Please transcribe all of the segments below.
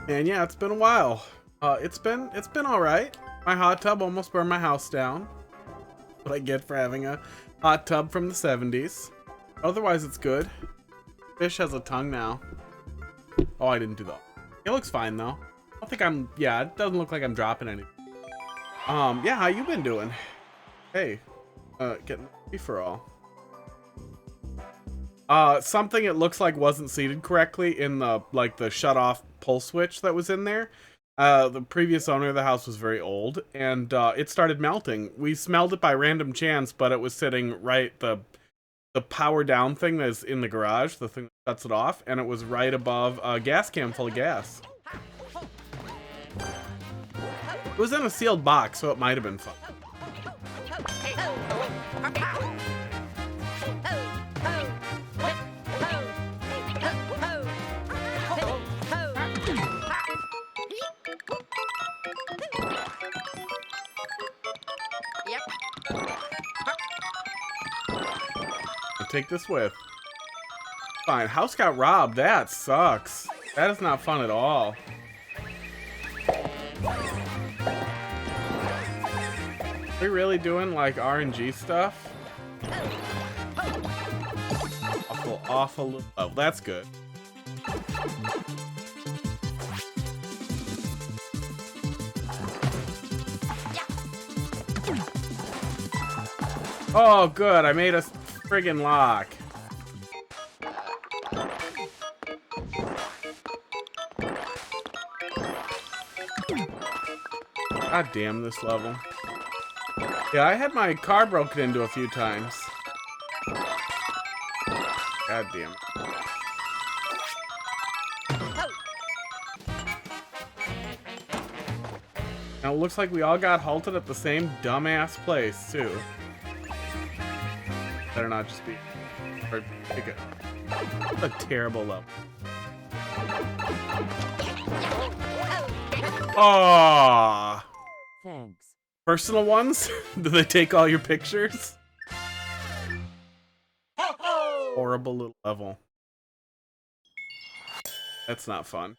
And yeah, it's been a while. It's been all right. My hot tub almost burned my house down. What I get for having a hot tub from the 70s. Otherwise, it's good. Fish has a tongue now. Oh, I didn't do that. It looks fine though. I don't think I'm. Yeah, it doesn't look like I'm dropping anything. Yeah, how you been doing? Hey, getting free for all. Something it looks like wasn't seated correctly in the shut off pull switch that was in there. The previous owner of the house was very old, and it started melting. We smelled it by random chance, but it was sitting right the power down thing that's in the garage, the thing that shuts it off, and it was right above a gas can full of gas. It was in a sealed box, so it might have been fun. I'll take this with. Fine, house got robbed. That sucks. That is not fun at all. Are we really doing like RNG stuff? Awful. Oh, that's good. Oh, good. I made a friggin' lock. God damn this level. Yeah, I had my car broken into a few times. God damn it. Now it looks like we all got halted at the same dumbass place, too. Better not just be... Or pick it. A terrible level. Aww. Thanks. Personal ones? Do they take all your pictures? Horrible little level. That's not fun.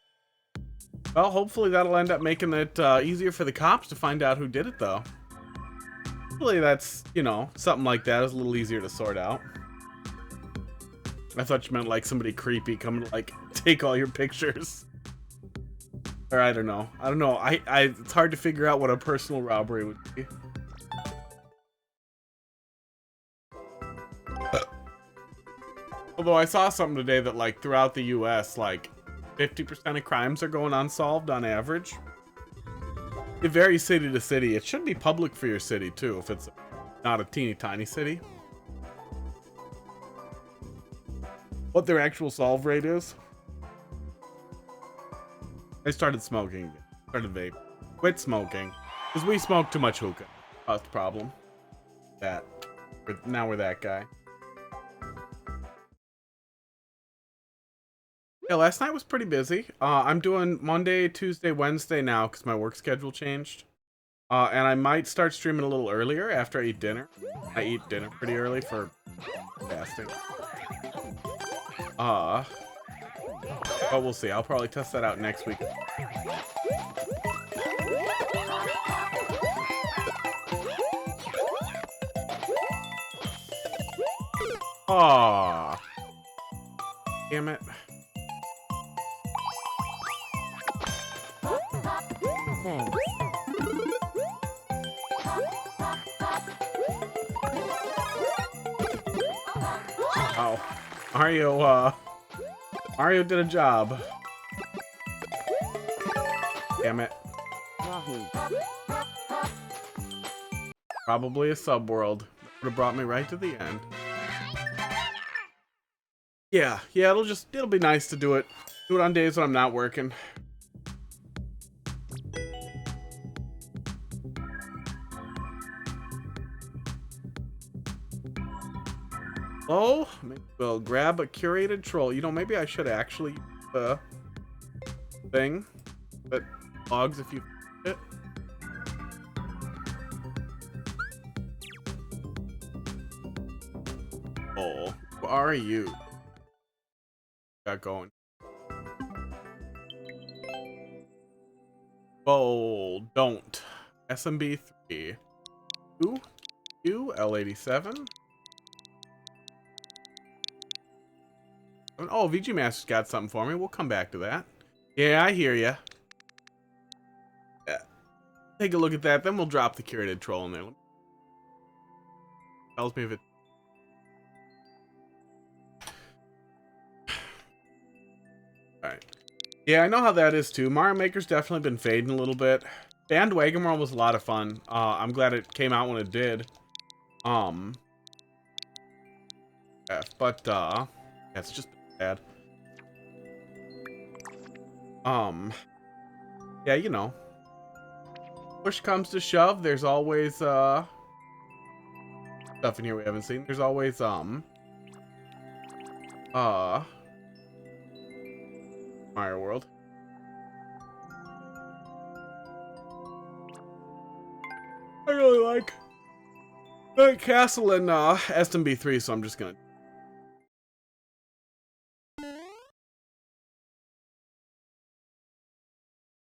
Well, hopefully that'll end up making it easier for the cops to find out who did it, though. Hopefully that's, you know, something like that is a little easier to sort out. I thought you meant like somebody creepy coming to like take all your pictures. Or I don't know. It's hard to figure out what a personal robbery would be. Although I saw something today that like throughout the US, like 50% of crimes are going unsolved on average. It varies city to city. It should be public for your city too, if it's not a teeny tiny city. What their actual solve rate is. I started smoking again. Started vaping. Quit smoking. Because we smoked too much hookah. That's the problem. Now we're that guy. Yeah, last night was pretty busy. I'm doing Monday, Tuesday, Wednesday now because my work schedule changed. And I might start streaming a little earlier after I eat dinner. I eat dinner pretty early for fasting. But we'll see. I'll probably test that out next week. Aww. Damn it. Thanks. Oh. Mario did a job. Damn it. Wahoo. Probably a subworld. That would have brought me right to the end. Yeah, it'll be nice to do it. Do it on days when I'm not working. Oh, maybe we'll grab a curated troll. You know, maybe I should actually use the thing that logs if you it. Oh, who are you? Got going. Oh, don't. SMB 3. L87. Oh, VG Master's got something for me. We'll come back to that. Yeah, I hear ya. Yeah. Take a look at that, then we'll drop the curated troll in there. Tells me if it. Alright. Yeah, I know how that is too. Mario Maker's definitely been fading a little bit. Bandwagon World was a lot of fun. I'm glad it came out when it did. Yeah, but yeah, it's just bad. Yeah, you know. Push comes to shove, there's always stuff in here we haven't seen. There's always Mario World. I really like Castle and SMB3, so I'm just gonna.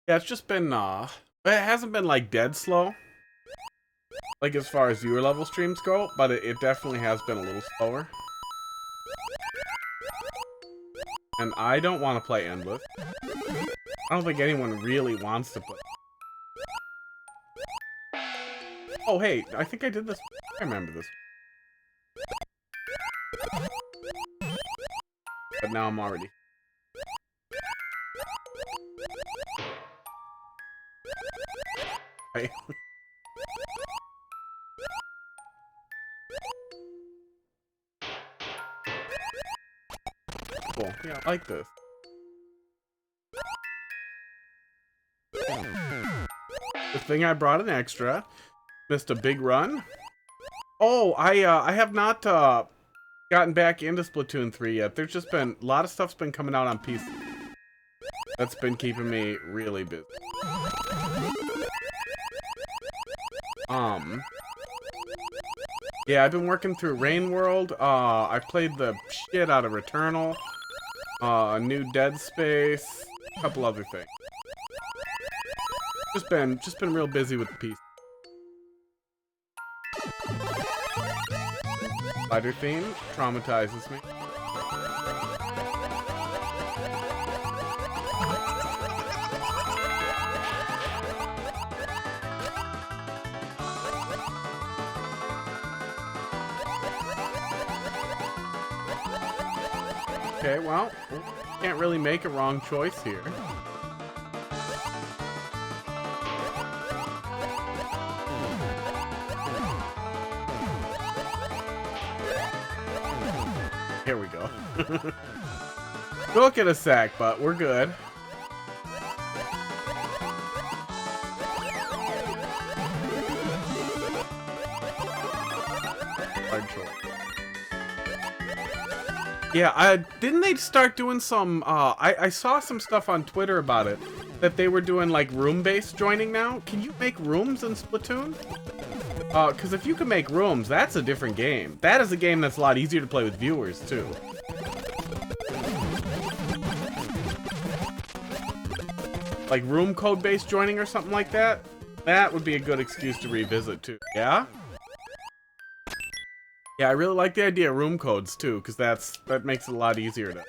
Yeah, it's just been it hasn't been like dead slow, like as far as viewer level streams go, but it definitely has been a little slower. And I don't want to play Endless. I don't think anyone really wants to play. Oh, hey, I think I did this. I remember this. But now I'm already. Right. Cool. Yeah, I like this. The thing I brought an extra. Missed a big run. Oh, I have not gotten back into Splatoon 3 yet. There's just been a lot of stuff's been coming out on PC. That's been keeping me really busy. Yeah, I've been working through Rain World. I played the shit out of Returnal. A new Dead Space. A couple other things. Just been real busy with the PC. Spider theme traumatizes me. Okay, well, can't really make a wrong choice here. Here we go. Took it a sec, but we're good. Hard choice. Yeah, didn't they start doing some, I saw some stuff on Twitter about it, that they were doing, like, room-based joining now? Can you make rooms in Splatoon? Because if you can make rooms, that's a different game. That is a game that's a lot easier to play with viewers, too. Like room code-based joining or something like that? That would be a good excuse to revisit, too. Yeah? Yeah, I really like the idea of room codes, too, because that makes it a lot easier to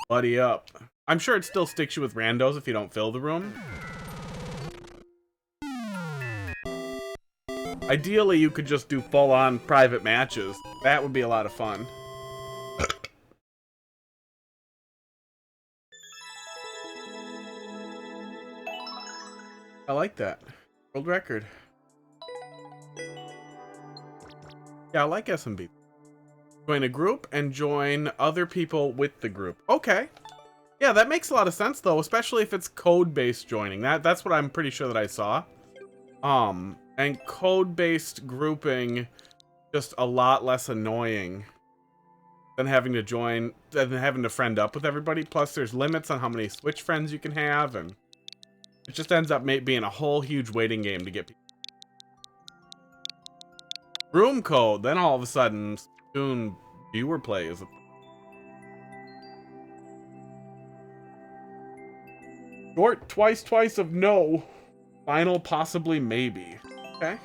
buddy up. I'm sure it still sticks you with randos if you don't fill the room. Ideally, you could just do full-on private matches. That would be a lot of fun. I like that. World record. Yeah, I like SMB. Join a group and join other people with the group. Okay. Yeah, that makes a lot of sense, though, especially if it's code-based joining. That's what I'm pretty sure that I saw. And code-based grouping, just a lot less annoying than having to join, than having to friend up with everybody. Plus, there's limits on how many Switch friends you can have, and it just ends up being a whole huge waiting game to get people. Room code, then all of a sudden, soon viewer play is a Short twice of no. Final possibly maybe. Okay. I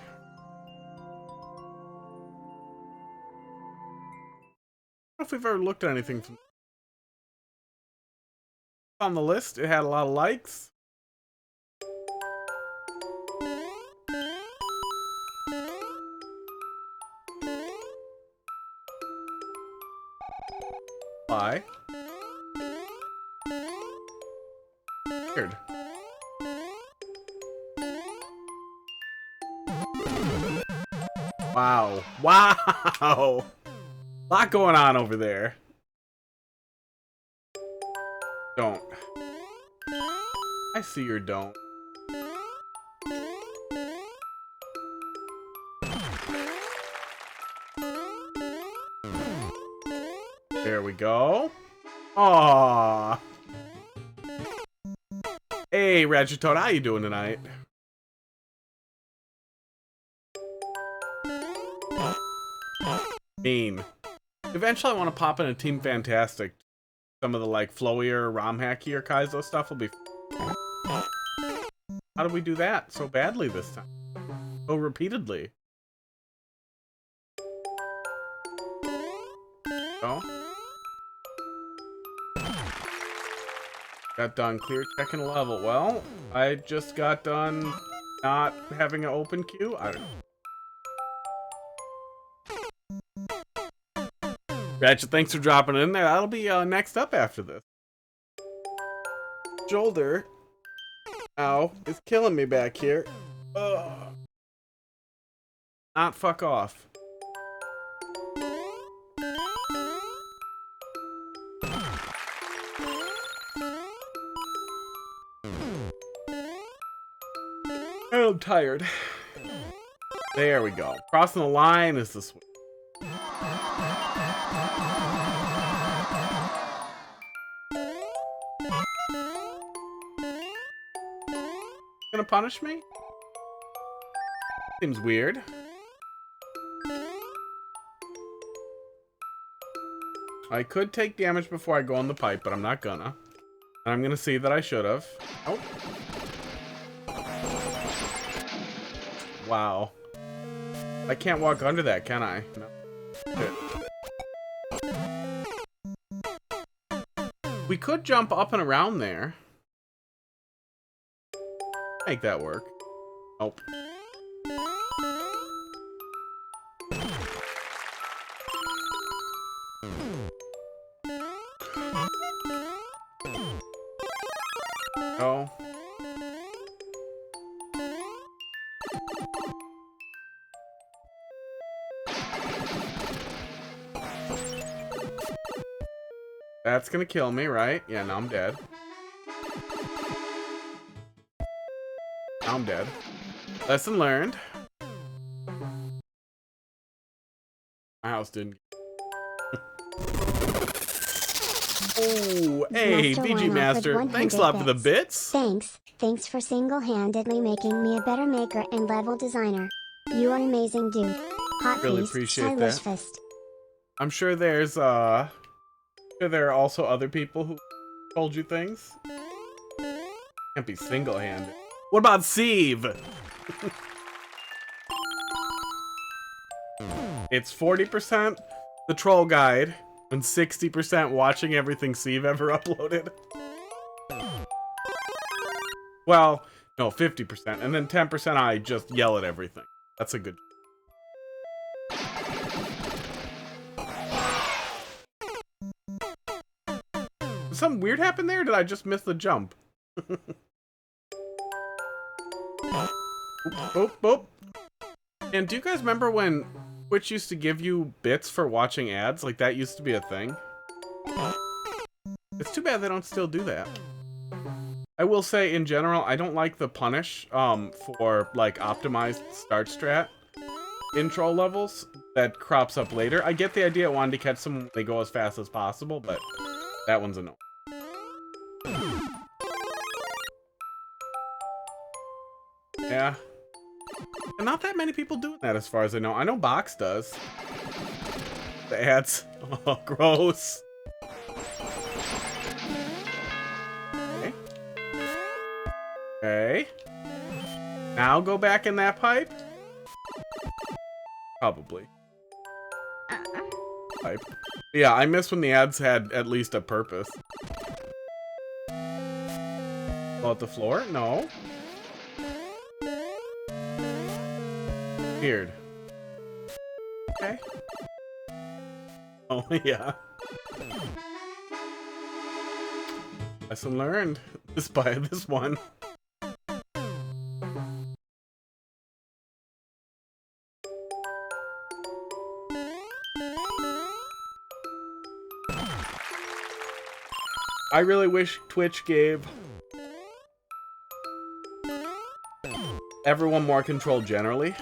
don't know if we've ever looked at anything from on the list. It had a lot of likes. Why? Weird. Wow. Wow. Lot going on over there. Don't. I see your don't. There we go. Aww. Hey, Ratchet Toad, how you doing tonight? Mean. Eventually I want to pop in a Team Fantastic. Some of the like flowier, ROM hackier Kaizo stuff will be. How did we do that so badly this time? So repeatedly. Oh. Got done clear checking a level. Well, I just got done not having an open queue. I don't know. Ratchet, thanks for dropping in there. That'll be next up after this. Shoulder. Ow. It's killing me back here. Ugh. Not fuck off. I'm tired. There we go. Crossing the line is the switch. Gonna punish me? Seems weird. I could take damage before I go on the pipe, but I'm not gonna. And I'm gonna see that I should have. Oh. Wow. I can't walk under that, can I? No. We could jump up and around there. Make that work. Nope. Oh. That's gonna kill me, right? Yeah, now I'm dead. Now I'm dead. Lesson learned. My house didn't. Oh, hey, BG Master. Thanks a lot for the bits. Thanks for single-handedly making me a better maker and level designer. You are an amazing dude. Hot Really feast, appreciate stylish that. fist. I'm sure there's there are also other people who told you things. Can't be single-handed. What about Sieve? It's 40% the troll guide and 60% watching everything Sieve ever uploaded. Well, no, 50%, and then 10% I just yell at everything. That's a good. Did something weird happen there? Or did I just miss the jump? Boop, boop. And do you guys remember when Twitch used to give you bits for watching ads? Like, that used to be a thing. It's too bad they don't still do that. I will say, in general, I don't like the punish for, like, optimized start strat intro levels that crops up later. I get the idea it wanted to catch them when they go as fast as possible, but that one's a no. Yeah. And not that many people doing that as far as I know. I know Box does. The ads. Oh, gross. Okay. Okay. Now go back in that pipe? Probably. Pipe. Yeah, I miss when the ads had at least a purpose. Fall at the floor? No. Weird. Okay. Oh, yeah. Lesson learned. This one. I really wish Twitch gave everyone more control generally.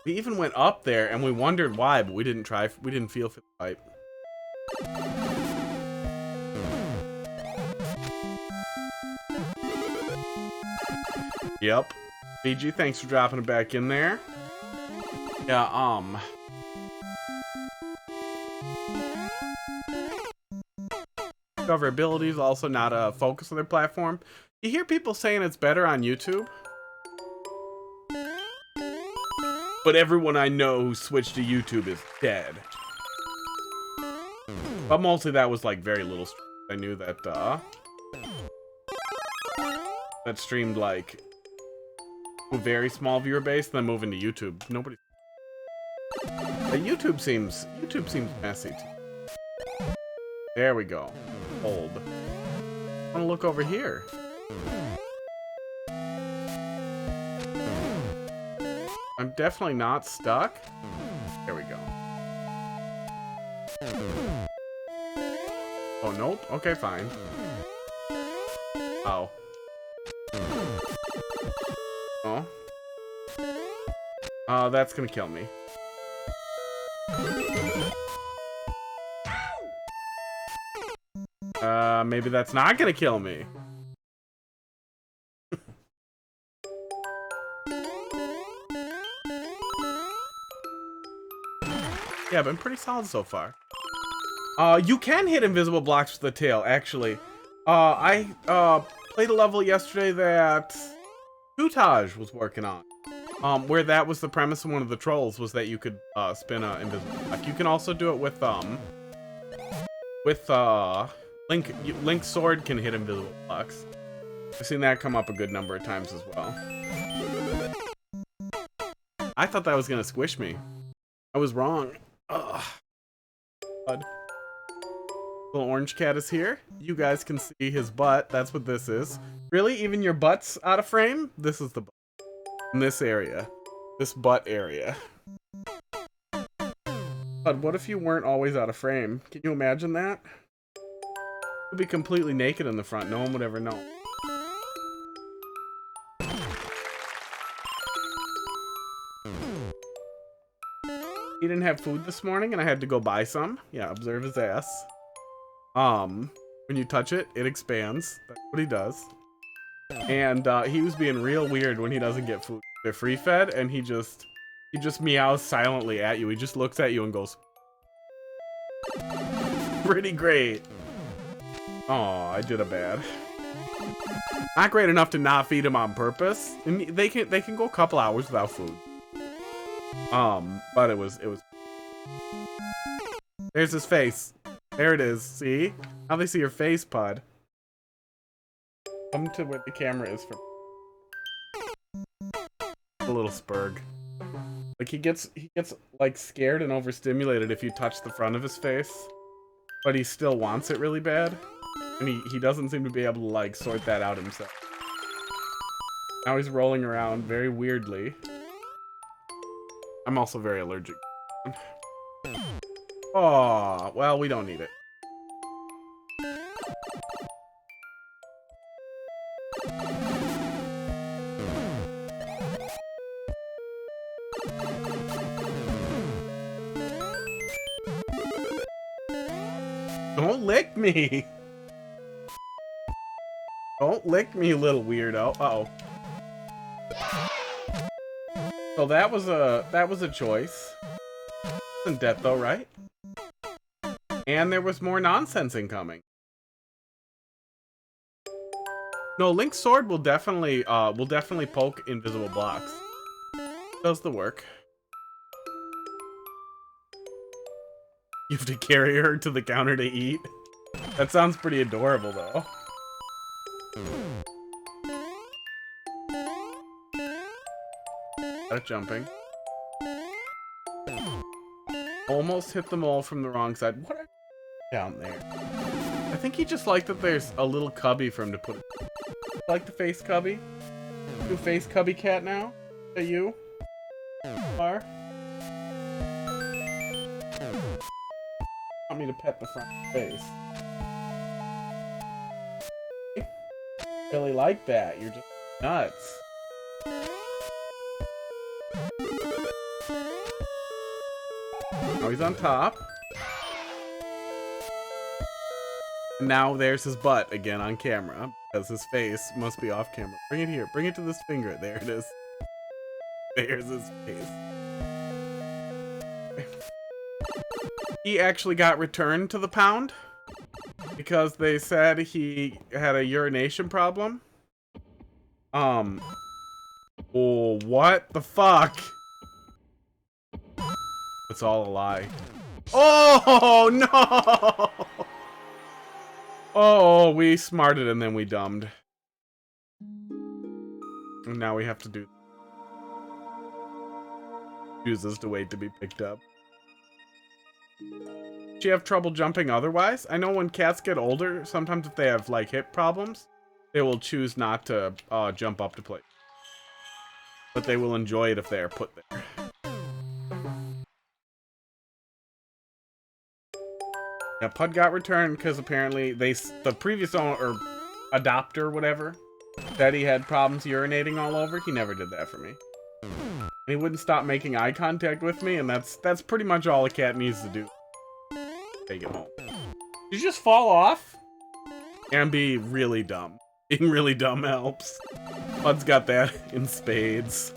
We even went up there and we wondered why, but we didn't feel for the pipe. Yep. BG, thanks for dropping it back in there. Yeah, discoverability is also not a focus of their platform. You hear people saying it's better on YouTube, but everyone I know who switched to YouTube is dead. But mostly that was like very little. I knew that that streamed like a very small viewer base, then moving to YouTube. Nobody. But YouTube seems messy too. There we go. Hold. I want to look over here. I'm definitely not stuck. There we go. Oh, nope. Okay, fine. Oh. Oh. That's gonna kill me. Maybe that's not gonna kill me. Yeah, been pretty solid so far. You can hit invisible blocks with the tail, actually. I played a level yesterday that Tutage was working on. Where that was the premise of one of the trolls, was that you could spin a invisible block. You can also do it with Link's sword can hit invisible blocks. I've seen that come up a good number of times as well. I thought that was gonna squish me. I was wrong. Ugh. Little orange cat is here. You guys can see his butt. That's what this is. Really? Even your butt's out of frame? This is the butt. In this area. This butt area. But what if you weren't always out of frame? Can you imagine that? You'd be completely naked in the front. No one would ever know. He didn't have food this morning and I had to go buy some. Yeah, observe his ass. When you touch it, it expands. That's what he does. And he was being real weird when he doesn't get food. They're free fed and he just meows silently at you. He just looks at you and goes, pretty great. Oh, I did a bad. Not great enough to not feed him on purpose. And they can go a couple hours without food. But it was. There's his face. There it is. See? Now they see your face, Pud. Come to where the camera is for a little spurg. Like he gets like scared and overstimulated if you touch the front of his face, but he still wants it really bad, and he doesn't seem to be able to like sort that out himself. Now he's rolling around very weirdly. I'm also very allergic. Oh, well, we don't need it. Don't lick me! Don't lick me, little weirdo. Uh-oh. So that was a choice. Isn't death though, right? And there was more nonsense incoming. No, Link's sword will definitely poke invisible blocks. Does the work. You have to carry her to the counter to eat. That sounds pretty adorable, though. Got it jumping. Almost hit the mole from the wrong side. What are down there? I think he just liked that there's a little cubby for him to put it. Like the face cubby? You face cubby cat now? Is that you? Are? Want me to pet the front face? Really like that. You're just nuts. Now he's on top. And now there's his butt again on camera, because his face must be off camera. Bring it here. Bring it to this finger. There it is. There's his face. He actually got returned to the pound because they said he had a urination problem. Oh, what the fuck? It's all a lie. Oh, no! Oh, we smarted and then we dumbed. And now we have to do... Chooses to wait to be picked up. Do you have trouble jumping otherwise? I know when cats get older, sometimes if they have, like, hip problems, they will choose not to jump up to play. But they will enjoy it if they are put there. Yeah, Pud got returned because apparently the previous owner, or adopter, whatever, said he had problems urinating all over. He never did that for me. And he wouldn't stop making eye contact with me, and that's pretty much all a cat needs to do. Take it home. You just fall off and be really dumb. Being really dumb helps. Pud's got that in spades.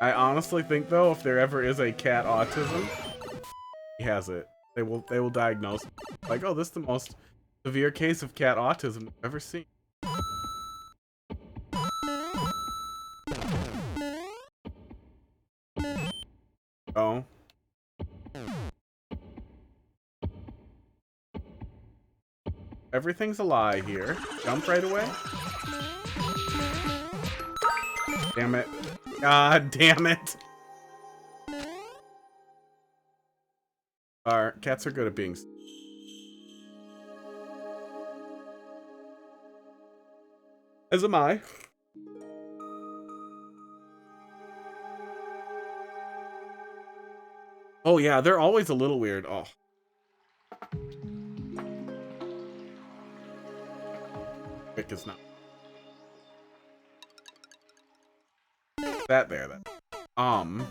I honestly think though, if there ever is a cat autism, he has it. They will diagnose it. Like, oh, this is the most severe case of cat autism I've ever seen. Oh. Everything's a lie here. Jump right away. Damn it. God damn it. Our cats are good at being... As am I. Oh yeah, they're always a little weird. Oh. Quick is not. That there, then.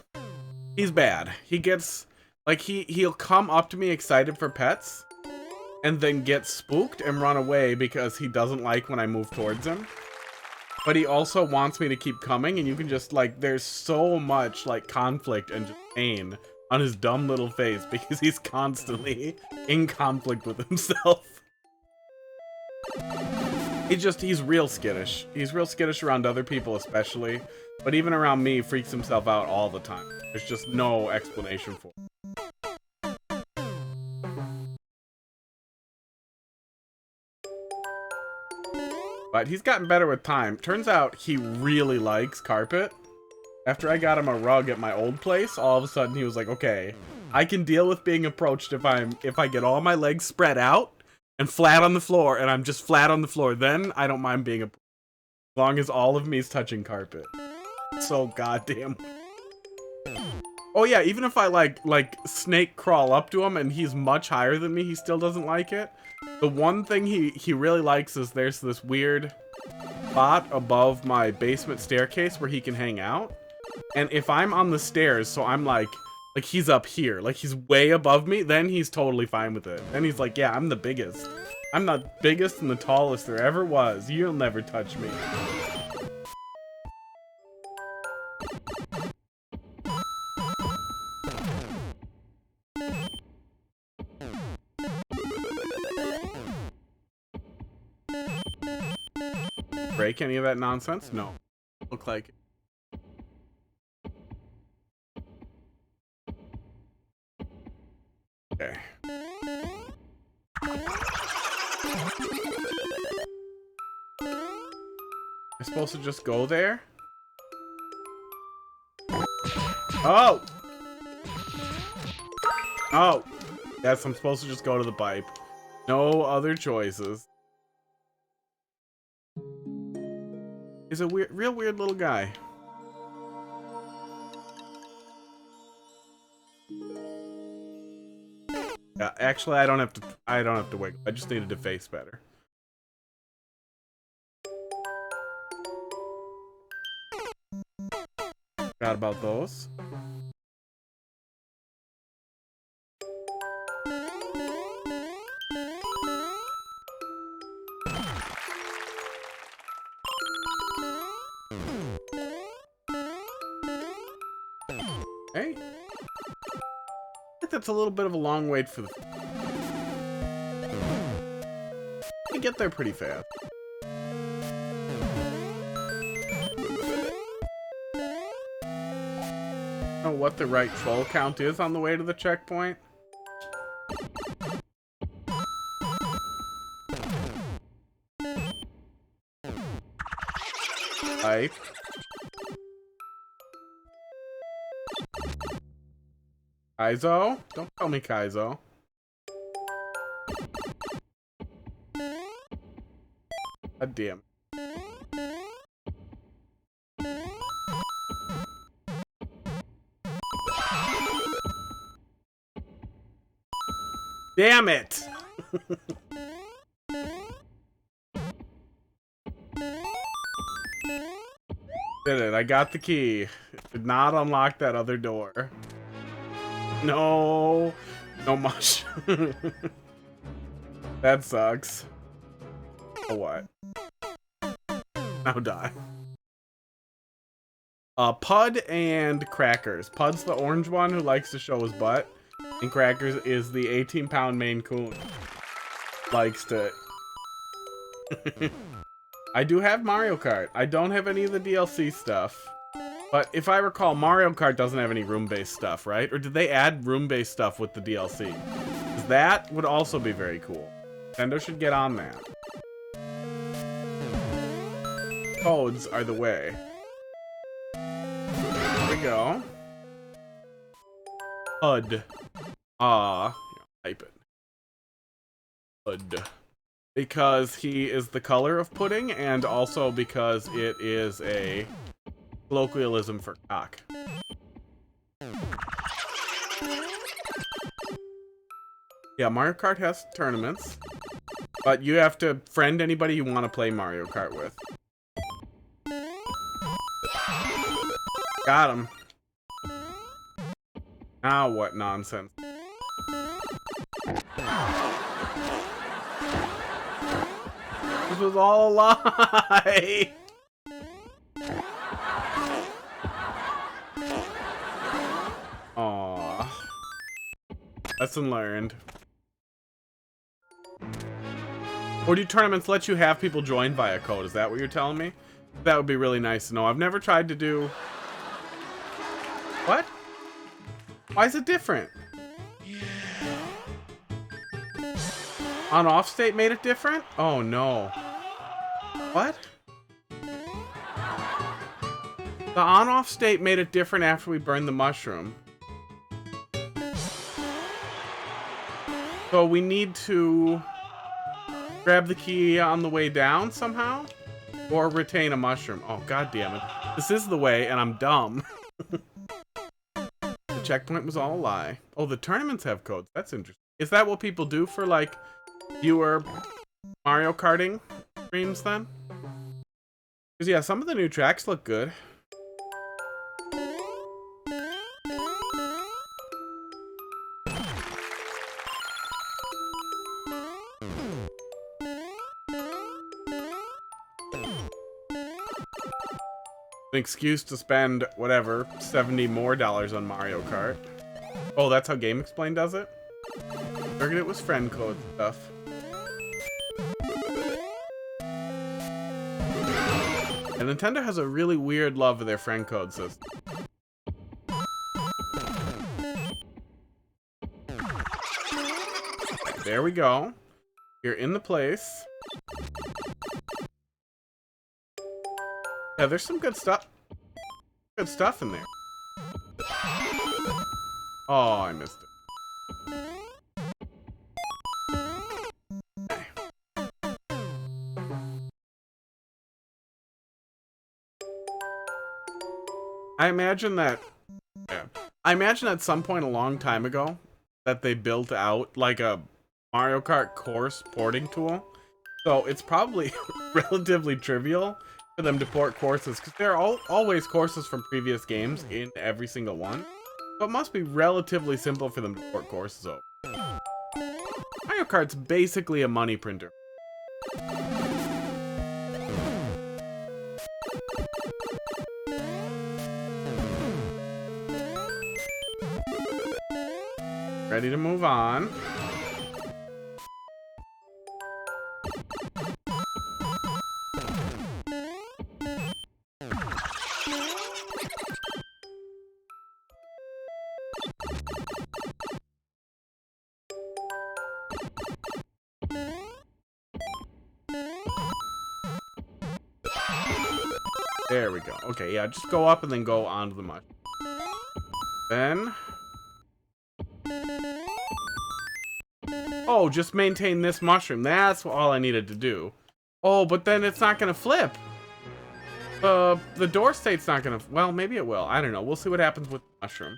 He's bad. He gets, like, he'll come up to me excited for pets, and then get spooked and run away because he doesn't like when I move towards him. But he also wants me to keep coming, and you can just, like, there's so much, like, conflict and just pain on his dumb little face because he's constantly in conflict with himself. He's real skittish. He's real skittish around other people especially, but even around me freaks himself out all the time. There's just no explanation for it. But he's gotten better with time. Turns out he really likes carpet. After I got him a rug at my old place, all of a sudden he was like, okay, I can deal with being approached if I get all my legs spread out and flat on the floor, and I'm just flat on the floor. Then I don't mind being approached, as long as all of me is touching carpet. So goddamn. Oh yeah, even if I like snake crawl up to him and he's much higher than me, he still doesn't like it. The one thing he really likes is there's this weird spot above my basement staircase where he can hang out. And if I'm on the stairs, so I'm like he's up here, like he's way above me, then he's totally fine with it. Then he's like, yeah, I'm the biggest. I'm the biggest and the tallest there ever was. You'll never touch me. break any of that nonsense? No. Look like it. Okay. I'm supposed to just go there? Oh! Oh! Yes, I'm supposed to just go to the pipe. No other choices. He's a real weird little guy. Yeah, actually, I don't have to wiggle. I just needed to face better. Forgot about those. Hey. I think that's a little bit of a long wait for the... I get there pretty fast. I don't know what the right troll count is on the way to the checkpoint. Pipe. Kaizo? Don't call me Kaizo. God damn. Damn it! Did it. I got the key. Did not unlock that other door. No. No mush. That sucks. Oh, what? Now die. Pud and Crackers. Pud's the orange one who likes to show his butt. And Crackers is the 18-pound Maine Coon. Likes to... I do have Mario Kart. I don't have any of the DLC stuff. But if I recall, Mario Kart doesn't have any room-based stuff, right? Or did they add room-based stuff with the DLC? 'Cause that would also be very cool. Nintendo should get on that. Codes are the way. Here we go. HUD. Type it. HUD. Because he is the color of pudding, and also because it is a colloquialism for cock. Yeah, Mario Kart has tournaments, but you have to friend anybody you want to play Mario Kart with. Got him. Now what nonsense. This was all a lie! Aww. Lesson learned. Or do tournaments let you have people join via code? Is that what you're telling me? That would be really nice to know. I've never tried to do... What? Why is it different? On-off state made it different? Oh no. What? The on-off state made it different after we burned the mushroom. So we need to grab the key on the way down somehow? Or retain a mushroom. Oh, god damn it. This is the way, and I'm dumb. The checkpoint was all a lie. Oh, the tournaments have codes. That's interesting. Is that what people do for, like, viewer Mario Karting streams, then? Because, yeah, some of the new tracks look good. An excuse to spend, whatever, $70 more on Mario Kart. Oh, that's how Game Explain does it? Figured it was friend code stuff. Nintendo has a really weird love of their friend code system. There we go. You're in the place. Yeah, there's some good stuff. Good stuff in there. Oh, I missed it. Okay. I imagine that. Yeah. I imagine at some point a long time ago that they built out like a Mario Kart course porting tool. So it's probably relatively trivial for them to port courses because there are always courses from previous games in every single one. So it must be relatively simple for them to port courses over. Mario Kart's basically a money printer. Ready to move on. There we go. Okay, yeah, just go up and then go onto the mushroom. Then... Oh, just maintain this mushroom. That's all I needed to do. Oh, but then it's not gonna flip. The door state's not gonna... Well, maybe it will. I don't know. We'll see what happens with the mushroom.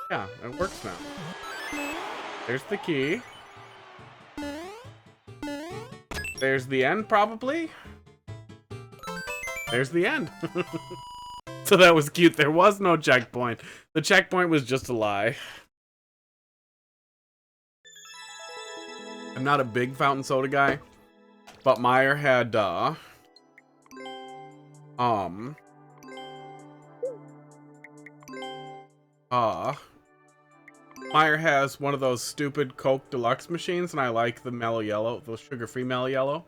Yeah, it works now. There's the key. There's the end, probably. There's the end. So that was cute. There was no checkpoint. The checkpoint was just a lie. I'm not a big fountain soda guy, but Meyer had, Meyer has one of those stupid Coke Deluxe machines, and I like the mellow yellow, the sugar-free mellow yellow.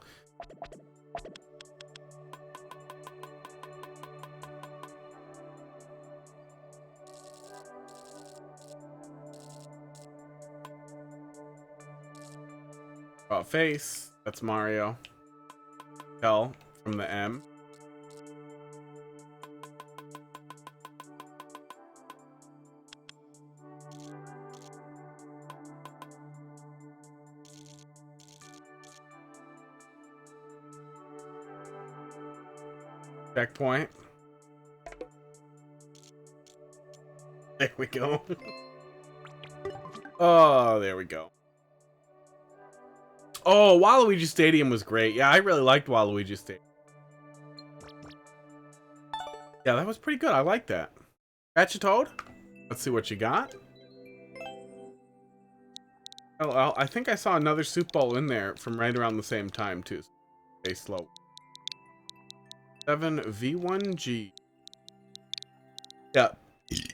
Face. That's Mario. L from the M. Checkpoint. There we go. Oh, there we go. Oh, Waluigi Stadium was great. Yeah, I really liked Waluigi Stadium. Yeah, that was pretty good. I like that. Got you, Toad? Let's see what you got. Oh, I think I saw another soup bowl in there from right around the same time, too. Stay slow. 7V1G. Yeah.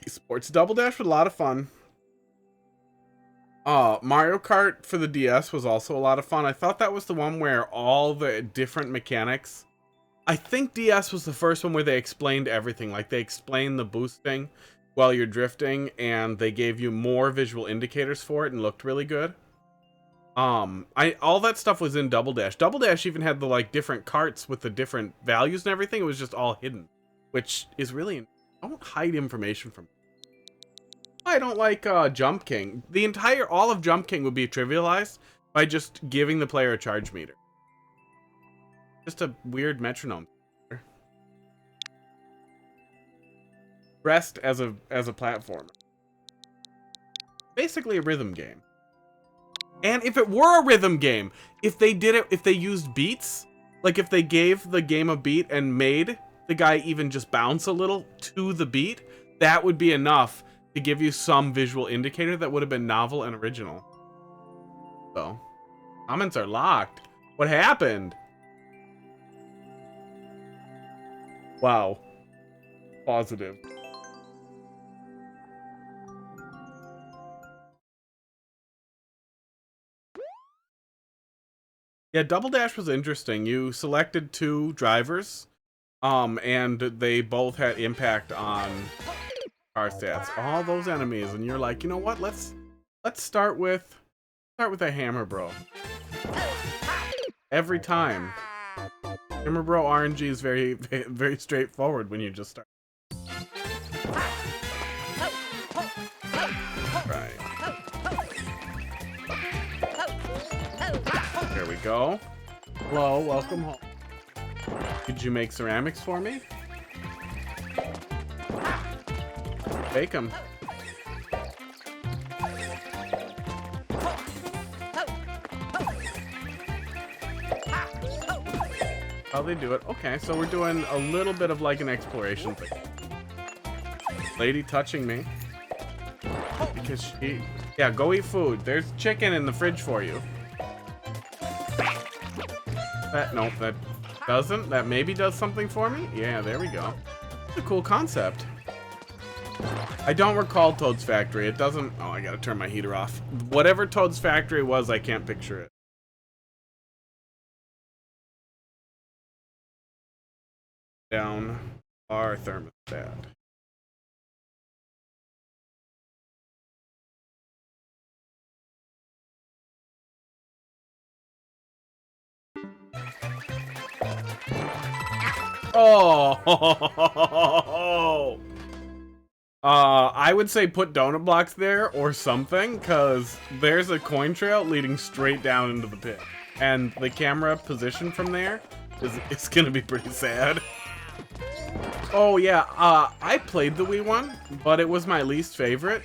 Sports Double Dash was a lot of fun. Mario Kart for the DS was also a lot of fun. I thought that was the one where all the different mechanics... I think DS was the first one where they explained everything. Like, they explained the boosting while you're drifting, and they gave you more visual indicators for it and looked really good. All that stuff was in Double Dash. Double Dash even had the, like, different carts with the different values and everything. It was just all hidden, which is really... Don't hide information from... I don't like Jump King. All of Jump King would be trivialized by just giving the player a charge meter. Just a weird metronome. Dressed as a platformer. Basically a rhythm game. And if it were a rhythm game, if they did it, if they used beats, like if they gave the game a beat and made the guy even just bounce a little to the beat, that would be enough to give you some visual indicator that would have been novel and original. So, comments are locked. What happened? Wow. Positive. Yeah, Double Dash was interesting. You selected two drivers, And they both had impact on our stats. All those enemies, and you're like, you know what? Let's start with a hammer bro. Every time. Hammer bro RNG is very, very straightforward when you just start. Right. There we go. Hello, welcome home. Could you make ceramics for me? Bake them. How they do it? Okay, so we're doing a little bit of like an exploration thing. Lady touching me. Because she... Yeah, go eat food. There's chicken in the fridge for you. Nope, that doesn't. That maybe does something for me? Yeah, there we go. It's a cool concept. I don't recall Toad's Factory. It doesn't... Oh, I gotta turn my heater off. Whatever Toad's Factory was, I can't picture it. Down our thermostat. Oh, I would say put donut blocks there or something, because there's a coin trail leading straight down into the pit, and the camera position from there is gonna be pretty sad. Oh yeah, I played the Wii one, but it was my least favorite,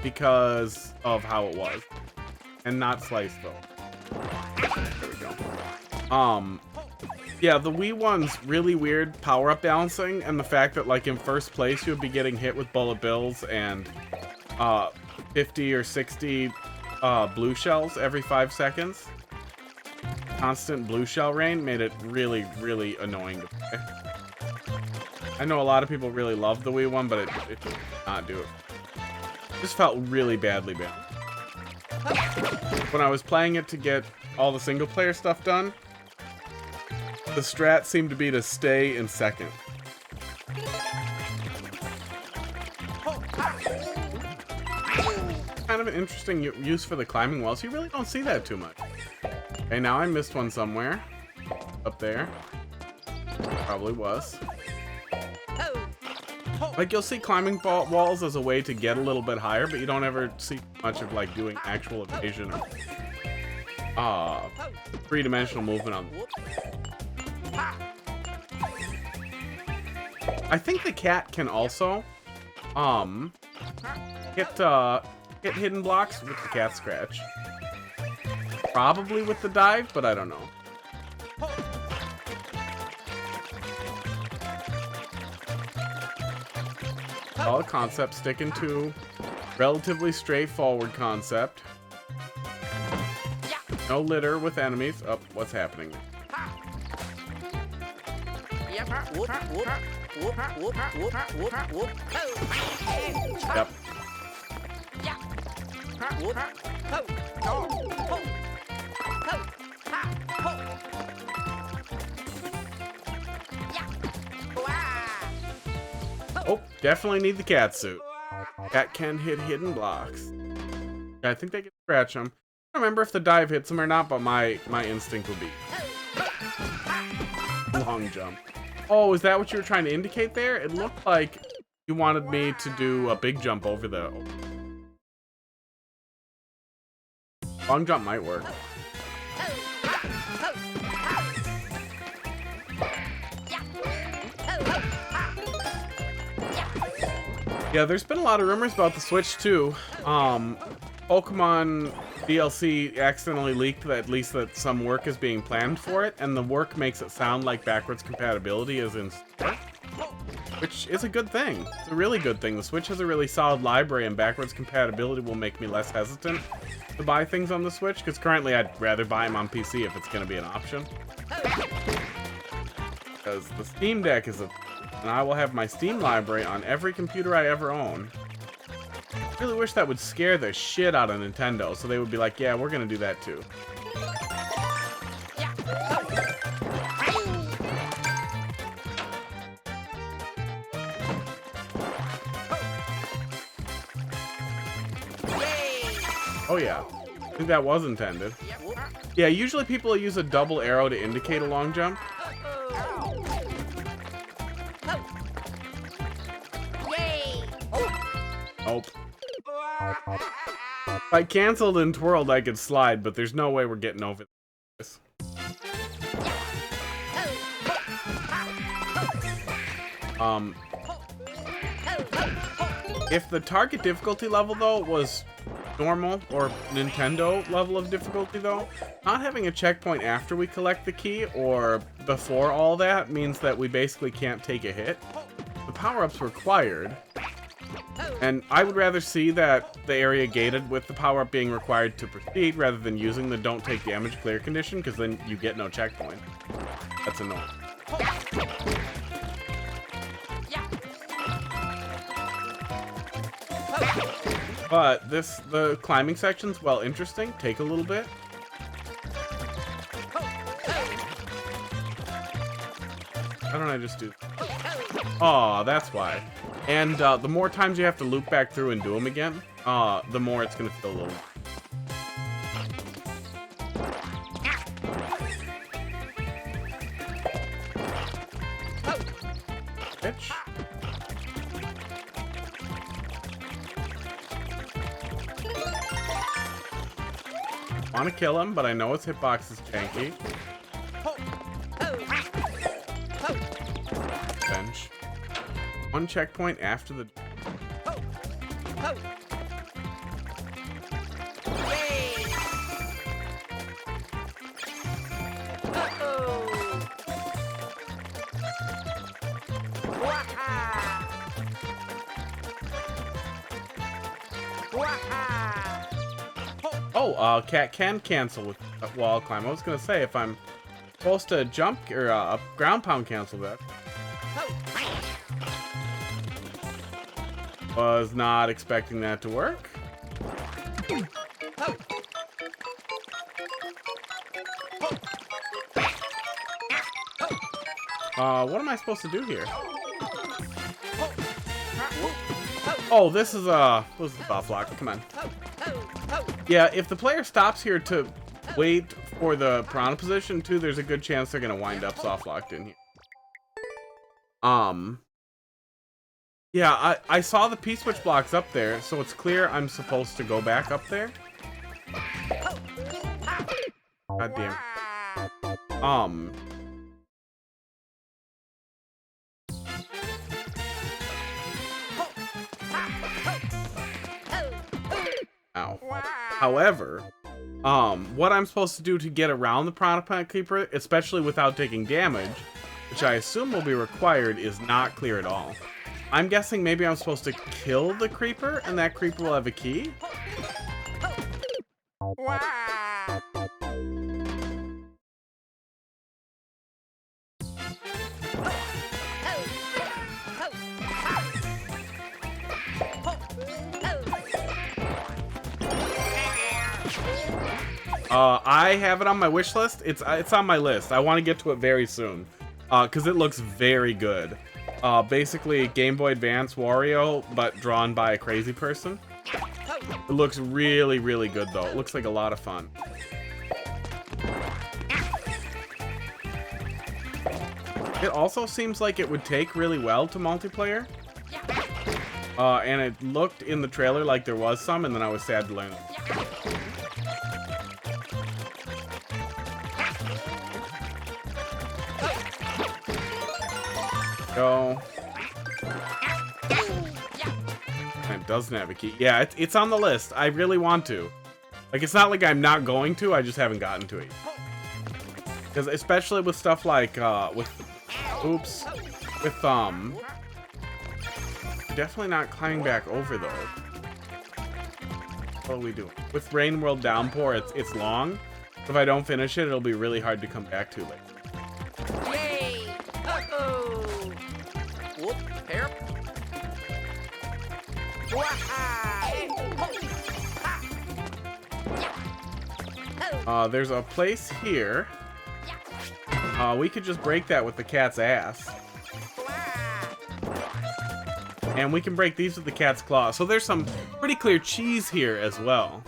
because of how it was, and not sliced though. There we go. Yeah, the Wii one's really weird power-up balancing, and the fact that, like, in first place, you would be getting hit with bullet bills and 50 or 60 blue shells every 5 seconds. Constant blue shell rain made it really, really annoying to play. I know a lot of people really love the Wii one, but it did not do it. It just felt really badly balanced. When I was playing it to get all the single-player stuff done, the strat seemed to be to stay in second. Kind of an interesting use for the climbing walls. You really don't see that too much. Okay, now I missed one somewhere. Up there. Probably was. Like, you'll see climbing walls as a way to get a little bit higher, but you don't ever see much of, like, doing actual evasion or three-dimensional movement on them. I think the cat can also hit hidden blocks with the cat scratch. Probably with the dive, but I don't know. Solid concept, sticking to relatively straightforward concept. No litter with enemies. Oh, what's happening? Yep. Oh, definitely need the cat suit. Cat can hit hidden blocks. I think they can scratch them. I don't remember if the dive hits them or not, but my instinct would be long jump. Oh, is that what you were trying to indicate there? It looked like you wanted me to do a big jump over the... Long jump might work. Yeah, there's been a lot of rumors about the Switch too. Pokemon DLC accidentally leaked that at least that some work is being planned for it, and the work makes it sound like backwards compatibility is in store, which is a good thing. It's a really good thing. The Switch has a really solid library, and backwards compatibility will make me less hesitant to buy things on the Switch, because currently I'd rather buy them on PC if it's going to be an option. Because the Steam Deck is and I will have my Steam library on every computer I ever own. I really wish that would scare the shit out of Nintendo, so they would be like, yeah, we're gonna do that too. Oh yeah, I think that was intended. Yeah, usually people use a double arrow to indicate a long jump. Nope. If I canceled and twirled, I could slide, but there's no way we're getting over this. If the target difficulty level, though, was normal or Nintendo level of difficulty, though, not having a checkpoint after we collect the key or before all that means that we basically can't take a hit. The power-up's required. And I would rather see that the area gated with the power-up being required to proceed rather than using the don't take damage clear condition, because then you get no checkpoint. That's annoying. But the climbing sections, while interesting, take a little bit. Why don't I just do... Oh, that's why. And the more times you have to loop back through and do them again, the more it's gonna feel a little... Bitch. Want to kill him, but I know his hitbox is janky. Bench. One checkpoint after the... Oh, cat can cancel with wall climb. I was gonna say, if I'm supposed to jump or ground pound cancel that. Was not expecting that to work. What am I supposed to do here? Oh, this is soft lock. Come on. Yeah, if the player stops here to wait for the piranha position too, there's a good chance they're gonna wind up soft locked in here. Yeah, I saw the P-switch blocks up there, so it's clear I'm supposed to go back up there. God damn. Ow. However, what I'm supposed to do to get around the Piranha Creeper, especially without taking damage, which I assume will be required, is not clear at all. I'm guessing maybe I'm supposed to kill the creeper, and that creeper will have a key? I have it on my wish list. It's on my list. I want to get to it very soon, because it looks very good. Basically Game Boy Advance Wario, but drawn by a crazy person. It looks really, really good, though. It looks like a lot of fun. It also seems like it would take really well to multiplayer. And it looked in the trailer like there was some, and then I was sad to learn it. Go. It doesn't have a key. Yeah, it's on the list. I really want to. Like, it's not like I'm not going to, I just haven't gotten to it. Because especially with stuff like, oops. With, definitely not climbing back over, though. What are we doing? With Rain World Downpour, it's long. If I don't finish it, it'll be really hard to come back to later. There's a place here. We could just break that with the cat's ass. And we can break these with the cat's claw. So there's some pretty clear cheese here as well.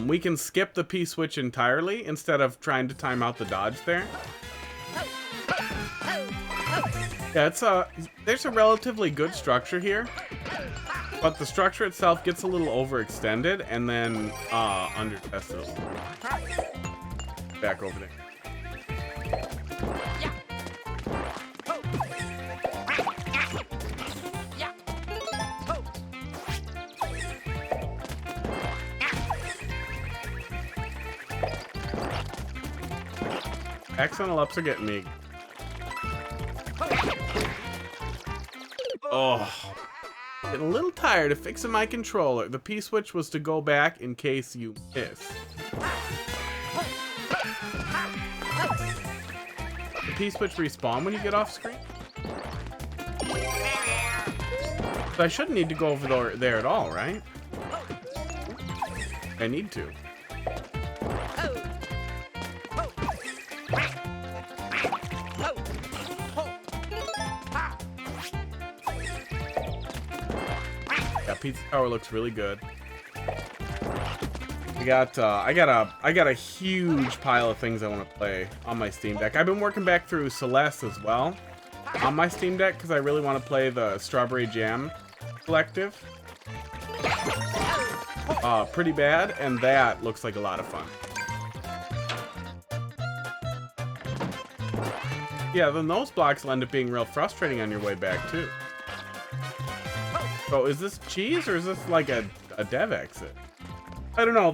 we can skip the P-switch entirely instead of trying to time out the dodge there. Yeah, there's a relatively good structure here, but the structure itself gets a little overextended and then under-tested. Back over there. Accidental ups are getting me. Oh, getting a little tired of fixing my controller. The P-switch was to go back in case you miss. The P-switch respawn when you get off screen? So I shouldn't need to go over there at all, right? I need to. Yeah, Pizza Tower looks really good. I got a huge pile of things I want to play on my Steam Deck. I've been working back through Celeste as well on my Steam Deck because I really want to play the Strawberry Jam Collective. Pretty bad, and that looks like a lot of fun. Yeah, then those blocks will end up being real frustrating on your way back too. So is this cheese or is this like a dev exit? I don't know.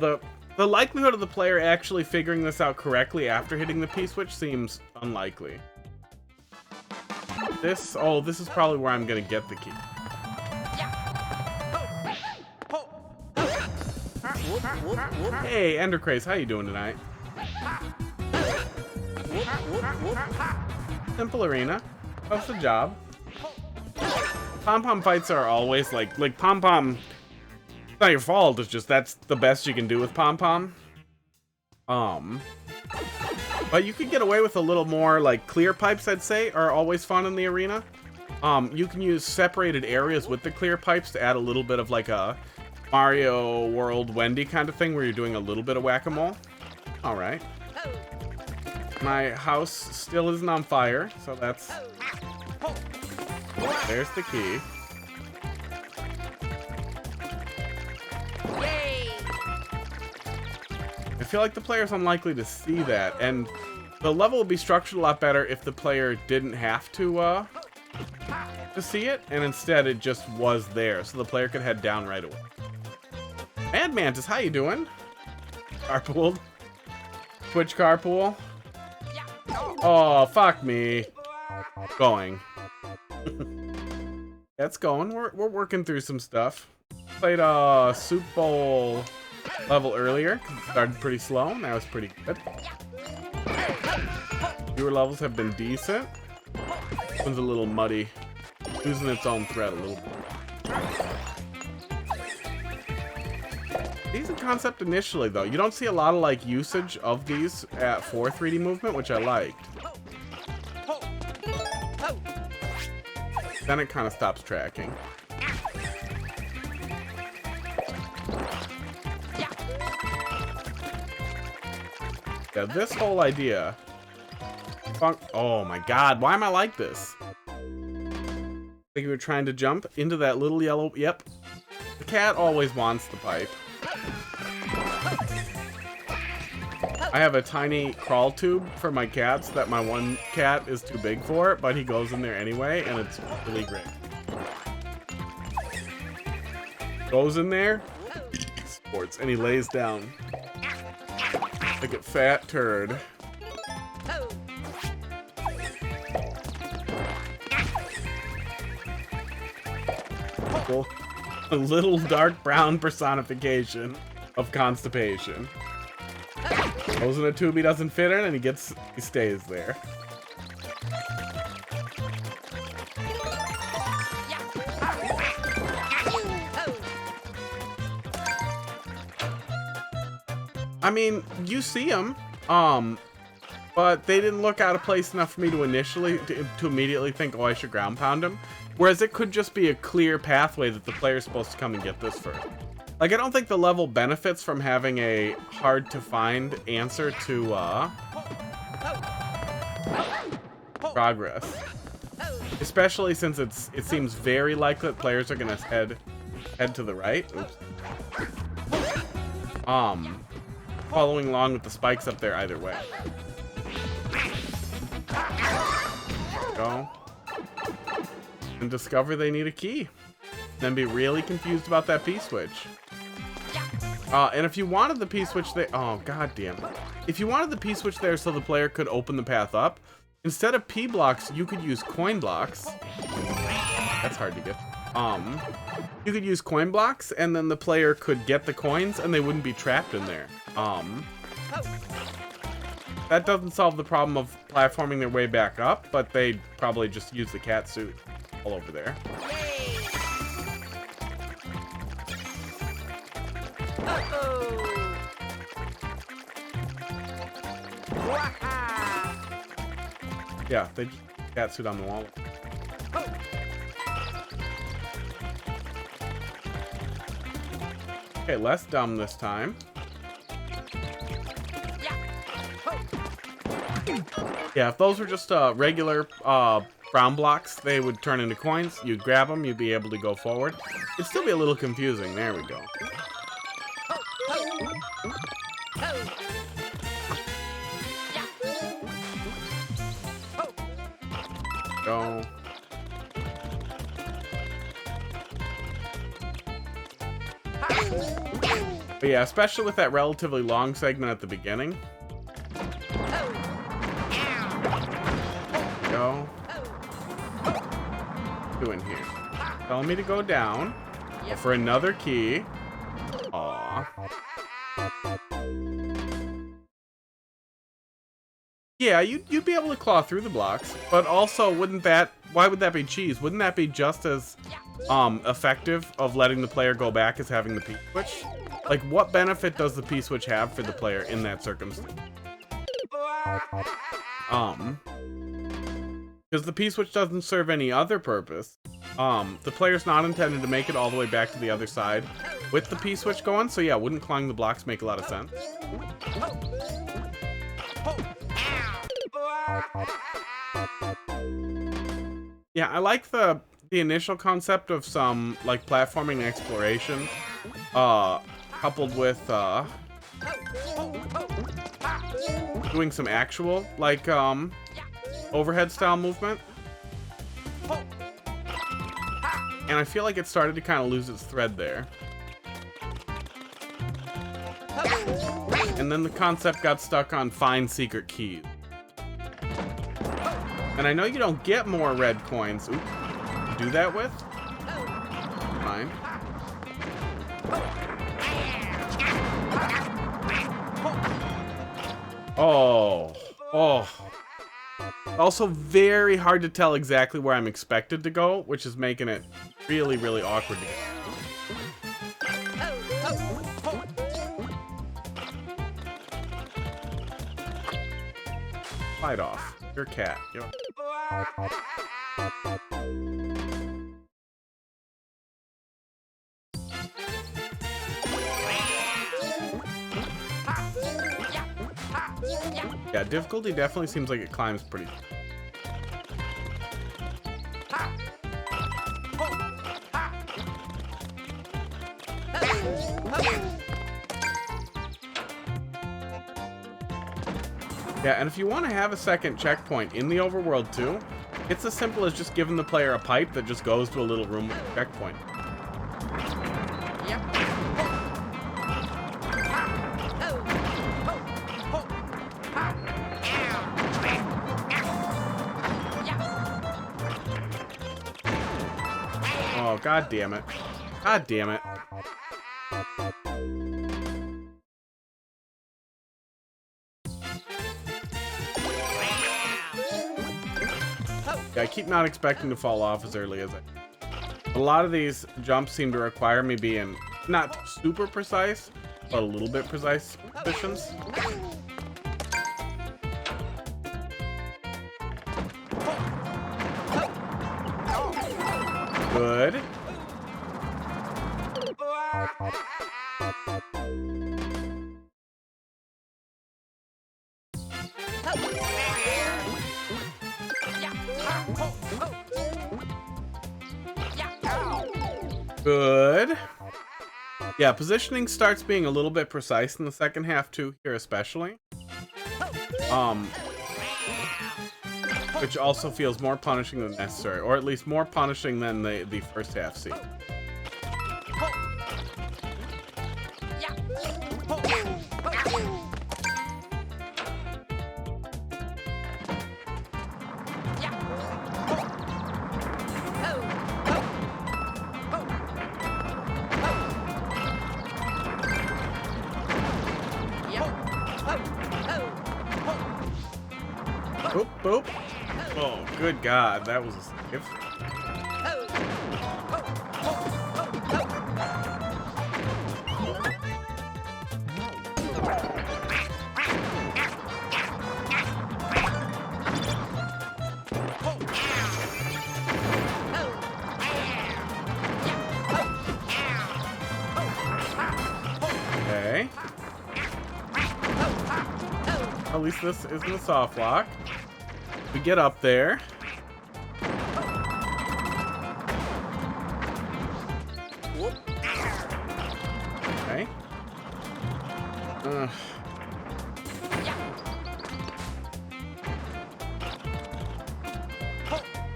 The likelihood of the player actually figuring this out correctly after hitting the P-switch seems unlikely. This is probably where I'm gonna get the key. Hey, Endercraze, how you doing tonight? Simple arena. How's the job? Pom-pom fights are always like pom-pom. It's not your fault. It's just that's the best you can do with pom-pom. But you could get away with a little more like clear pipes. I'd say are always fun in the arena. You can use separated areas with the clear pipes to add a little bit of like a Mario World Wendy kind of thing where you're doing a little bit of whack-a-mole. All right. My house still isn't on fire, so that's... There's the key. I feel like the player's unlikely to see that, and the level would be structured a lot better if the player didn't have to see it, and instead it just was there, so the player could head down right away. Mad Mantis, how you doing? Carpooled. Twitch carpool. Oh, fuck me. Going. That's going. We're working through some stuff. Played a Soup Bowl level earlier. It started pretty slow, and that was pretty good. Newer levels have been decent. This one's a little muddy. Losing its own thread a little bit. Decent concept initially, though. You don't see a lot of like usage of these for 3D movement, which I liked. Then it kind of stops tracking. Yeah, this whole idea. Oh my god, why am I like this? Like you were trying to jump into that little yellow. Yep. The cat always wants the pipe. I have a tiny crawl tube for my cats that my one cat is too big for, but he goes in there anyway, and it's really great. Goes in there, sports, and he lays down like a fat turd. A little dark brown personification of constipation. Goes in a tube he doesn't fit in, and he stays there. I mean, you see them, but they didn't look out of place enough for me to immediately think, oh, I should ground pound them. Whereas it could just be a clear pathway that the player's supposed to come and get this first. Like, I don't think the level benefits from having a hard-to-find answer to, progress. Especially since it seems very likely that players are gonna head to the right. Oops. Following along with the spikes up there either way. Go. And discover they need a key. Then be really confused about that P-switch. And if you wanted the P-switch there... Oh, god damn it. If you wanted the P-switch there so the player could open the path up, instead of P-blocks, you could use coin blocks. That's hard to get. You could use coin blocks, and then the player could get the coins, and they wouldn't be trapped in there. That doesn't solve the problem of platforming their way back up, but they'd probably just use the cat suit all over there. Yeah, they just cat suit on the wall. Okay, less dumb this time. Yeah, if those were just regular brown blocks, they would turn into coins. You'd grab them, you'd be able to go forward. It'd still be a little confusing. There we go. Go. But yeah, especially with that relatively long segment at the beginning. Go. Doing here. Telling me to go down. Go for another key. Aww. Yeah, you'd be able to claw through the blocks, but also why would that be cheese? Wouldn't that be just as effective of letting the player go back as having the P-switch? Like, what benefit does the P-switch have for the player in that circumstance? Because the P-switch doesn't serve any other purpose. The player's not intended to make it all the way back to the other side with the P-switch going, so yeah, wouldn't clawing the blocks make a lot of sense? Yeah, I like the initial concept of some, like, platforming and exploration, coupled with, doing some actual, like, overhead style movement. And I feel like it started to kind of lose its thread there. And then the concept got stuck on find secret keys. And I know you don't get more red coins. Oops. To do that with? Fine. Oh. Oh. Also very hard to tell exactly where I'm expected to go, which is making it really, really awkward to get. Fight off. You're a cat. Yep. Yeah, difficulty definitely seems like it climbs pretty. Yeah, and if you want to have a second checkpoint in the overworld too, it's as simple as just giving the player a pipe that just goes to a little room with a checkpoint. Oh, god damn it. God damn it. Yeah, I keep not expecting to fall off as early as a lot of these jumps seem to require me being not super precise, but a little bit precise positions. Good. Good. Yeah, positioning starts being a little bit precise in the second half too, here especially. Which also feels more punishing than necessary, or at least more punishing than the first half scene. Boop, boop. Oh, good God, that was a save. Okay. At least this isn't a soft lock. We get up there. Okay.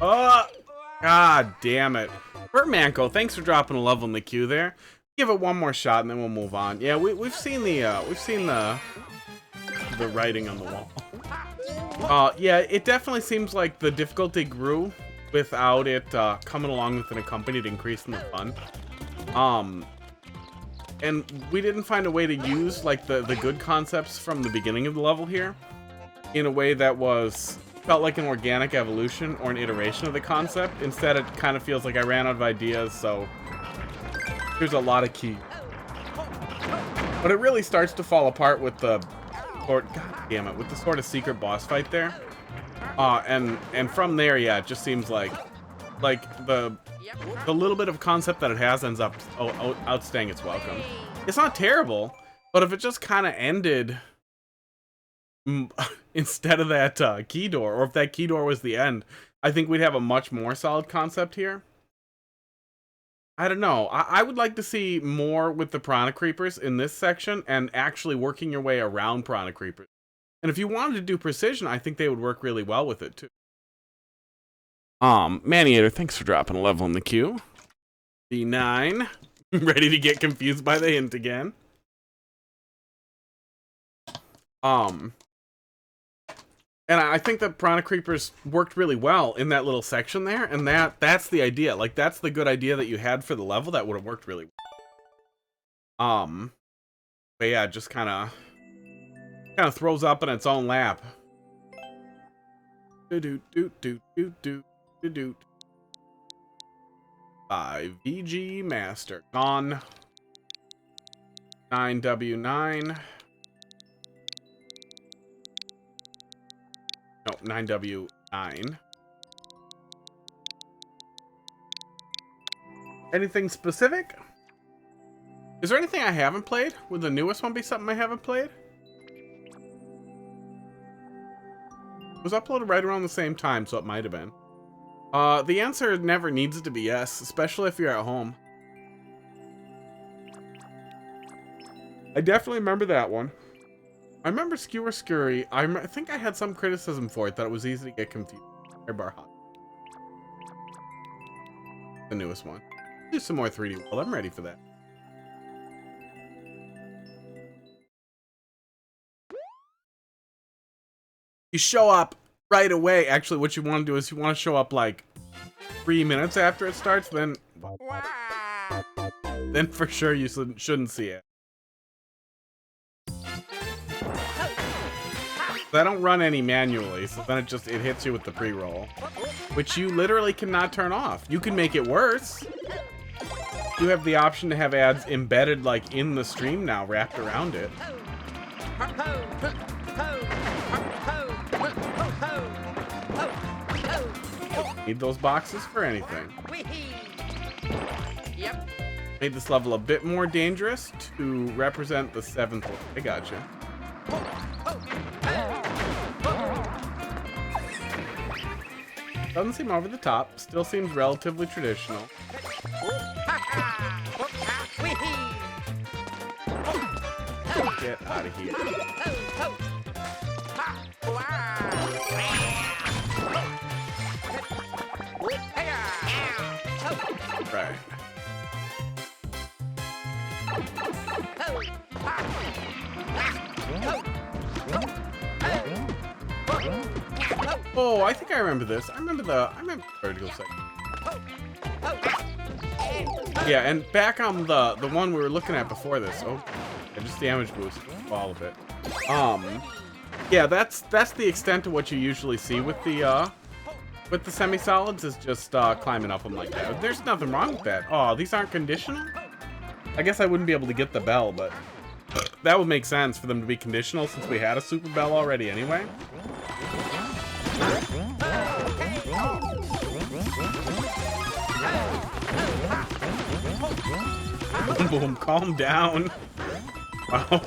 Oh, God damn it. Bert Manco, thanks for dropping a level in the queue there. Give it one more shot and then we'll move on. Yeah, we've seen the writing on the wall. Yeah, it definitely seems like the difficulty grew without it coming along with an accompanied increase in the fun. And we didn't find a way to use like the good concepts from the beginning of the level here in a way that felt like an organic evolution or an iteration of the concept. Instead, it kind of feels like I ran out of ideas, so here's a lot of keys. But it really starts to fall apart with the God damn it, with the sort of secret boss fight there. And from there, yeah, it just seems like the little bit of concept that it has ends up outstaying its welcome. It's not terrible, but if it just kind of ended instead of that key door, or if that key door was the end, I think we'd have a much more solid concept here. I don't know. I would like to see more with the Piranha Creepers in this section and actually working your way around Piranha Creepers. And if you wanted to do precision, I think they would work really well with it too. Maniator, thanks for dropping a level in the queue. D9, ready to get confused by the hint again. And I think that Piranha Creepers worked really well in that little section there, and that's the idea. Like, that's the good idea that you had for the level that would have worked really well. But yeah, it just kind of throws up in its own lap. Do-do-do-do-do-do-do-do. VG Master. Gone. 9W9. No, 9W9. Anything specific? Is there anything I haven't played? Would the newest one be something I haven't played? It was uploaded right around the same time, so it might have been. The answer never needs to be yes, especially if you're at home. I definitely remember that one. I remember Skewer Scurry. I think I had some criticism for it, that it was easy to get confused. Airbar Hot. The newest one. Do some more 3D World. I'm ready for that. You show up right away. Actually, what you want to do is you want to show up like 3 minutes after it starts, then for sure you shouldn't see it. I don't run any manually, so then it hits you with the pre-roll, which you literally cannot turn off. You can make it worse. You have the option to have ads embedded like in the stream now, wrapped around it. Need those boxes for anything. Yep. Made this level a bit more dangerous to represent the 7th one. I gotcha. Doesn't seem over the top. Still seems relatively traditional. Get out of here. Right. Oh, I think I remember this. I remember vertical section. Yeah, and back on the one we were looking at before this. Oh, yeah, just damage boost, all of it. Yeah, that's the extent of what you usually see with the semi-solids is just climbing up them like that. There's nothing wrong with that. Oh, these aren't conditional? I guess I wouldn't be able to get the bell, but that would make sense for them to be conditional since we had a super bell already anyway. Boom, boom, calm down. Wow.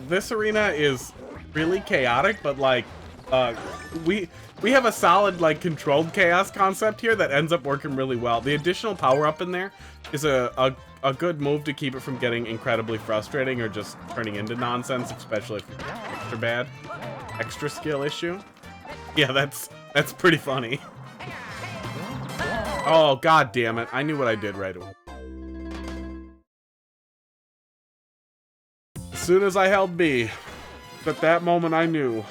This arena is really chaotic, but like, we have a solid like controlled chaos concept here that ends up working really well. The additional power up in there is a good move to keep it from getting incredibly frustrating or just turning into nonsense, especially if it's extra bad. Extra skill issue. Yeah, that's pretty funny. Oh, god damn it. I knew what I did right away. As soon as I held B, at that moment I knew.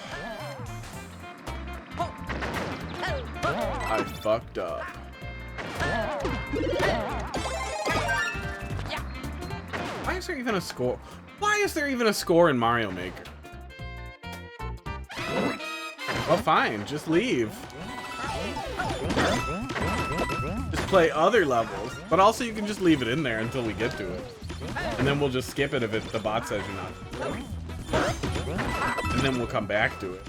I fucked up. Why is there even a score? Why is there even a score in Mario Maker? Well, fine. Just leave. Just play other levels. But also you can just leave it in there until we get to it. And then we'll just skip it if the bot says you're not. And then we'll come back to it.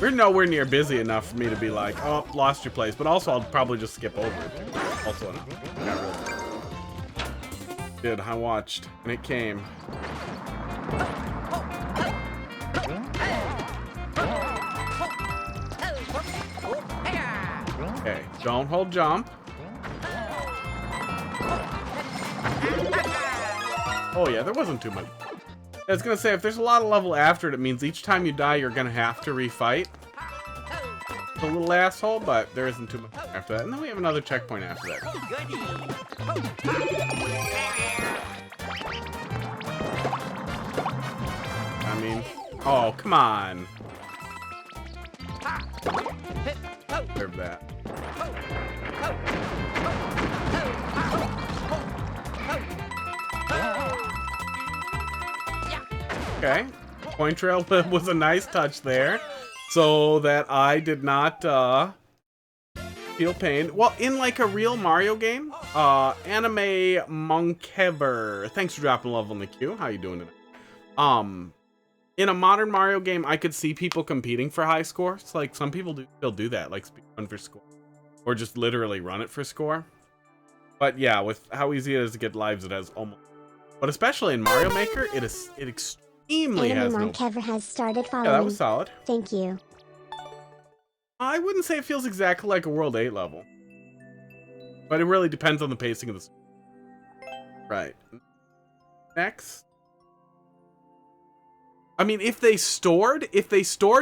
We're nowhere near busy enough for me to be like, oh, lost your place. But also, I'll probably just skip over it. Also, not really. Did I watched, and it came. Okay, don't hold jump. Oh yeah, there wasn't too much. I was gonna say, if there's a lot of level after it, it means each time you die, you're gonna have to refight. It's a little asshole, but there isn't too much after that. And then we have another checkpoint after that. I mean, oh, come on. Deserve that. Okay, point trail was a nice touch there, so that I did not feel pain. Well, in like a real Mario game, Anime Monkever, thanks for dropping love on the queue. How you doing today? In a modern Mario game, I could see people competing for high scores. Like some people still do that, like speedrun for score, or just literally run it for score. But yeah, with how easy it is to get lives, it has almost. But especially in Mario Maker, it extremely has no. Monkever has started following. Yeah, that was solid. Thank you. I wouldn't say it feels exactly like a World 8 level, but it really depends on the pacing of the. Right. Next. I mean, if they stored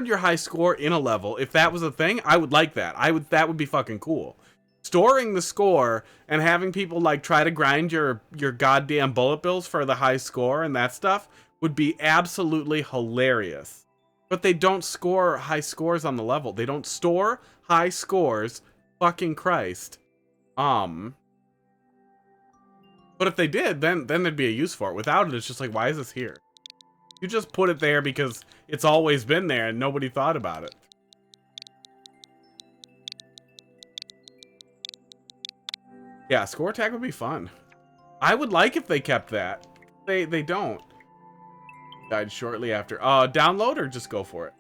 your high score in a level, if that was a thing, I would like that. That would be fucking cool. Storing the score and having people like try to grind your goddamn bullet bills for the high score and that stuff would be absolutely hilarious. But they don't score high scores on the level. They don't store high scores. Fucking Christ. But if they did, then there'd be a use for it. Without it, it's just like, why is this here? You just put it there because it's always been there and nobody thought about it. Yeah, score tag would be fun. I would like if they kept that. They don't. Died shortly after. Download or just go for it?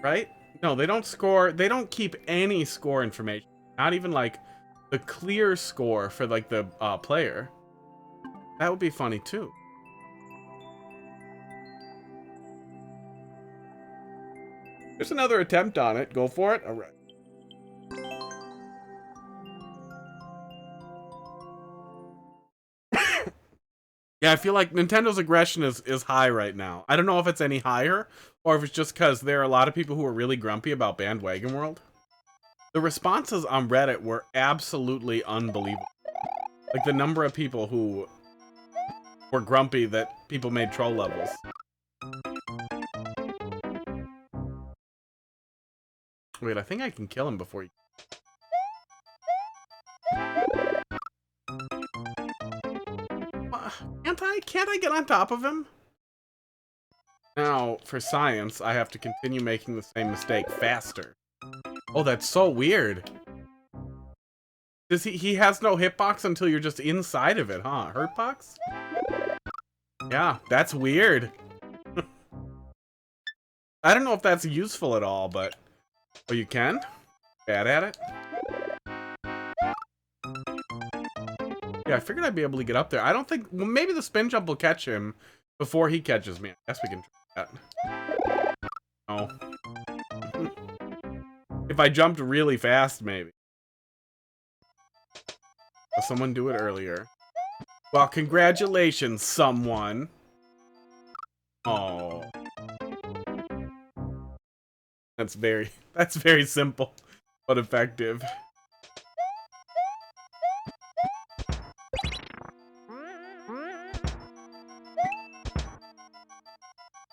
Right? No, they don't score. They don't keep any score information. Not even like the clear score for like the player. That would be funny too. There's another attempt on it. Go for it. All right. Yeah, I feel like Nintendo's aggression is high right now. I don't know if it's any higher or if it's just because there are a lot of people who are really grumpy about Bandwagon World. The responses on Reddit were absolutely unbelievable. Like the number of people who were grumpy that people made troll levels. Wait, I think I can kill him before he... Can't I get on top of him? Now, for science, I have to continue making the same mistake faster. Oh, that's so weird. Does he has no hitbox until you're just inside of it, huh? Hurtbox? Yeah, that's weird. I don't know if that's useful at all, but... Oh, you can? Bad at it? Yeah, I figured I'd be able to get up there. I don't think... Well, maybe the spin jump will catch him before he catches me. I guess we can try that. Oh. If I jumped really fast, maybe. Will someone do it earlier? Well, congratulations, someone. Oh. That's very simple, but effective.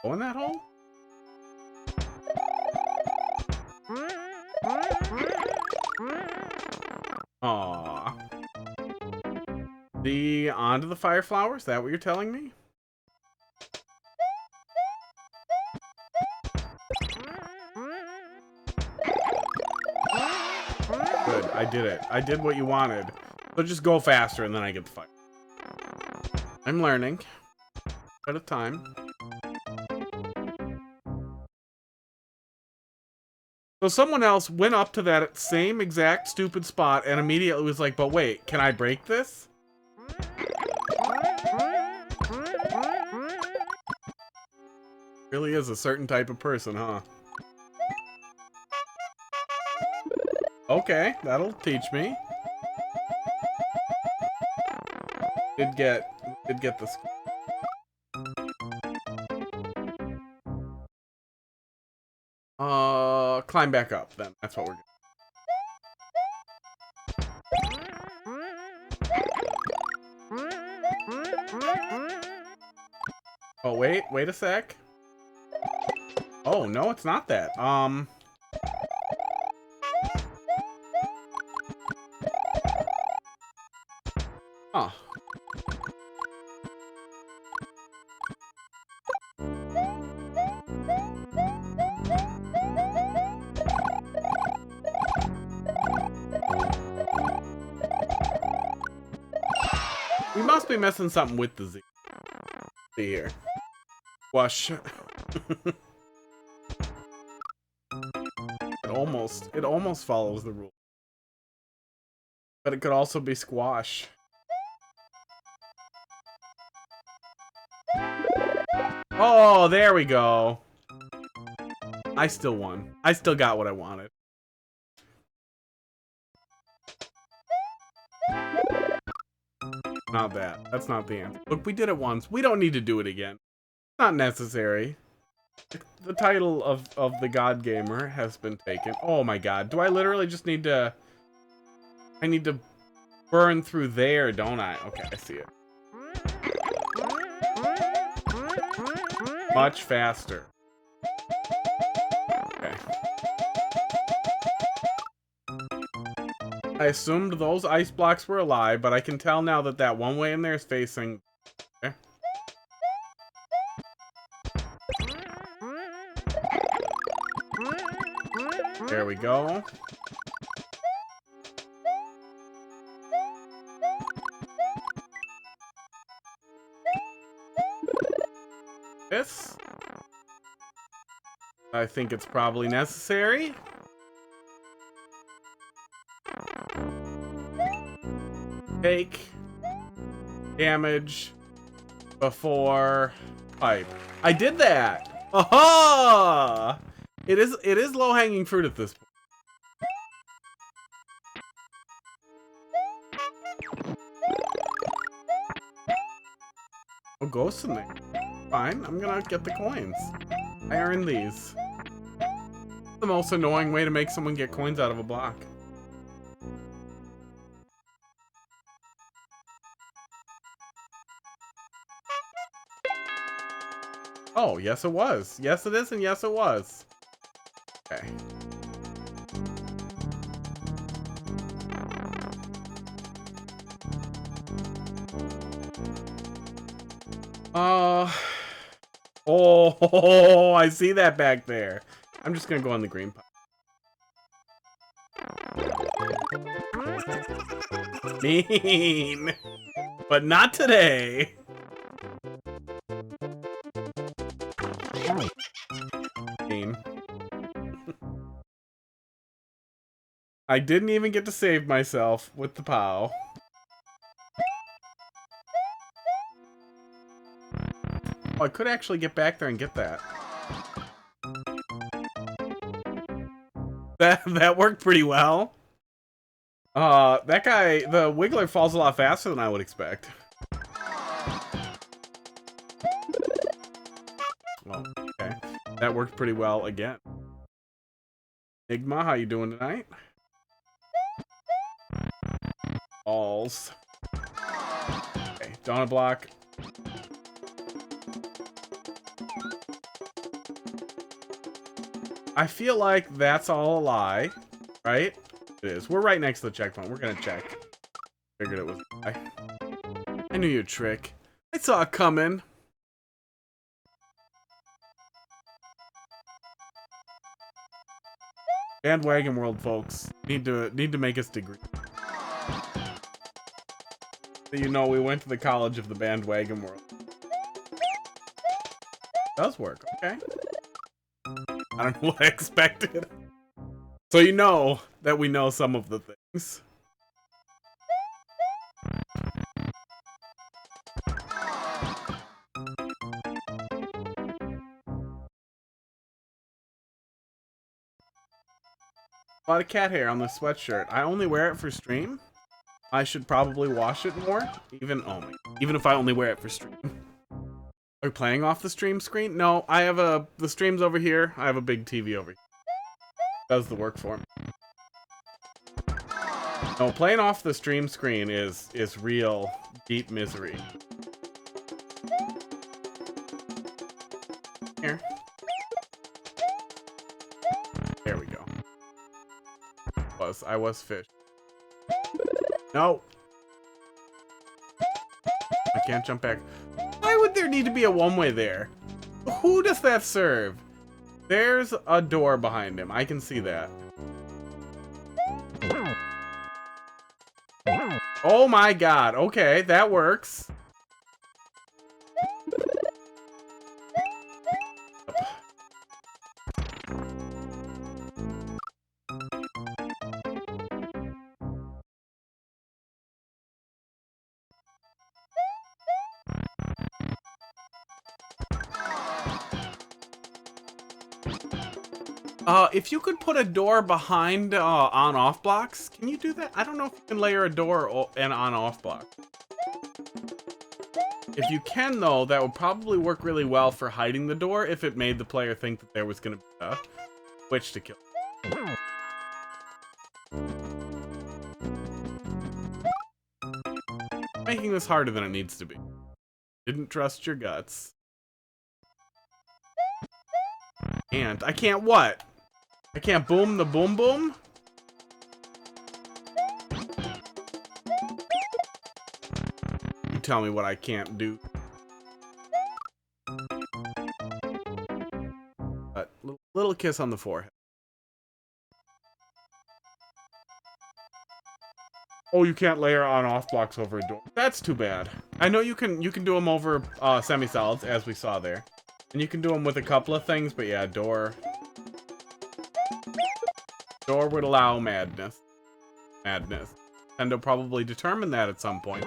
Go in that hole? Aww. Onto the fire flower? Is that what you're telling me? Good, I did it. I did what you wanted. So just go faster and then I get the fire. I'm learning. At a time. So someone else went up to that same exact stupid spot and immediately was like, but wait, can I break this? Really is a certain type of person, huh? Okay, that'll teach me. Did get this. Climb back up then. That's what we're doing. Oh, wait a sec. Oh, no, it's not that. Huh. We must be missing something with the Z. See here. Wash. It almost follows the rule. But it could also be squash. Oh, there we go. I still won. I still got what I wanted. Not that. That's not the answer. Look, we did it once. We don't need to do it again. Not necessary. The title of the God Gamer has been taken. Oh my god. Do I literally just need to... I need to burn through there, don't I? Okay, I see it. Much faster. Okay. I assumed those ice blocks were alive, but I can tell now that that one way in there is facing... Okay. There we go. This. I think it's probably necessary. Take damage before pipe. I did that! Aha! It is low-hanging fruit at this point. Oh, ghosts in there. Fine, I'm gonna get the coins. I earned these. The most annoying way to make someone get coins out of a block. Oh, yes it was. Yes it is, and yes it was. Okay. Oh, I see that back there. I'm just gonna go on the green pile. Mean. But not today. Mean. I didn't even get to save myself with the POW. Oh, I could actually get back there and get that. That worked pretty well. That guy, the Wiggler falls a lot faster than I would expect. Well, okay. That worked pretty well again. Enigma, how you doing tonight? Balls. Okay, Donna block. I feel like that's all a lie, right? It is. We're right next to the checkpoint. We're gonna check. Figured it was a lie. I knew you'd trick. I saw it coming. Bandwagon world, folks. Need to make us degree. So you know we went to the college of the bandwagon world. Does work, okay. I don't know what I expected. So you know that we know some of the things. A lot of cat hair on this sweatshirt. I only wear it for stream. I should probably wash it more. Even if I only wear it for stream. Are we playing off the stream screen? No, I have the stream's over here. I have a big TV over here. Does the work for me. No, playing off the stream screen is real deep misery. Here. There we go. I was fish. No. I can't jump back. Why would there need to be a one-way there? Who does that serve? There's a door behind him. I can see that. Oh my god. Okay, that works. If you could put a door behind on-off blocks, can you do that? I don't know if you can layer a door and on-off block. If you can, though, that would probably work really well for hiding the door if it made the player think that there was going to be a witch to kill. Making this harder than it needs to be. Didn't trust your guts. I can't what? I can't boom the boom boom? You tell me what I can't do. But little kiss on the forehead. Oh, you can't layer on-off blocks over a door. That's too bad. I know you can do them over semi-solids, as we saw there. And you can do them with a couple of things, but yeah, door would allow madness. Nintendo probably determined that at some point.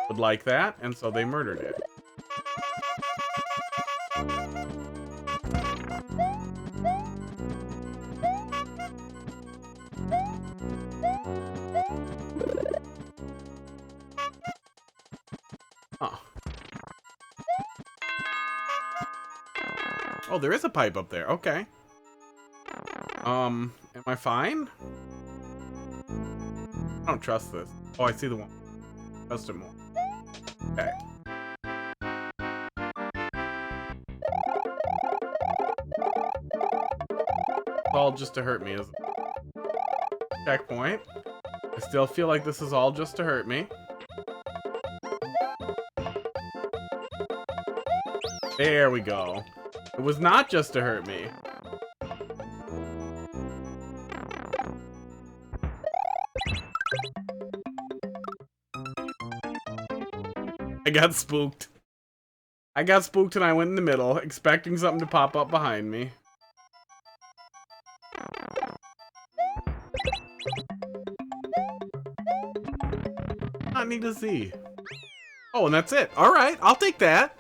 Would like that, and so they murdered it. Oh, there is a pipe up there. Okay. Am I fine? I don't trust this. Oh, I see the one. Trust it more. Okay. It's all just to hurt me, isn't it? Checkpoint. I still feel like this is all just to hurt me. There we go. It was not just to hurt me. I got spooked. I got spooked and I went in the middle, expecting something to pop up behind me. Not need to see. Oh, and that's it. All right, I'll take that.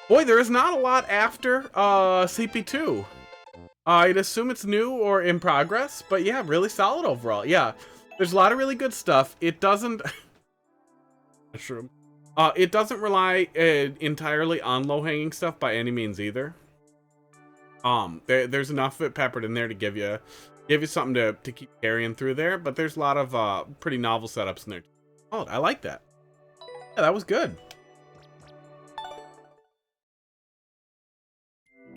Boy, there is not a lot after CP2. I'd assume it's new or in progress, but yeah, really solid overall. Yeah, there's a lot of really good stuff. It doesn't... it doesn't rely entirely on low-hanging stuff by any means either. There's enough of it peppered in there to give you something to keep carrying through there, but there's a lot of pretty novel setups in there. Oh, I like that. Yeah, that was good.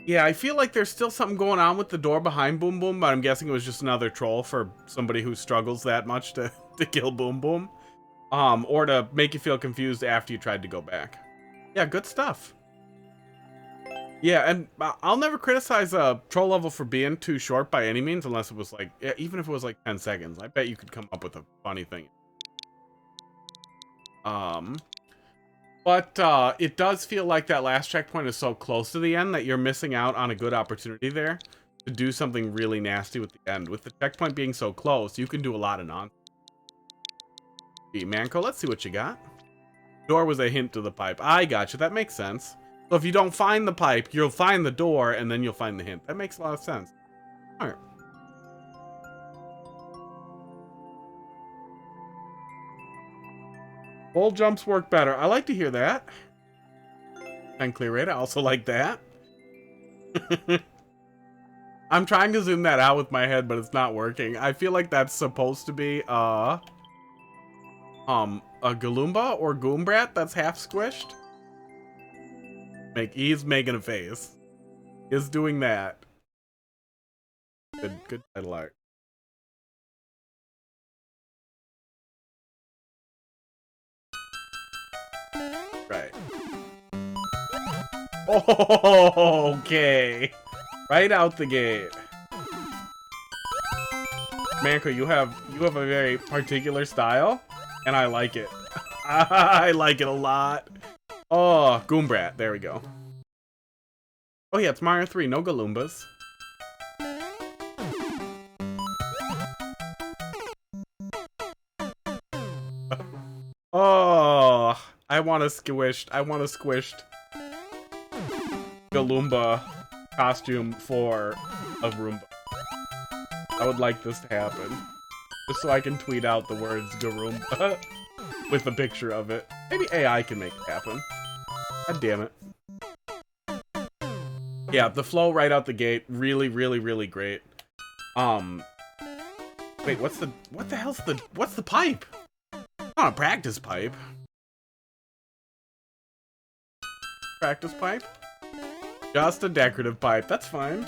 Yeah, I feel like there's still something going on with the door behind Boom Boom, but I'm guessing it was just another troll for somebody who struggles that much to kill Boom Boom. Or to make you feel confused after you tried to go back. Yeah, good stuff. Yeah, and I'll never criticize a troll level for being too short by any means, unless it was like, even if it was like 10 seconds. I bet you could come up with a funny thing. But it does feel like that last checkpoint is so close to the end that you're missing out on a good opportunity there to do something really nasty with the end. With the checkpoint being so close, you can do a lot of nonsense. Manco, let's see what you got. Door was a hint to the pipe. I gotcha. That makes sense. So if you don't find the pipe, you'll find the door, and then you'll find the hint. That makes a lot of sense. All right. Full jumps work better. I like to hear that. And clear rate, I also like that. I'm trying to zoom that out with my head, but it's not working. I feel like that's supposed to be a Galumba or Goombrat that's half squished. He's making a face. He's doing that. Good title art. Right. Oh, okay. Right out the gate. Manco, you have a very particular style, and I like it. I like it a lot. Oh, Goombrat. There we go. Oh yeah, it's Mario 3. No Galoombas. Oh, I want a squished Galoomba costume for a Roomba. I would like this to happen. Just so I can tweet out the words Garoomba with a picture of it. Maybe AI can make it happen. God damn it. Yeah, the flow right out the gate, really, really, really great. Wait, what's the pipe? Not a practice pipe. Practice pipe? Just a decorative pipe, that's fine.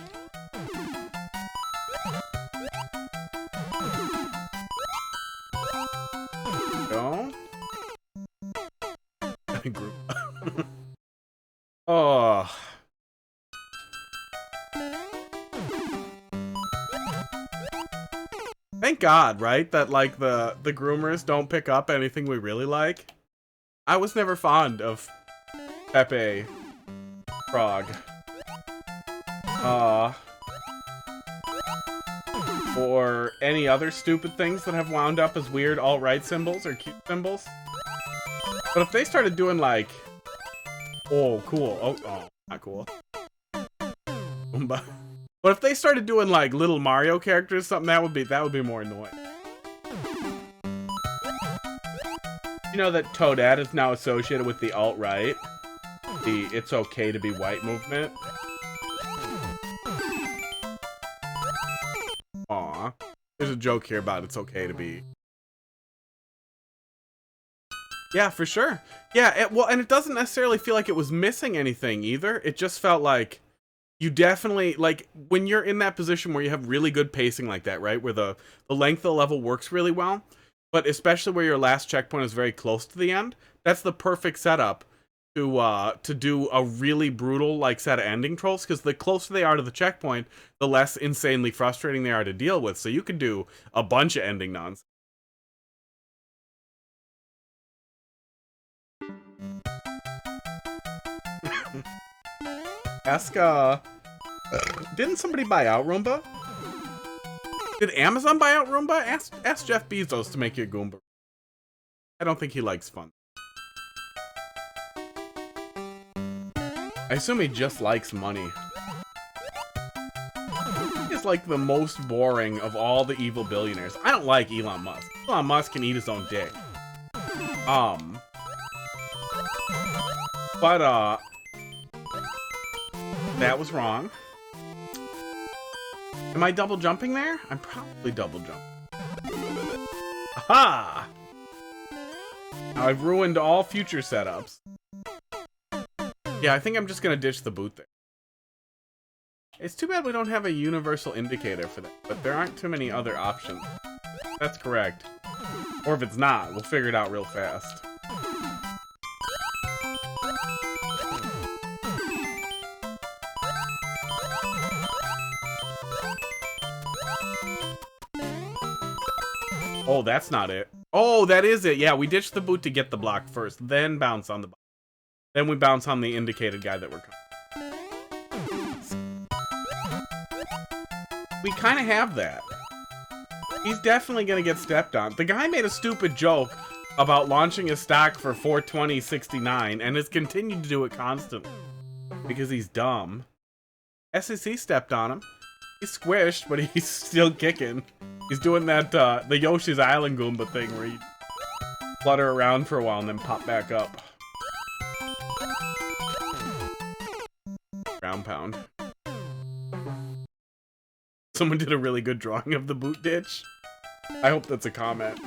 Go. Group. Oh. Thank God, right? That, like, the groomers don't pick up anything we really like. I was never fond of Pepe Frog. Or any other stupid things that have wound up as weird alt-right symbols or cute symbols. But if they started doing, like... Oh, cool. Oh, not cool. But if they started doing like little Mario characters, something that would be more annoying. You know that Toadette is now associated with the alt-right, the "it's okay to be white" movement. Aw. There's a joke here about it's okay to be. Yeah, for sure. Yeah, well, and it doesn't necessarily feel like it was missing anything either. It just felt like you definitely, like, when you're in that position where you have really good pacing like that, right? Where the length of the level works really well, but especially where your last checkpoint is very close to the end, that's the perfect setup to do a really brutal, like, set of ending trolls, because the closer they are to the checkpoint, the less insanely frustrating they are to deal with. So you could do a bunch of ending nonsense. Ask, didn't somebody buy out Roomba? Did Amazon buy out Roomba? Ask Jeff Bezos to make you a Goomba. I don't think he likes fun. I assume he just likes money. He's like the most boring of all the evil billionaires. I don't like Elon Musk. Elon Musk can eat his own dick. But, that was wrong. Am I double jumping there? I'm probably double jumping. Aha! Now I've ruined all future setups. Yeah, I think I'm just gonna ditch the boot there. It's too bad we don't have a universal indicator for that, but there aren't too many other options. That's correct. Or if it's not, we'll figure it out real fast. Oh, that's not it. Oh, that is it. Yeah, we ditched the boot to get the block first, then bounce on the block. Then we bounce on the indicated guy that we're coming. We kind of have that. He's definitely going to get stepped on. The guy made a stupid joke about launching a stock for 420.69 and has continued to do it constantly. Because he's dumb. SEC stepped on him. He's squished, but he's still kicking. He's doing that, the Yoshi's Island Goomba thing where you flutter around for a while and then pop back up. Ground pound. Someone did a really good drawing of the boot ditch. I hope that's a comment.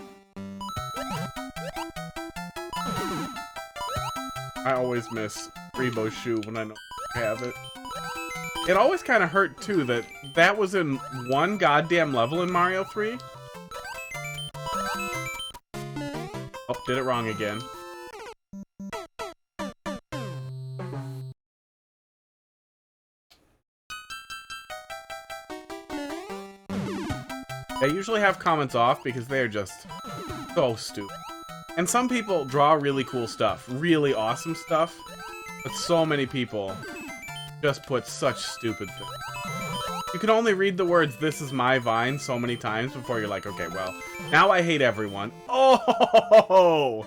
I always miss Rebo's shoe when I know I have it. It always kind of hurt, too, that that was in one goddamn level in Mario 3. Oh, did it wrong again. I usually have comments off because they're just so stupid. And some people draw really cool stuff, really awesome stuff, but so many people just put such stupid things. You can only read the words, "This is my Vine," so many times before you're like, okay, well, now I hate everyone. Oh!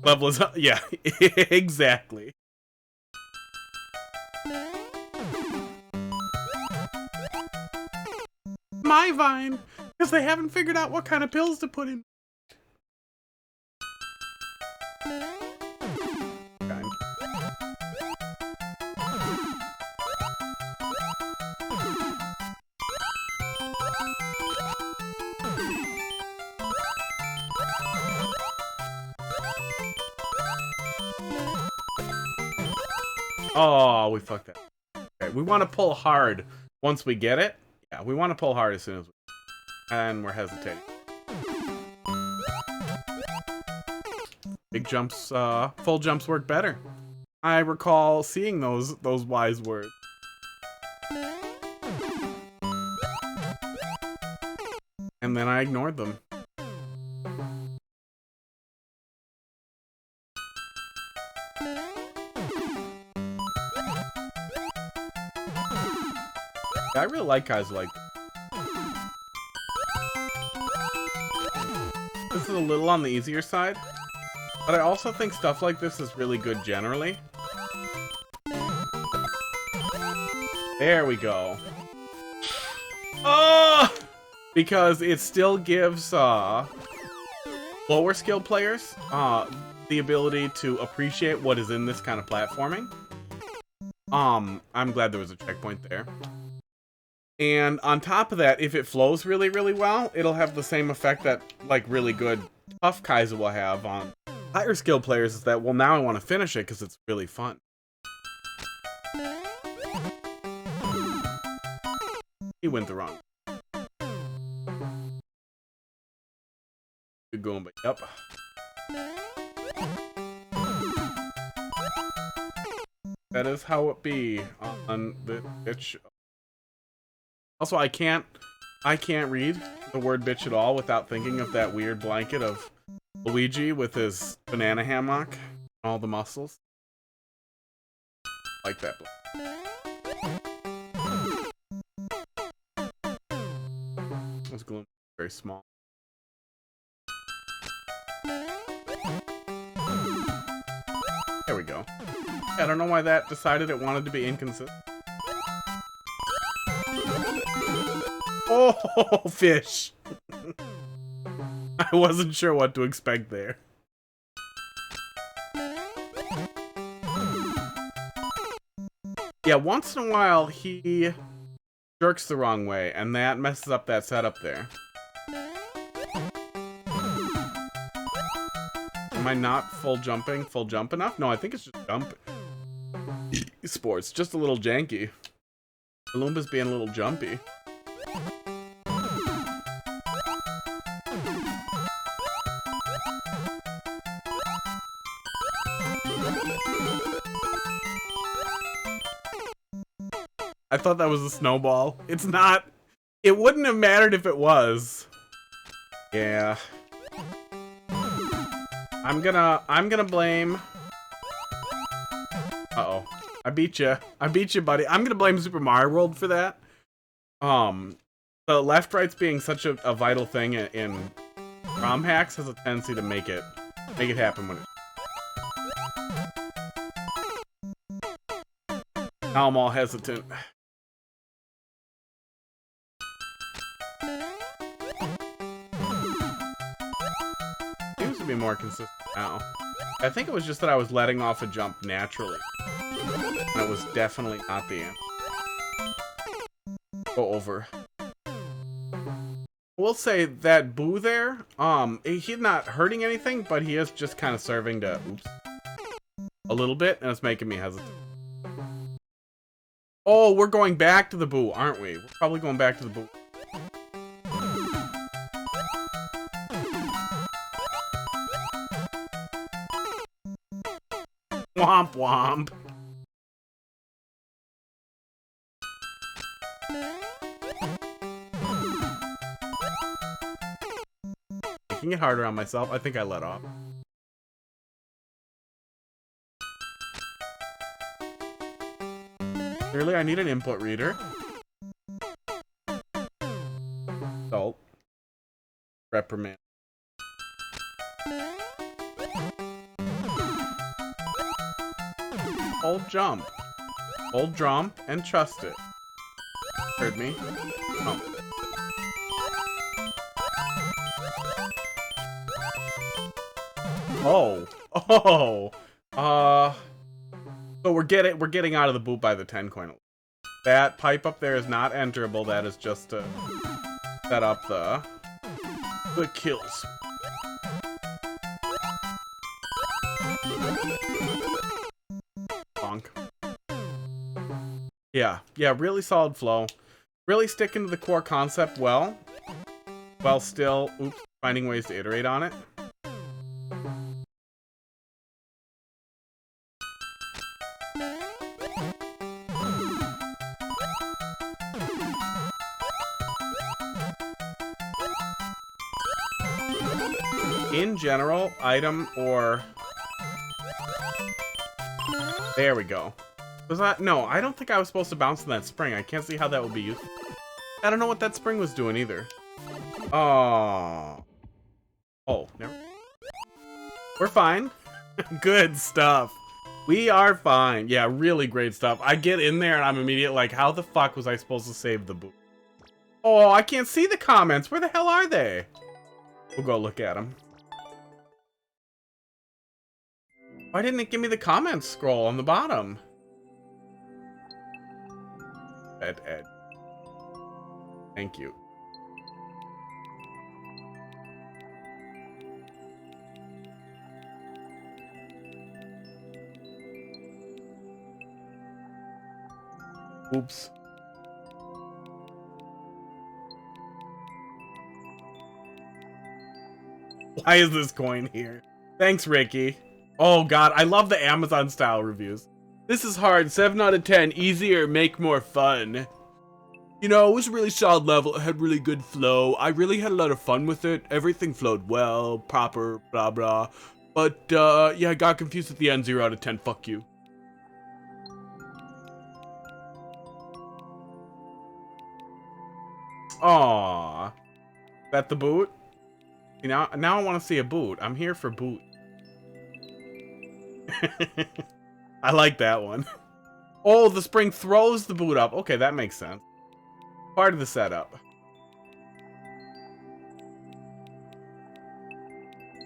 Level is up. Yeah, exactly. My Vine! Because they haven't figured out what kind of pills to put in. Oh, we fucked that. Okay, we want to pull hard once we get it. Yeah, we want to pull hard as soon as we... And we're hesitating. Big jumps, full jumps work better. I recall seeing those wise words. And then I ignored them. I really like guys like this. Is a little on the easier side, but I also think stuff like this is really good generally. There we go. Oh! Because it still gives lower skill players the ability to appreciate what is in this kind of platforming. I'm glad there was a checkpoint there. And on top of that, if it flows really, really well, it'll have the same effect that, like, really good tough Kaiser will have on higher skill players, is that, well, now I want to finish it because it's really fun. He went the wrong. Good going, but yep. That is how it be on the bitch. Also, I can't read the word bitch at all without thinking of that weird blanket of Luigi with his banana hammock and all the muscles. Like that blanket. This gloom is very small. There we go. I don't know why that decided it wanted to be inconsistent. Oh, fish! I wasn't sure what to expect there. Yeah, once in a while he jerks the wrong way, and that messes up that setup there. Am I not full jump enough? No, I think it's just jump. Sports, just a little janky. Balloomba's being a little jumpy. I thought that was a snowball. It's not. It wouldn't have mattered if it was. Yeah. I'm gonna blame. Uh-oh. I beat you. I beat you, buddy. I'm gonna blame Super Mario World for that. The left-right's being such a vital thing in ROM hacks has a tendency to make it happen when it. Now I'm all hesitant. Seems to be more consistent now. I think it was just that I was letting off a jump naturally. And it was definitely not the end. Go over. We'll say that Boo there, he's not hurting anything, but he is just kind of serving to, oops, a little bit, and it's making me hesitant. Oh, we're going back to the Boo, aren't we? We're probably going back to the Boo. Womp womp. Making it harder on myself. I think I let off. Clearly, I need an input reader. Salt. Reprimand. Hold jump. Hold drum and trust it. Heard me? Oh. So we're getting out of the boot by the 10 coin. That pipe up there is not enterable. That is just to set up the kills. Bonk. Yeah, really solid flow. Really sticking to the core concept well, while still, finding ways to iterate on it. In general, item or... There we go. Was that? No, I don't think I was supposed to bounce in that spring. I can't see how that would be useful. I don't know what that spring was doing either. Oh. Oh, never. We're fine. Good stuff. We are fine. Yeah, really great stuff. I get in there and I'm immediately like, how the fuck was I supposed to save the boot? Oh, I can't see the comments. Where the hell are they? We'll go look at them. Why didn't it give me the comments scroll on the bottom? Ed. Thank you. Oops. Why is this coin here? Thanks, Ricky. Oh god, I love the Amazon style reviews. This is hard, 7 out of 10, easier, make more fun. You know, it was a really solid level, it had really good flow, I really had a lot of fun with it, everything flowed well, proper, blah blah. But, yeah, I got confused at the end, 0 out of 10, fuck you. Aww. Is that the boot? You know, now I want to see a boot. I'm here for boot. I like that one. Oh, the spring throws the boot up. Okay, that makes sense. Part of the setup.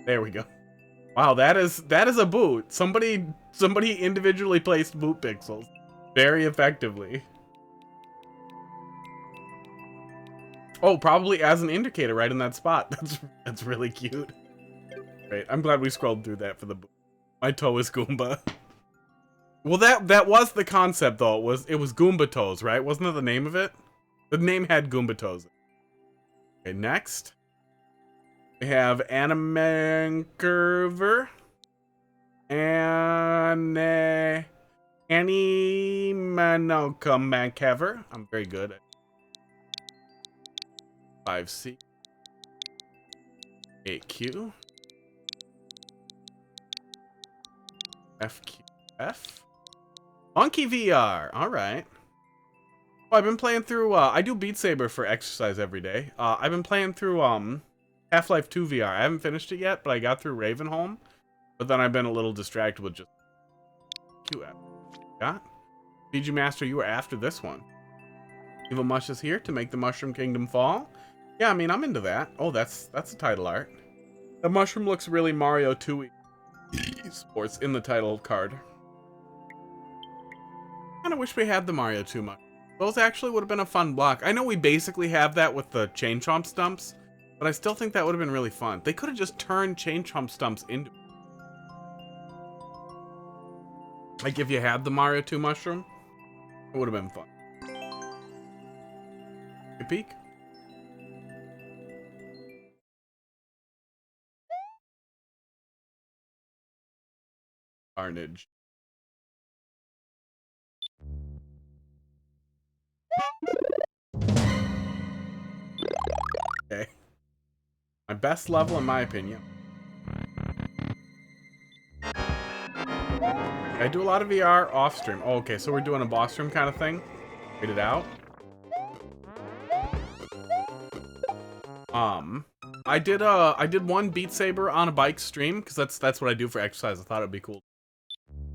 There we go. Wow, that is a boot. Somebody individually placed boot pixels very effectively. Oh, probably as an indicator right in that spot. That's really cute. Great. I'm glad we scrolled through that for the boot. My toe is Goomba. Well, that was the concept though. It was Goomba toes, right? Wasn't that the name of it? The name had Goomba toes. Okay, next we have Anime Curver and Annie Mancover. I'm very good at 5C 8Q FQF Monkey VR. All right. Well, I've been playing through. I do Beat Saber for exercise every day. I've been playing through Half-Life 2 VR. I haven't finished it yet, but I got through Ravenholm. But then I've been a little distracted with just QF. Got PG Master. You were after this one. Evil Mush is here to make the Mushroom Kingdom fall. Yeah, I mean I'm into that. Oh, that's the title art. The mushroom looks really Mario 2 sports in the title card. Kind of wish we had the Mario 2 mushroom. Those actually would have been a fun block. I know we basically have that with the Chain Chomp Stumps, but I still think that would have been really fun. They could have just turned Chain Chomp Stumps into... Like if you had the Mario 2 mushroom, it would have been fun. Good peek. Carnage. Okay. My best level in my opinion. I do a lot of VR off stream. Oh, okay, so we're doing a boss room kind of thing. Wait it out. I did one Beat Saber on a bike stream because that's what I do for exercise. I thought it'd be cool.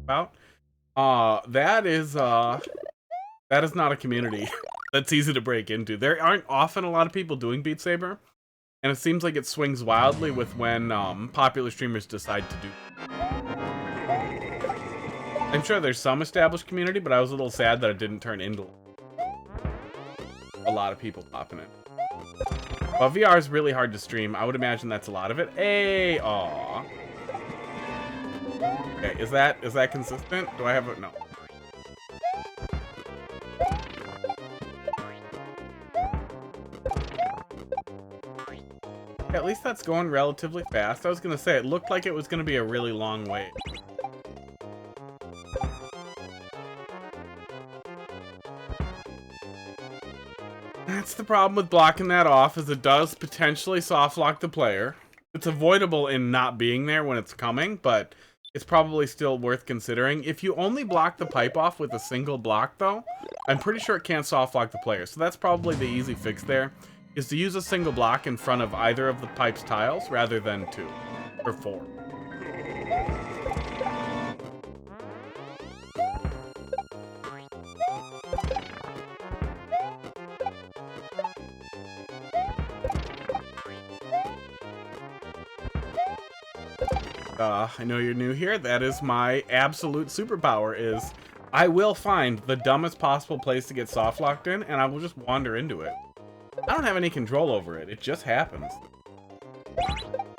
About that is not a community that's easy to break into. There aren't often a lot of people doing Beat Saber, and it seems like it swings wildly with when popular streamers decide to do. I'm sure there's some established community, but I was a little sad that it didn't turn into a lot of people popping it. Well, VR is really hard to stream. I would imagine that's a lot of it. Hey, aw. Okay, is that consistent? Do I have a no? Yeah, at least that's going relatively fast. I was gonna say it looked like it was gonna be a really long wait. That's the problem with blocking that off, is it does potentially soft lock the player. It's avoidable in not being there when it's coming, but it's probably still worth considering. If you only block the pipe off with a single block, though, I'm pretty sure it can't soft lock the player. So that's probably the easy fix there, is to use a single block in front of either of the pipe's tiles rather than 2 or 4. I know you're new here. That is my absolute superpower, is I will find the dumbest possible place to get soft locked in, and I will just wander into it. I don't have any control over it. It just happens.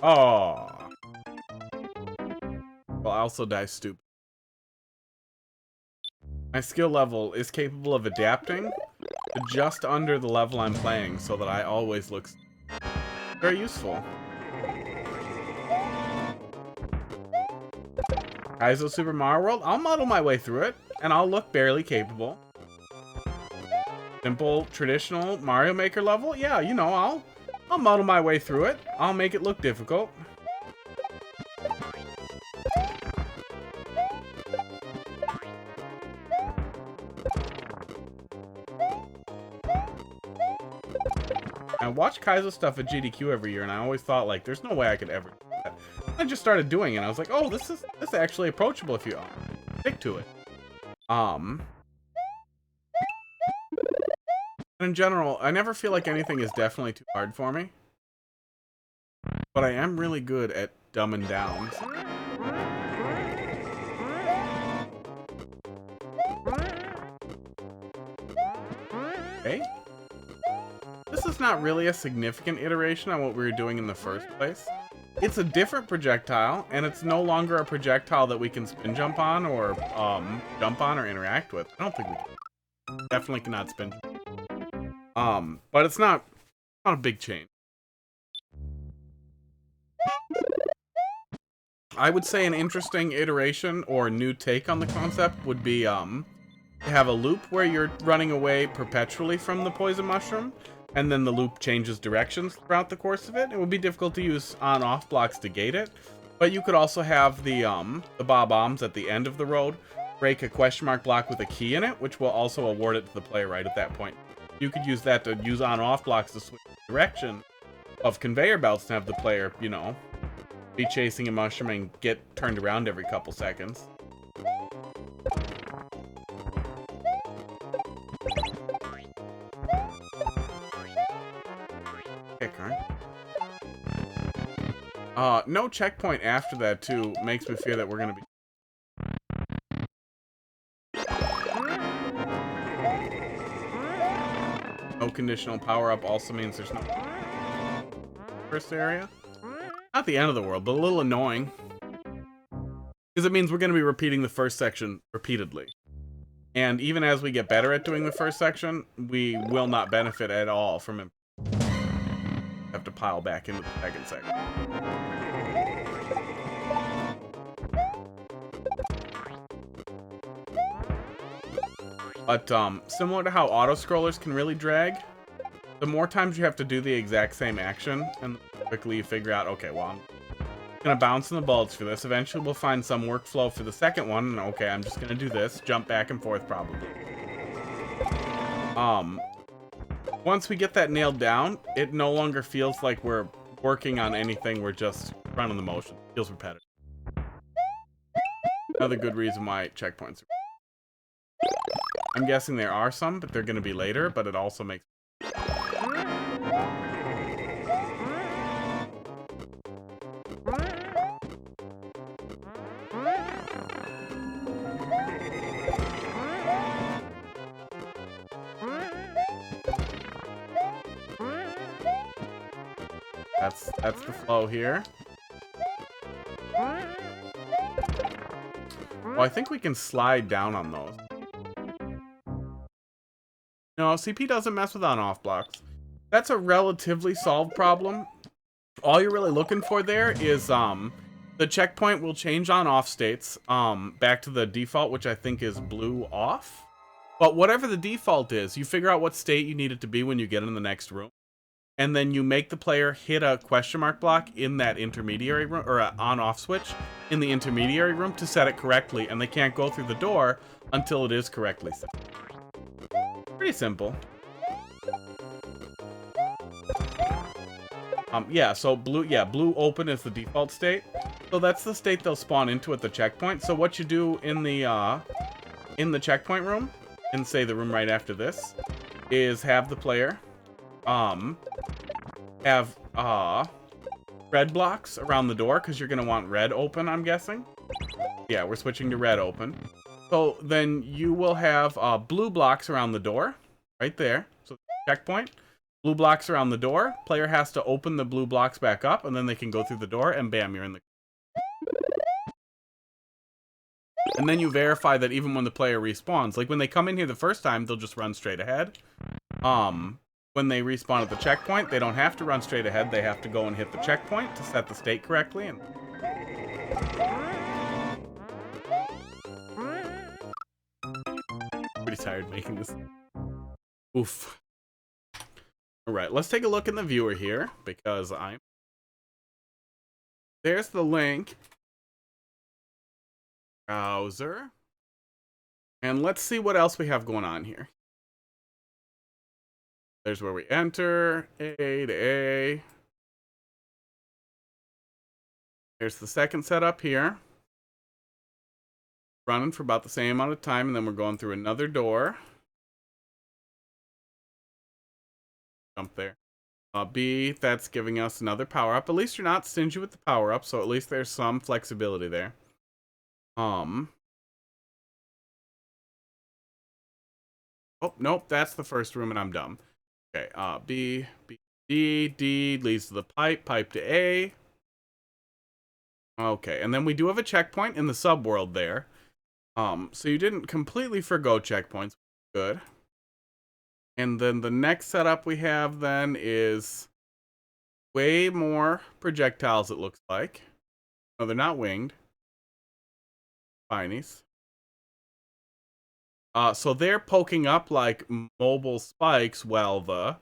Oh. Well, I also die stupid. My skill level is capable of adapting to just under the level I'm playing so that I always look very useful. Kaizo Super Mario World, I'll muddle my way through it, and I'll look barely capable. Simple, traditional Mario Maker level, yeah, you know, I'll muddle my way through it. I'll make it look difficult. I watch Kaizo stuff at GDQ every year, and I always thought, like, there's no way I could ever do that. I just started doing it, and I was like, oh, this is actually approachable if you stick to it. And in general, I never feel like anything is definitely too hard for me. But I am really good at dumbing down. Okay. This is not really a significant iteration on what we were doing in the first place. It's a different projectile, and it's no longer a projectile that we can spin jump on or jump on or interact with. I don't think we can. Definitely cannot spin. But it's not a big change. I would say an interesting iteration or new take on the concept would be to have a loop where you're running away perpetually from the poison mushroom, and then the loop changes directions throughout the course of it. It would be difficult to use on-off blocks to gate it, but you could also have the bob-ombs at the end of the road break a question mark block with a key in it, which will also award it to the player right at that point. You could use that to use on-off blocks to switch the direction of conveyor belts and have the player, you know, be chasing a mushroom and get turned around every couple seconds. No checkpoint after that, too, makes me fear that we're gonna be... No conditional power-up also means there's no... First area? Not the end of the world, but a little annoying. Because it means we're gonna be repeating the first section repeatedly. And even as we get better at doing the first section, we will not benefit at all from it. Have to pile back into the second section. But similar to how auto-scrollers can really drag, the more times you have to do the exact same action, and quickly you figure out, okay, well, I'm gonna bounce in the bullets for this. Eventually we'll find some workflow for the second one, and okay, I'm just gonna do this, jump back and forth probably. Once we get that nailed down, it no longer feels like we're working on anything, we're just running the motion. It feels repetitive. Another good reason why checkpoints are... I'm guessing there are some, but they're going to be later, but it also makes... That's the flow here. Well, I think we can slide down on those. No, CP doesn't mess with on-off blocks. That's a relatively solved problem. All you're really looking for there is the checkpoint will change on-off states back to the default, which I think is blue off. But whatever the default is, you figure out what state you need it to be when you get in the next room. And then you make the player hit a question mark block in that intermediary room, or an on-off switch in the intermediary room to set it correctly, and they can't go through the door until it is correctly set. Pretty simple. Yeah, so blue open is the default state. So that's the state they'll spawn into at the checkpoint. So what you do in the checkpoint room, in say the room right after this, is have the player have red blocks around the door, because you're gonna want red open, I'm guessing. Yeah, we're switching to red open. So then you will have blue blocks around the door, right there. So checkpoint. Blue blocks around the door. Player has to open the blue blocks back up, and then they can go through the door, and bam, you're in the... And then you verify that even when the player respawns, like when they come in here the first time, they'll just run straight ahead. When they respawn at the checkpoint, they don't have to run straight ahead. They have to go and hit the checkpoint to set the state correctly. And pretty tired making this. Oof. All right, let's take a look in the viewer here because there's the link. Browser. And let's see what else we have going on here. There's where we enter, A to A. There's the second setup here. Running for about the same amount of time, and then we're going through another door. Jump there. B, that's giving us another power-up. At least you're not stingy with the power-up, so at least there's some flexibility there. Oh, nope, that's the first room, and I'm dumb. Okay, B, D leads to the pipe to A. Okay, and then we do have a checkpoint in the subworld there. So you didn't completely forgo checkpoints. Good. And then the next setup we have then is way more projectiles, it looks like. No, they're not winged. Spinies. So they're poking up like mobile spikes while the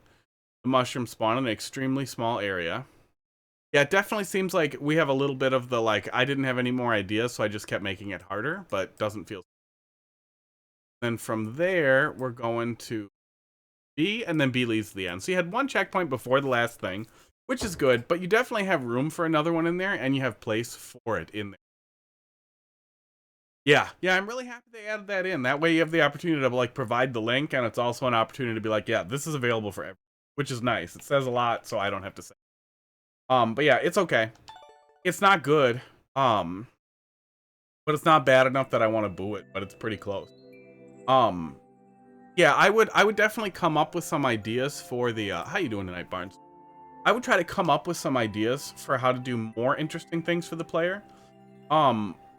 mushrooms spawn in an extremely small area. Yeah, it definitely seems like we have a little bit of the, like, I didn't have any more ideas, so I just kept making it harder, but doesn't feel... Then from there, we're going to B, and then B leads to the end. So you had one checkpoint before the last thing, which is good, but you definitely have room for another one in there, and you have place for it in there. Yeah, I'm really happy they added that in. That way you have the opportunity to, like, provide the link, and it's also an opportunity to be like, yeah, this is available for everyone, which is nice. It says a lot, so I don't have to say. But yeah, it's okay. It's not good. But it's not bad enough that I want to boo it, but it's pretty close. Yeah, I would definitely come up with some ideas for the, how you doing tonight, Barnes? I would try to come up with some ideas for how to do more interesting things for the player.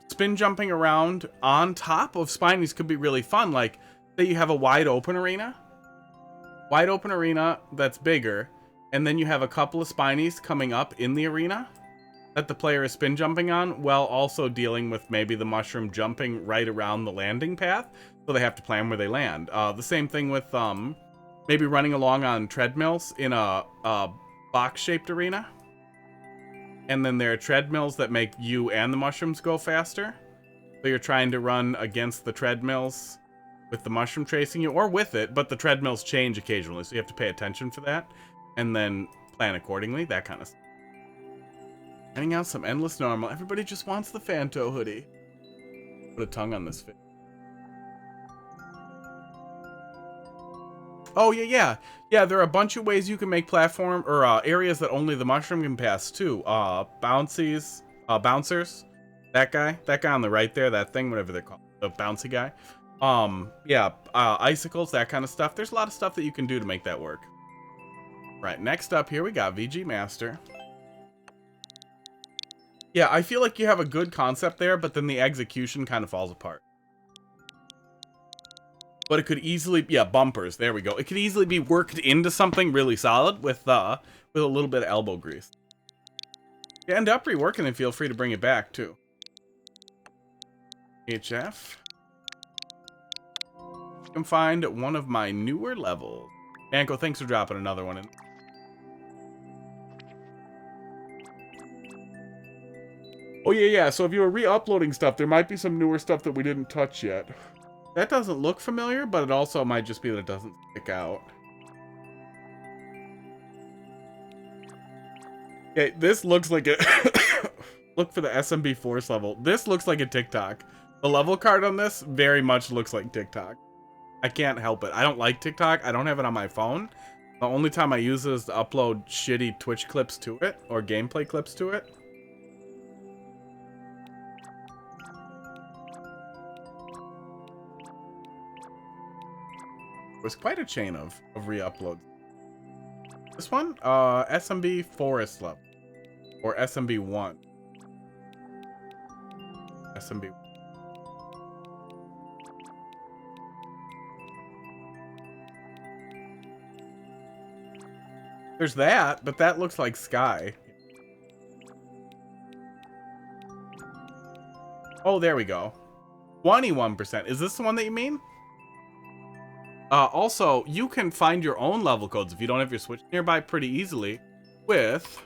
Spin jumping around on top of Spinies could be really fun. Like, say you have a wide open arena that's bigger, and then you have a couple of Spinies coming up in the arena that the player is spin jumping on, while also dealing with maybe the mushroom jumping right around the landing path, so they have to plan where they land. The same thing with maybe running along on treadmills in a box-shaped arena. And then there are treadmills that make you and the mushrooms go faster. So you're trying to run against the treadmills with the mushroom chasing you, or with it, but the treadmills change occasionally, so you have to pay attention for that. And then plan accordingly, that kind of stuff. Handing out some endless normal. Everybody just wants the Fanto hoodie. Put a tongue on this fit. Oh, yeah. Yeah, there are a bunch of ways you can make platform, or areas that only the mushroom can pass, too. Bouncers. That guy on the right there, that thing, whatever they're called. The bouncy guy. Yeah, icicles, that kind of stuff. There's a lot of stuff that you can do to make that work. Right, next up here we got VG Master. Yeah, I feel like you have a good concept there, but then the execution kind of falls apart. But it could easily, yeah, bumpers, there we go. It could easily be worked into something really solid with a little bit of elbow grease. If you end up reworking it, feel free to bring it back, too. HF. You can find one of my newer levels. Anko, thanks for dropping another one in. Oh, yeah, so if you were re-uploading stuff, there might be some newer stuff that we didn't touch yet. That doesn't look familiar, but it also might just be that it doesn't stick out. Okay, this looks like a... Look for the SMB Force level. This looks like a TikTok. The level card on this very much looks like TikTok. I can't help it. I don't like TikTok. I don't have it on my phone. The only time I use it is to upload shitty Twitch clips to it, or gameplay clips to it. It was quite a chain of re-uploads. This one? SMB Forest level. Or SMB 1. SMB. There's that, but that looks like sky. Oh, there we go. 21%. Is this the one that you mean? Also, you can find your own level codes if you don't have your Switch nearby pretty easily with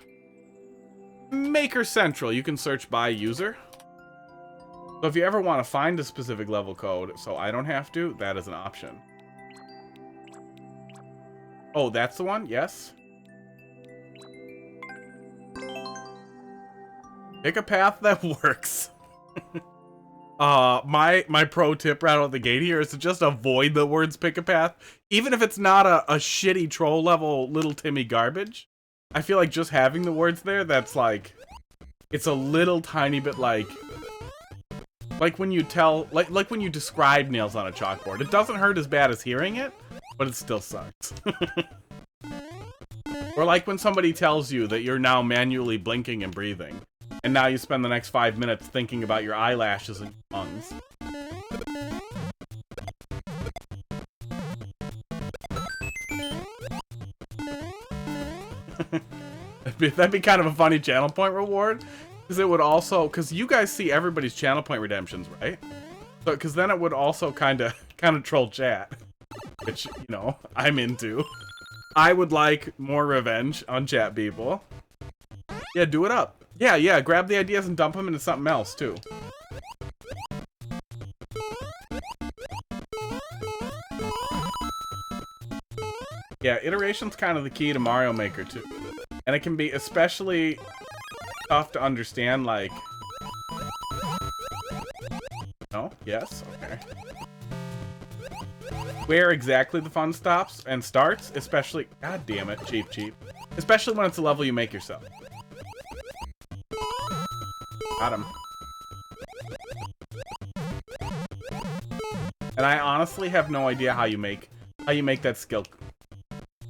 Maker Central. You can search by user. So if you ever want to find a specific level code, so I don't have to, that is an option. Oh, that's the one? Yes. Pick a path that works. My pro tip right out of the gate here is to just avoid the words pick a path. Even if it's not a shitty troll level little Timmy garbage. I feel like just having the words there, that's like, it's a little tiny bit like when you tell, like when you describe nails on a chalkboard. It doesn't hurt as bad as hearing it, but it still sucks. Or like when somebody tells you that you're now manually blinking and breathing. And now you spend the next 5 minutes thinking about your eyelashes and your lungs. That'd be kind of a funny channel point reward. Because it would also, because you guys see everybody's channel point redemptions, right? So, because then it would also kind of troll chat. Which, you know, I'm into. I would like more revenge on chat people. Yeah, do it up. Yeah, grab the ideas and dump them into something else, too. Yeah, iteration's kind of the key to Mario Maker, too. And it can be especially tough to understand, like... No? Yes? Okay. Where exactly the fun stops and starts, especially... God damn it, cheap. Especially when it's a level you make yourself. Got him. And I honestly have no idea how you make that skill.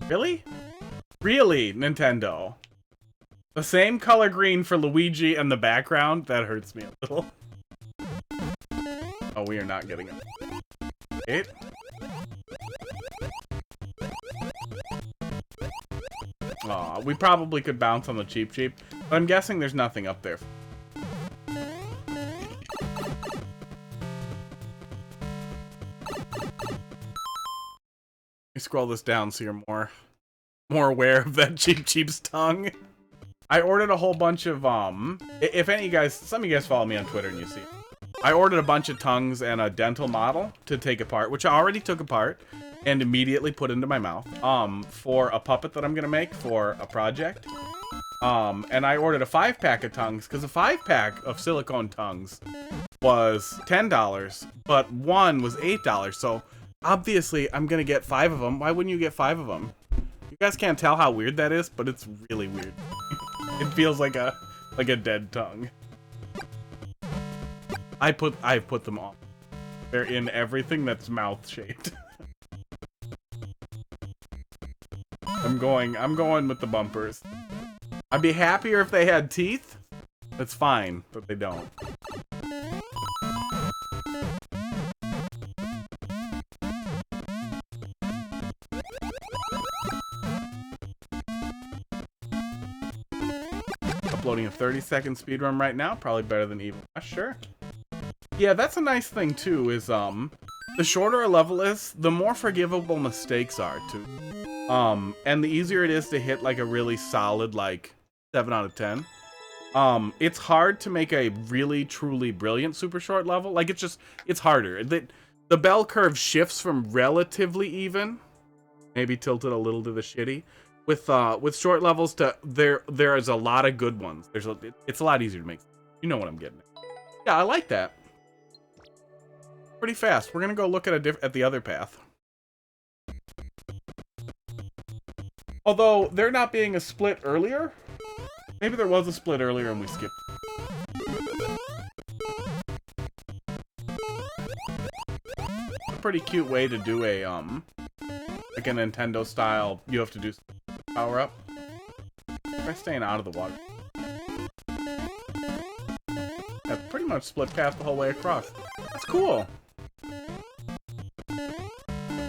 Really? Really, Nintendo? The same color green for Luigi and the background? That hurts me a little. Oh, we are not getting it. Wait. Aw, we probably could bounce on the cheap, but I'm guessing there's nothing up there. Scroll this down so you're more aware of that cheap's tongue. I ordered a whole bunch of if any of you guys, some of you guys follow me on Twitter and you see, I ordered a bunch of tongues and a dental model to take apart, which I already took apart and immediately put into my mouth for a puppet that I'm gonna make for a project. And I ordered a 5-pack of tongues because a 5-pack of silicone tongues was $10, but one was $8. So obviously, I'm gonna get 5 of them. Why wouldn't you get 5 of them? You guys can't tell how weird that is, but it's really weird. It feels like a dead tongue. I've put them on. They're in everything that's mouth shaped. I'm going with the bumpers. I'd be happier if they had teeth. That's fine, but they don't. Uploading a 30-second speedrun right now, probably better than Evil West, sure. Yeah, that's a nice thing too, is the shorter a level is, the more forgivable mistakes are too. And the easier it is to hit like a really solid like 7 out of 10. It's hard to make a really truly brilliant super short level. Like it's harder. The bell curve shifts from relatively even, maybe tilted a little to the shitty, with short levels to there is a lot of good ones. It's a lot easier to make. You know what I'm getting at. Yeah, I like that. Pretty fast. We're gonna go look at the other path. Although there not being a split earlier, maybe there was a split earlier and we skipped. A pretty cute way to do a like a Nintendo style. You have to do Power up. Try staying out of the water. That's pretty much split path the whole way across. That's cool.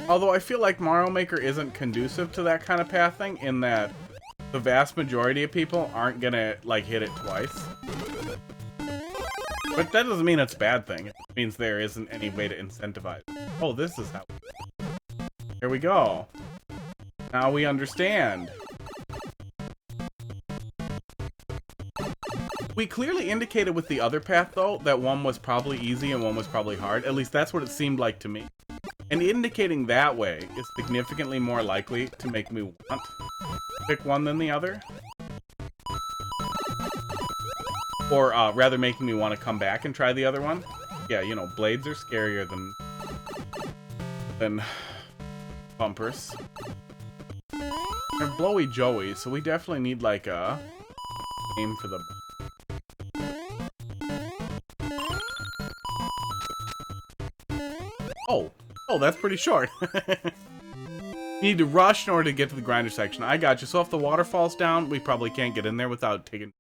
Although I feel like Mario Maker isn't conducive to that kind of pathing in that the vast majority of people aren't gonna, like, hit it twice. But that doesn't mean it's a bad thing. It means there isn't any way to incentivize it. Oh, this is how... Here we go. Now we understand. We clearly indicated with the other path, though, that one was probably easy and one was probably hard. At least that's what it seemed like to me. And indicating that way is significantly more likely to make me want to pick one than the other. Or rather making me want to come back and try the other one. Yeah, you know, blades are scarier than bumpers. They're blowy joey, so we definitely need like a aim for the... Oh, that's pretty short. You need to rush in order to get to the grinder section. I got you. So if the water falls down, we probably can't get in there without taking...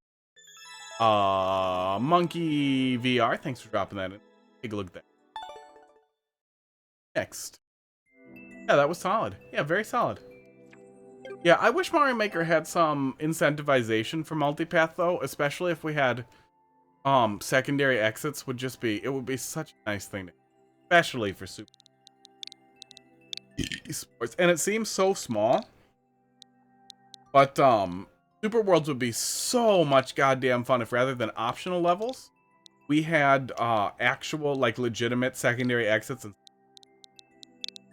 Monkey VR. Thanks for dropping that in. Take a look at that. Next. Yeah, that was solid. Yeah, very solid. Yeah, I wish Mario Maker had some incentivization for multipath, though. Especially if we had secondary exits. It would be such a nice thing. Especially for Super Esports. And it seems so small. But, Super Worlds would be so much goddamn fun if rather than optional levels, we had, actual, like, legitimate secondary exits. And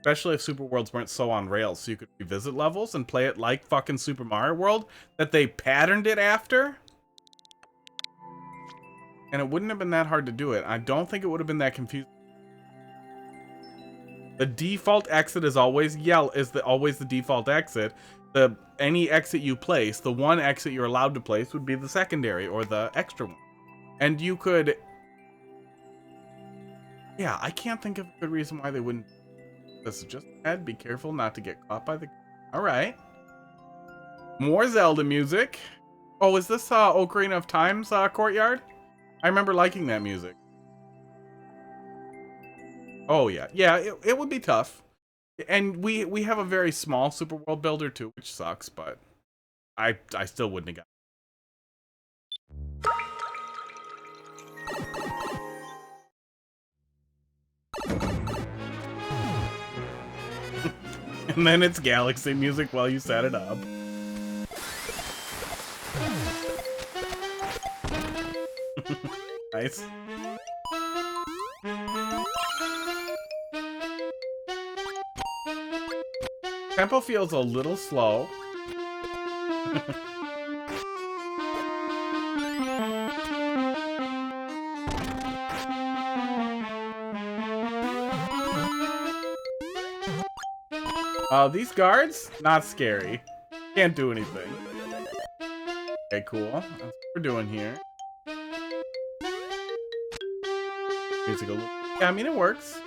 especially if Super Worlds weren't so on rails, so you could revisit levels and play it like fucking Super Mario World that they patterned it after. And it wouldn't have been that hard to do it. I don't think it would have been that confusing. The default exit is always always the default exit. Any exit you place, the one exit you're allowed to place would be the secondary or the extra one. And you could... Yeah, I can't think of a good reason why they wouldn't... This is just ahead. Be careful not to get caught by the... Alright. More Zelda music. Oh, is this Ocarina of Time's courtyard? I remember liking that music. Oh, yeah. Yeah, it would be tough. And we have a very small Super World Builder, too, which sucks, but I still wouldn't have got it. And then it's Galaxy music while you set it up. Nice. Tempo feels a little slow. These guards, not scary. Can't do anything. Okay, cool. That's what we're doing here. Musical. Yeah, I mean, it works.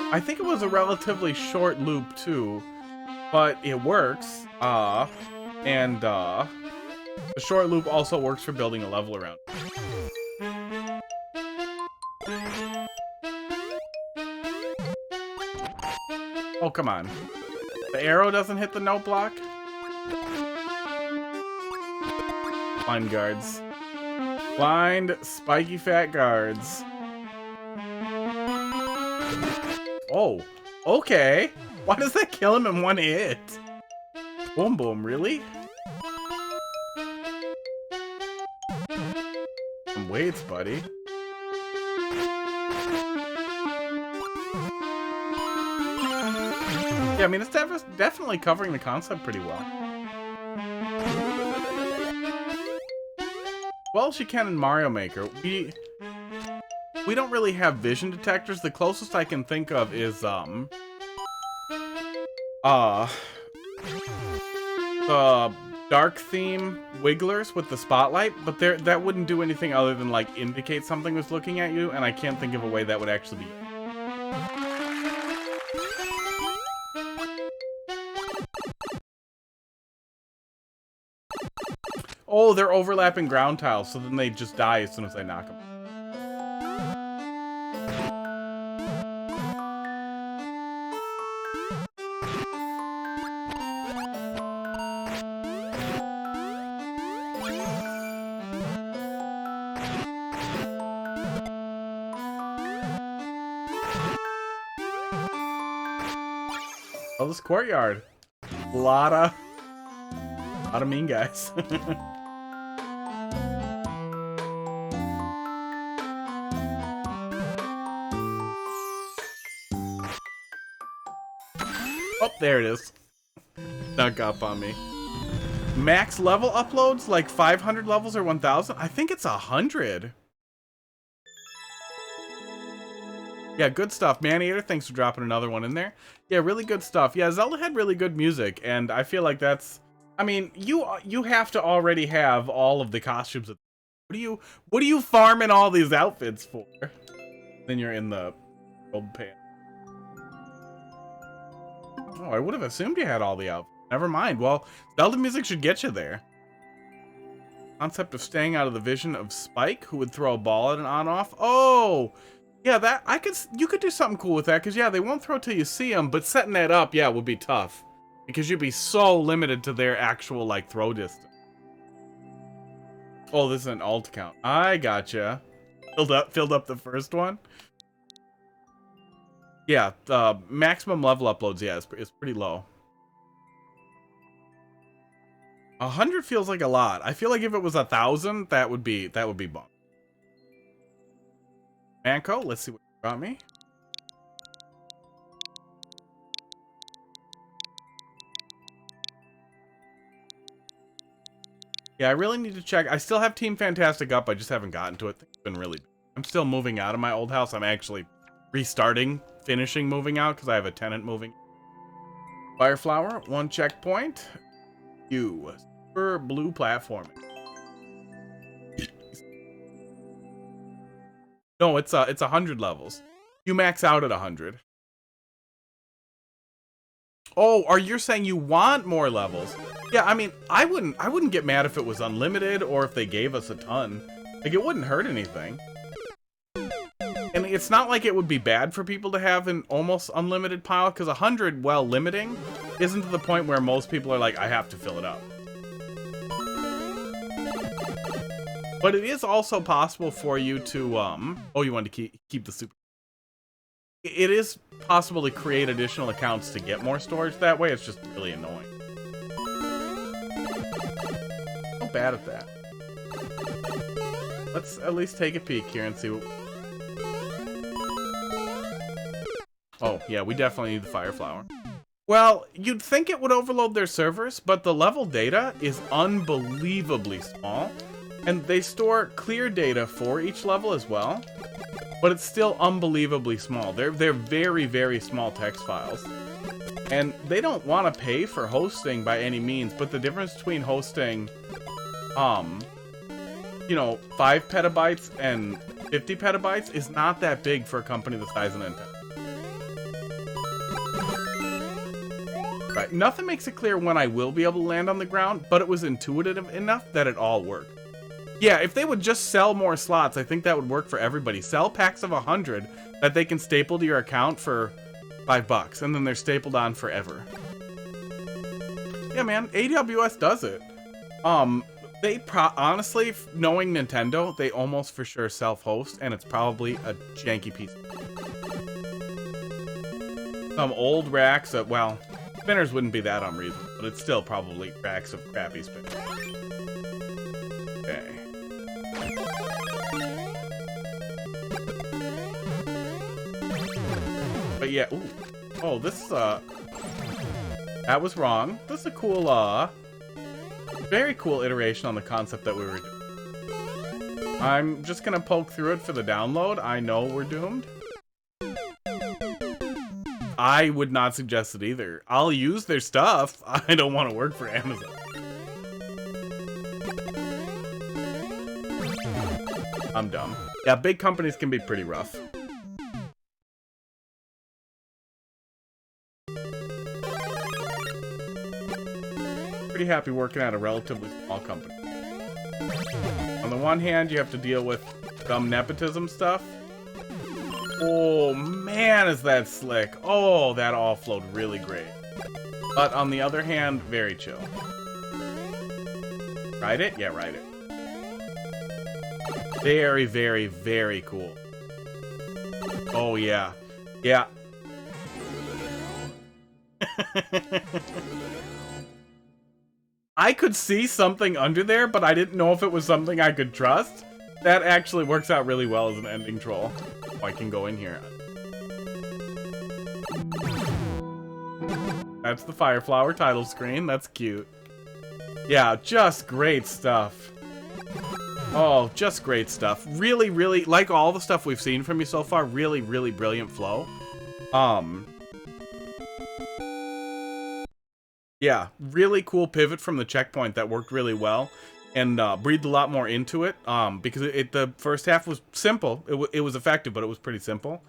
I think it was a relatively short loop, too. But it works. And the short loop also works for building a level around. Oh, come on. The arrow doesn't hit the note block? Blind guards. Blind, spiky fat guards. Oh, okay. Why does that kill him in one hit? Boom boom, really? Some weights, buddy. Yeah, I mean, it's definitely covering the concept pretty well. Well, she can in Mario Maker. We don't really have vision detectors. The closest I can think of is the dark theme wigglers with the spotlight, but that wouldn't do anything other than like indicate something was looking at you, and I can't think of a way that would actually be Oh, they're overlapping ground tiles, so then they just die as soon as I knock them. Oh, this courtyard. A lot of mean guys. Oh, there it is. Snuck up on me. Max level uploads, like 500 levels or 1,000? I think it's 100. Yeah, good stuff. Maniator, thanks for dropping another one in there. Yeah, really good stuff. Yeah, Zelda had really good music, and I feel like that's... I mean, you have to already have all of the costumes. What are you farming all these outfits for? Then you're in the gold pan. Oh, I would have assumed you had all the outfits. Never mind. Well, Zelda music should get you there. Concept of staying out of the vision of Spike, who would throw a ball at an on-off. Oh! Yeah, you could do something cool with that, because, yeah, they won't throw till you see them, but setting that up, yeah, would be tough. Because you'd be so limited to their actual, like, throw distance. Oh, this is an alt account. I gotcha. Filled up the first one? Yeah, the maximum level uploads, yeah, is pretty low. 100 feels like a lot. I feel like if it was 1,000, that would be bump. Manco, let's see what you got me. Yeah, I really need to check. I still have Team Fantastic up. I just haven't gotten to it. It's been really... I'm still moving out of my old house. I'm actually finishing moving out because I have a tenant moving. Fireflower, 1 checkpoint. Super blue platforming. No, it's 100 levels. You max out at 100. Oh, are you saying you want more levels? Yeah, I mean, I wouldn't get mad if it was unlimited or if they gave us a ton. Like, it wouldn't hurt anything. And it's not like it would be bad for people to have an almost unlimited pile, because 100, while limiting, isn't to the point where most people are like, I have to fill it up. But it is also possible for you to, oh, you wanted to keep the super... It is possible to create additional accounts to get more storage that way. It's just really annoying. Not bad at that. Let's at least take a peek here and see what... Oh, yeah, we definitely need the Fireflower. Well, you'd think it would overload their servers, but the level data is unbelievably small. And they store clear data for each level as well. But it's still unbelievably small. They're very, very small text files. And they don't want to pay for hosting by any means, but the difference between hosting, you know, 5 petabytes and 50 petabytes is not that big for a company the size of Nintendo. Right, nothing makes it clear when I will be able to land on the ground, but it was intuitive enough that it all worked. Yeah, if they would just sell more slots, I think that would work for everybody. Sell packs of 100 that they can staple to your account for $5, and then they're stapled on forever. Yeah, man, AWS does it. Honestly, knowing Nintendo, they almost for sure self-host, and it's probably a janky piece. Some old racks of, well, spinners wouldn't be that unreasonable, but it's still probably racks of crappy spinners. Okay. But yeah, ooh. Oh, this is, that was wrong. This is a cool, very cool iteration on the concept that we were doing. I'm just gonna poke through it for the download. I know we're doomed. I would not suggest it either. I'll use their stuff. I don't want to work for Amazon. I'm dumb. Yeah, big companies can be pretty rough. Pretty happy working at a relatively small company. On the one hand, you have to deal with some nepotism stuff. Oh man, is that slick. Oh, that all flowed really great. But on the other hand, very chill. Ride it? Yeah, ride it. Very, very, very cool. Oh yeah. Yeah. I could see something under there, but I didn't know if it was something I could trust. That actually works out really well as an ending troll. Oh, I can go in here. That's the Fireflower title screen. That's cute. Yeah, just great stuff. Oh, just great stuff. Really, really, like all the stuff we've seen from you so far, really, really brilliant flow. Yeah, really cool pivot from the checkpoint that worked really well. And breathed a lot more into it, because the first half was simple. It was effective, but it was pretty simple.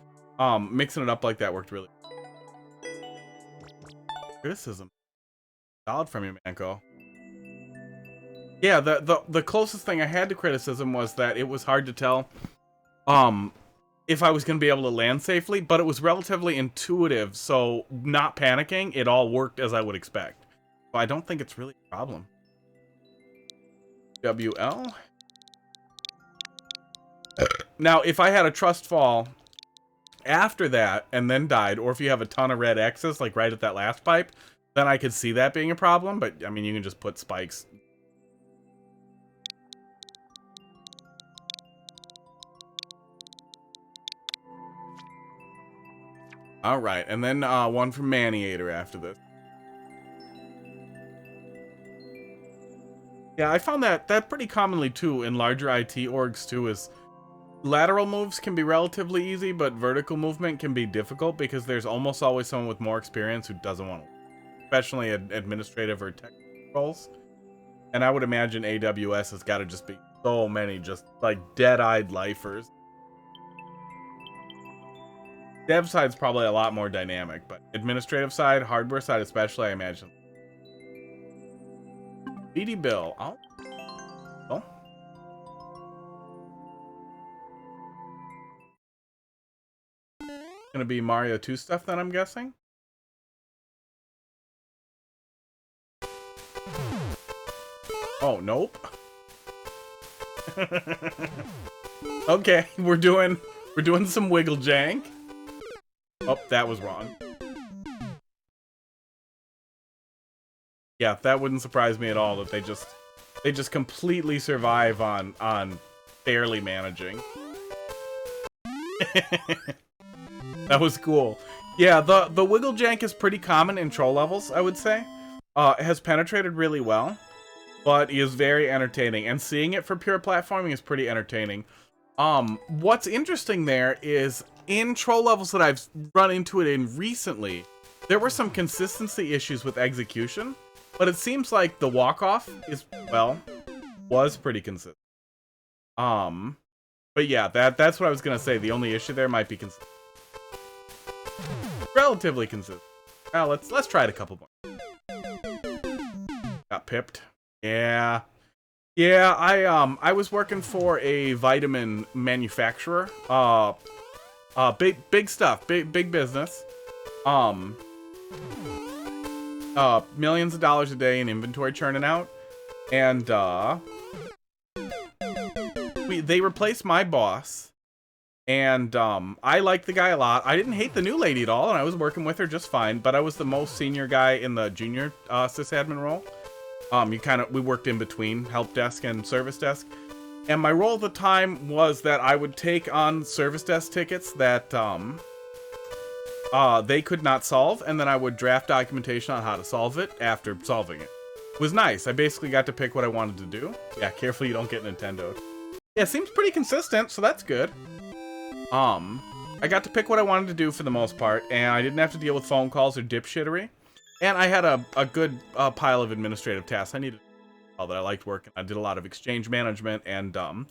Mixing it up like that worked really well. Criticism. Solid from you, Manko. Yeah, the closest thing I had to criticism was that it was hard to tell if I was going to be able to land safely, but it was relatively intuitive, so not panicking, it all worked as I would expect. So I don't think it's really a problem. WL. Now, if I had a trust fall after that and then died, or if you have a ton of red X's, like right at that last pipe, then I could see that being a problem, but I mean, you can just put spikes. Alright, and then one from Maniator after this. Yeah, I found that pretty commonly too in larger IT orgs too, is lateral moves can be relatively easy, but vertical movement can be difficult because there's almost always someone with more experience who doesn't want to, especially administrative or technical roles. And I would imagine AWS has got to just be so many just like dead-eyed lifers. Dev side's probably a lot more dynamic, but administrative side, hardware side especially, I imagine. BD Bill. Oh. Oh. Gonna be Mario 2 stuff then, I'm guessing? Oh, nope. Okay, we're doing some wiggle jank. Oh, that was wrong. Yeah, that wouldn't surprise me at all that they just completely survive on barely managing. That was cool. Yeah, the wiggle jank is pretty common in troll levels, I would say. It has penetrated really well, but is very entertaining, and seeing it for pure platforming is pretty entertaining. What's interesting there is in troll levels that I've run into it in recently, there were some consistency issues with execution, but it seems like the walk-off was pretty consistent. But yeah, that's what I was gonna say. The only issue there might be relatively consistent. Well, let's try it a couple more. Got pipped. Yeah. Yeah, I was working for a vitamin manufacturer. Big stuff, big business. Millions of dollars a day in inventory churning out, and they replaced my boss, and I liked the guy a lot. I didn't hate the new lady at all, and I was working with her just fine. But I was the most senior guy in the junior sysadmin role. We worked in between help desk and service desk. And my role at the time was that I would take on service desk tickets that they could not solve, and then I would draft documentation on how to solve it after solving it. It was nice. I basically got to pick what I wanted to do. Yeah, careful you don't get Nintendo'd. Yeah, it seems pretty consistent, so that's good. I got to pick what I wanted to do for the most part, and I didn't have to deal with phone calls or dipshittery. And I had a good pile of administrative tasks I needed that I liked working. I did a lot of exchange management, and I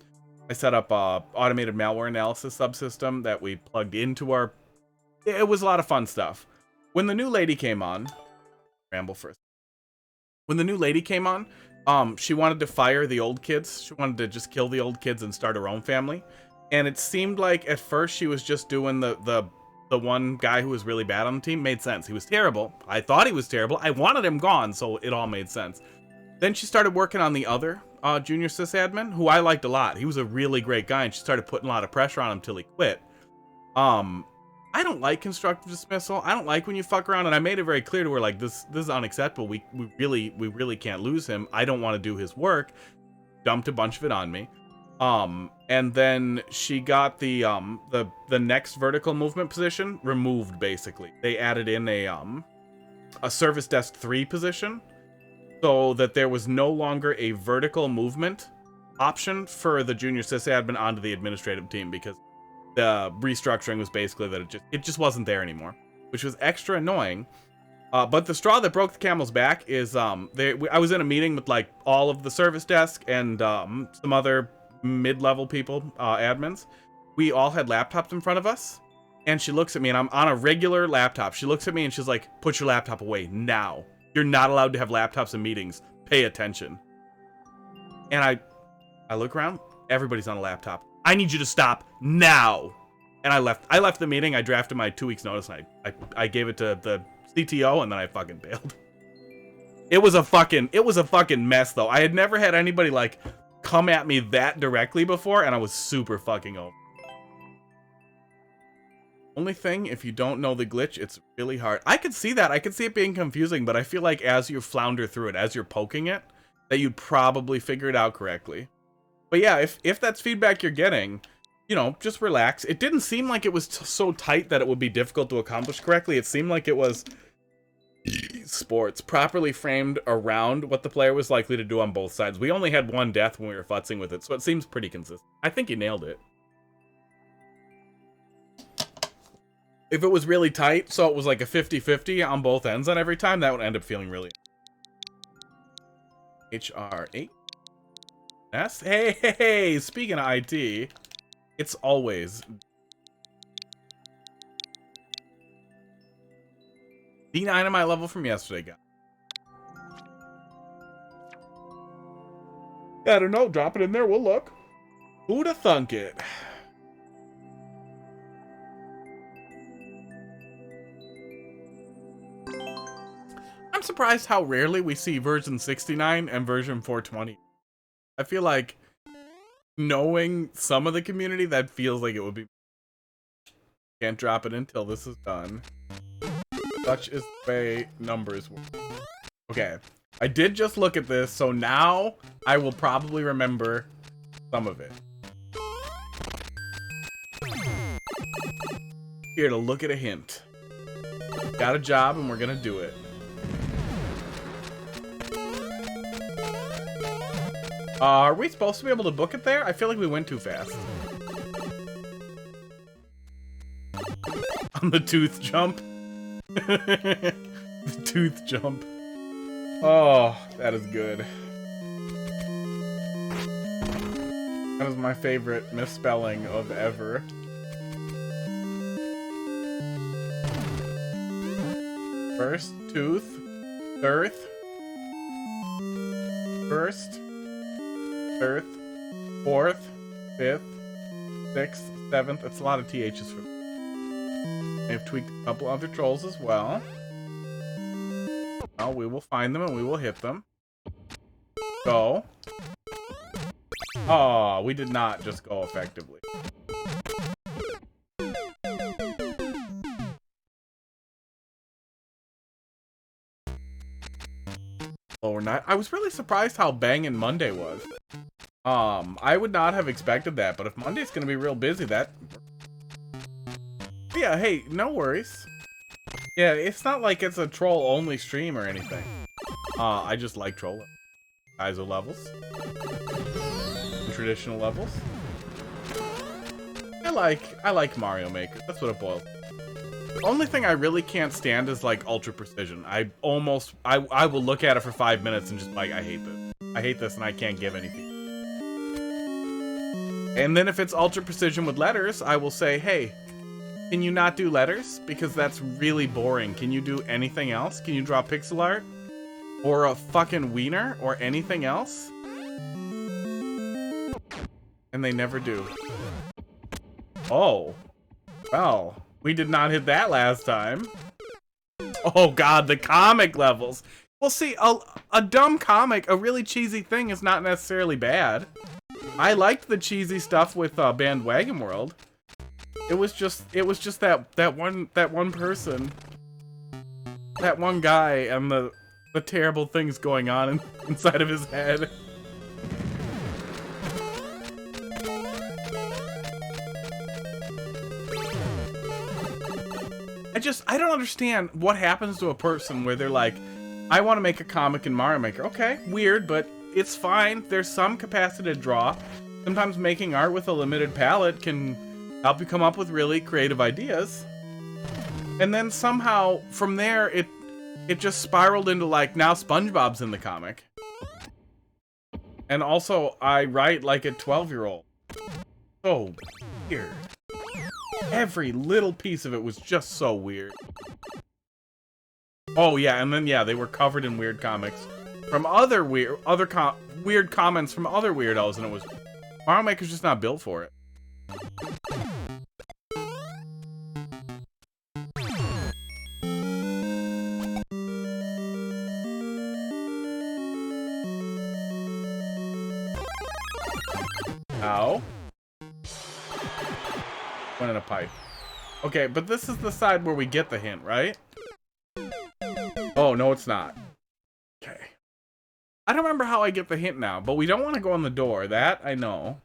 set up a automated malware analysis subsystem that we plugged into our... It was a lot of fun stuff. When the new lady came on... Ramble first. when the new lady came on, she wanted to fire the old kids. She wanted to just kill the old kids and start her own family. And it seemed like at first she was just doing the one guy who was really bad on the team. Made sense. He was terrible. I thought he was terrible. I wanted him gone, so it all made sense. Then she started working on the other junior sysadmin, who I liked a lot. He was a really great guy, and she started putting a lot of pressure on him till he quit. I don't like constructive dismissal. I don't like when you fuck around, and I made it very clear to her, like, this is unacceptable. We really can't lose him. I don't want to do his work. Dumped a bunch of it on me. And then she got the next vertical movement position removed, basically. They added in a service desk 3 position, so that there was no longer a vertical movement option for the junior sysadmin onto the administrative team, because the restructuring was basically that it just wasn't there anymore, which was extra annoying. But the straw that broke the camel's back is I was in a meeting with like all of the service desk and some other mid-level people, admins. We all had laptops in front of us, and she looks at me, and I'm on a regular laptop. She looks at me and she's like, "Put your laptop away now. You're not allowed to have laptops in meetings. Pay attention." And I look around. Everybody's on a laptop. I need you to stop now. And I left the meeting. I drafted my 2 weeks notice, and I gave it to the CTO, and then I fucking bailed. It was a fucking mess, though. I had never had anybody like come at me that directly before, and I was super fucking over. Only thing, if you don't know the glitch, it's really hard. I could see that. I could see it being confusing, but I feel like as you flounder through it, as you're poking it, that you'd probably figure it out correctly. But yeah, if that's feedback you're getting, you know, just relax. It didn't seem like it was so tight that it would be difficult to accomplish correctly. It seemed like it was sports properly framed around what the player was likely to do on both sides. We only had one death when we were futzing with it, so it seems pretty consistent. I think you nailed it. If it was really tight, so it was like a 50-50 on both ends on every time, that would end up feeling really... HR8. Yes? Hey, speaking of IT, it's always... D9 on my level from yesterday, guys. I don't know, drop it in there, we'll look. Who'da thunk it? I'm surprised how rarely we see version 69 and version 420. I feel like, knowing some of the community, that feels like it would be... Can't drop it until this is done. Such is the way numbers work. Okay, I did just look at this, so now I will probably remember some of it. Here to look at a hint. Got a job and we're gonna do it. Are we supposed to be able to book it there? I feel like we went too fast. On the tooth jump. The tooth jump. Oh, that is good. That is my favorite misspelling of ever. First, tooth. Thirth. First. Third, fourth, fifth, sixth, seventh. It's a lot of THs for me. I've tweaked a couple other trolls as well. Well, we will find them and we will hit them. Go. Oh, we did not just go effectively. Lower 9. I was really surprised how banging Monday was. I would not have expected that, but if Monday's gonna be real busy, that... Yeah, hey, no worries. Yeah, it's not like it's a troll-only stream or anything. I just like trolling. ISO levels. Traditional levels. I like Mario Maker. That's what it boils. The only thing I really can't stand is like ultra precision. I will look at it for 5 minutes and just like, I hate this. I hate this and I can't give any feedback. And then if it's ultra precision with letters, I will say, hey, can you not do letters? Because that's really boring. Can you do anything else? Can you draw pixel art? or a fucking wiener or anything else. And they never do. Oh. Well, we did not hit that last time. Oh god, the comic levels. Well, see, a dumb comic, a really cheesy thing is not necessarily bad. I liked the cheesy stuff with Bandwagon World. It was just that one person, that one guy, and the terrible things going on inside of his head. I don't understand what happens to a person where they're like, I want to make a comic in Mario Maker. Okay, weird, but it's fine. There's some capacity to draw. Sometimes making art with a limited palette can help you come up with really creative ideas. And then somehow, from there, it just spiraled into, like, now SpongeBob's in the comic. And also, I write like a 12-year-old. So weird. Every little piece of it was just so weird. Oh yeah, and then yeah, they were covered in weird comics from other weird comments from other weirdos, and it was Mario Maker's just not built for it. Ow. Went in a pipe. Okay, but this is the side where we get the hint, right? Oh, no, it's not. Okay. I don't remember how I get the hint now, but we don't want to go on the door. That, I know.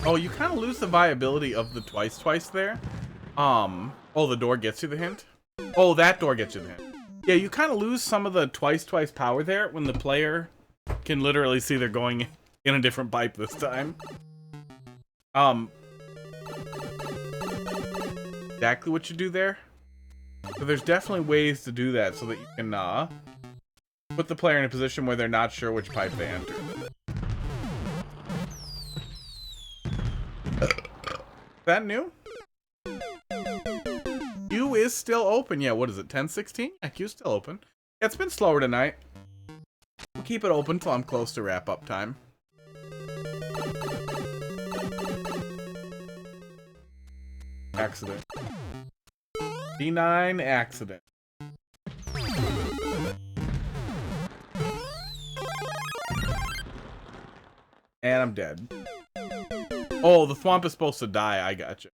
Oh, you kind of lose the viability of the twice there. Oh, the door gets you the hint? Oh, that door gets you the hint. Yeah, you kind of lose some of the twice power there when the player can literally see they're going in a different pipe this time. Exactly what you do there. So there's definitely ways to do that so that you can put the player in a position where they're not sure which pipe they enter. Is that new? Queue is still open. Yeah, what is it, 10:16? Yeah, queue's still open. Yeah, it's been slower tonight. We'll keep it open till I'm close to wrap-up time. Accident. D9 accident. And I'm dead. Oh, the Thwomp is supposed to die. I gotcha.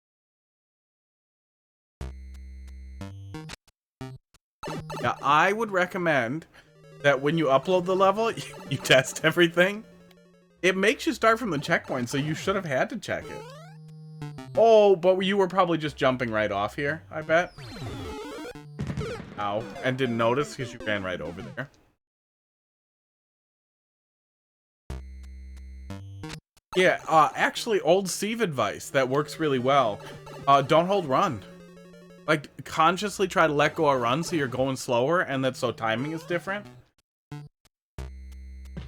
Now, I would recommend that when you upload the level, you test everything. It makes you start from the checkpoint, so you should have had to check it. Oh, but you were probably just jumping right off here, I bet. Ow. And didn't notice because you ran right over there. Yeah, actually, old Steve advice that works really well. Don't hold run. Like, consciously try to let go of run so you're going slower, and that so timing is different.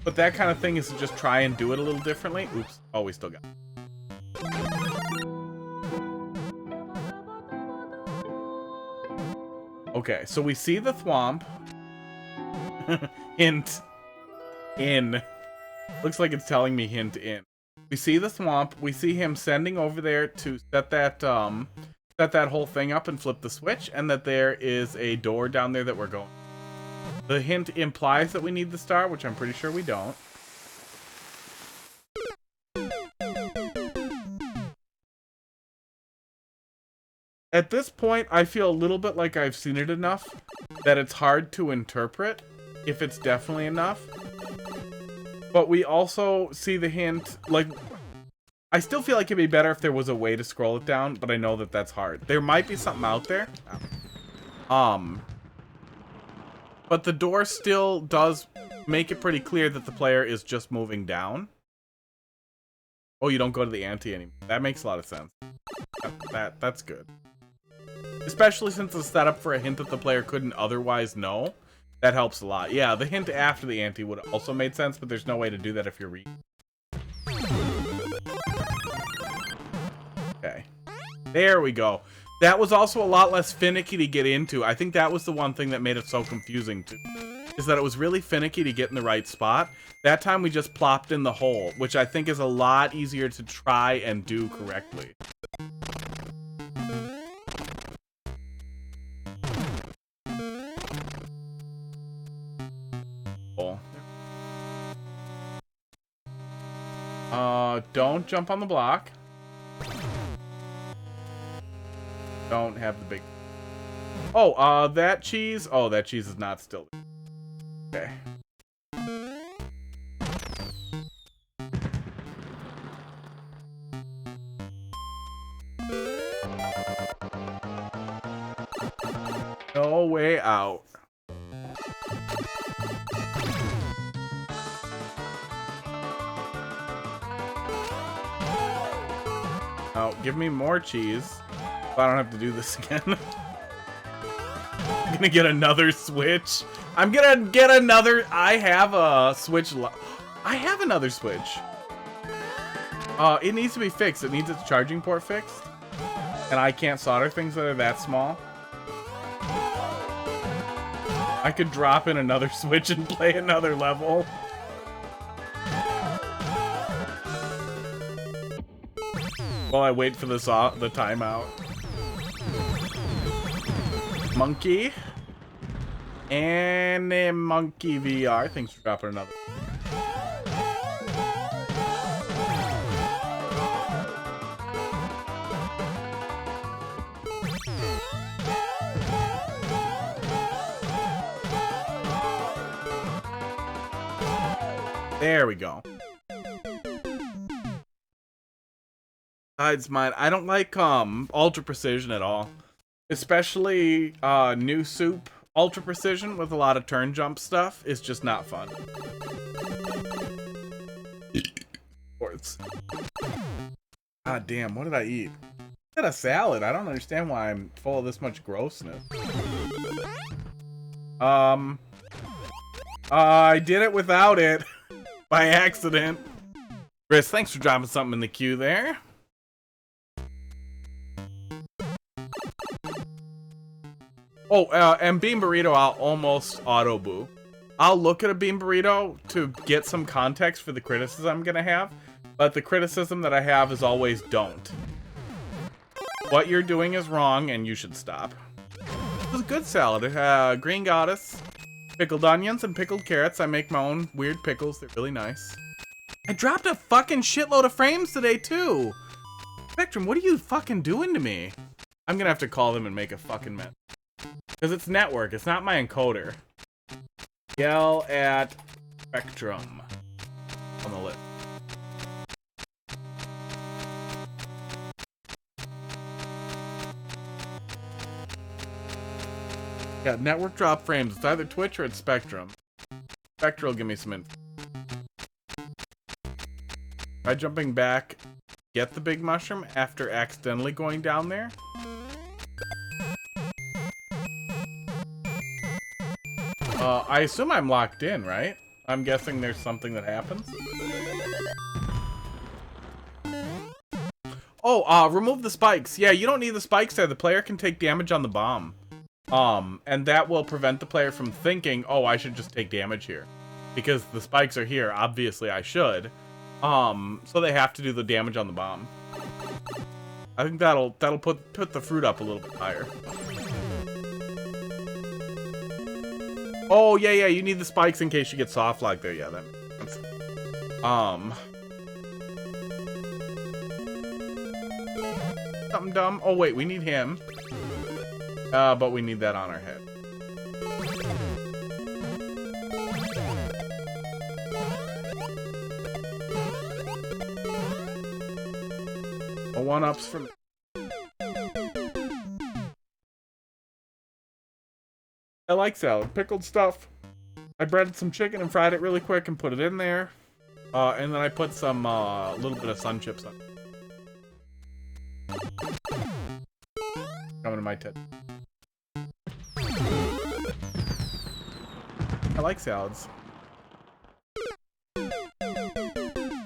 But that kind of thing is to just try and do it a little differently. Oops. Oh, we still got it. Okay, so we see the Thwomp. Hint. In. Looks like it's telling me hint in. We see the Thwomp. We see him sending over there to set that whole thing up and flip the switch, and that there is a door down there that we're going. The hint implies that we need the star, which I'm pretty sure we don't. At this point, I feel a little bit like I've seen it enough that it's hard to interpret if it's definitely enough. But we also see the hint, like, I still feel like it'd be better if there was a way to scroll it down, but I know that that's hard. There might be something out there. But the door still does make it pretty clear that the player is just moving down. Oh, you don't go to the ante anymore. That makes a lot of sense. That's good. Especially since it's set up for a hint that the player couldn't otherwise know. That helps a lot. Yeah, the hint after the ante would have also made sense, but there's no way to do that if you're reading. There we go. That was also a lot less finicky to get into. I think that was the one thing that made it so confusing too. Is that it was really finicky to get in the right spot. That time we just plopped in the hole, which I think is a lot easier to try and do correctly. Don't jump on the block. Don't have the big... Oh, that cheese... Oh, that cheese is not still... Okay. No way out. Oh, give me more cheese. So I don't have to do this again. I'm gonna get another switch. I'm gonna get another... I have a switch... I have another switch. It needs to be fixed. It needs its charging port fixed. And I can't solder things that are that small. I could drop in another switch and play another level. While I wait for the timeout. Monkey. And a monkey VR. Thanks for dropping another. There we go. Besides mine, I don't like ultra precision at all. Especially new soup ultra precision with a lot of turn jump stuff is just not fun. God damn, what did I eat? I had a salad. I don't understand why I'm full of this much grossness. I did it without it. By accident. Chris, thanks for dropping something in the queue there. Oh, and Bean Burrito, I'll almost auto-boo. I'll look at a Bean Burrito to get some context for the criticism I'm gonna have, but the criticism that I have is always don't. What you're doing is wrong, and you should stop. It was a good salad. Green goddess, pickled onions, and pickled carrots. I make my own weird pickles. They're really nice. I dropped a fucking shitload of frames today, too. Spectrum, what are you fucking doing to me? I'm gonna have to call them and make a fucking mess. Because it's network, it's not my encoder. Yell at Spectrum on the list. Yeah, network drop frames. It's either Twitch or it's Spectrum. Spectrum will give me some info. Try jumping back, get the big mushroom after accidentally going down there. I assume I'm locked in, right? I'm guessing there's something that happens. Oh, remove the spikes. Yeah, you don't need the spikes there. The player can take damage on the bomb. And that will prevent the player from thinking, oh, I should just take damage here. Because the spikes are here, obviously I should. So they have to do the damage on the bomb. I think that'll put the fruit up a little bit higher. Oh, yeah, you need the spikes in case you get soft like there. Yeah, that makes sense. Something dumb. Oh, wait, we need him. But we need that on our head. A one-ups from... I like salad. Pickled stuff. I breaded some chicken and fried it really quick and put it in there. And then I put some, little bit of sun chips on it. Coming to my tit. I like salads.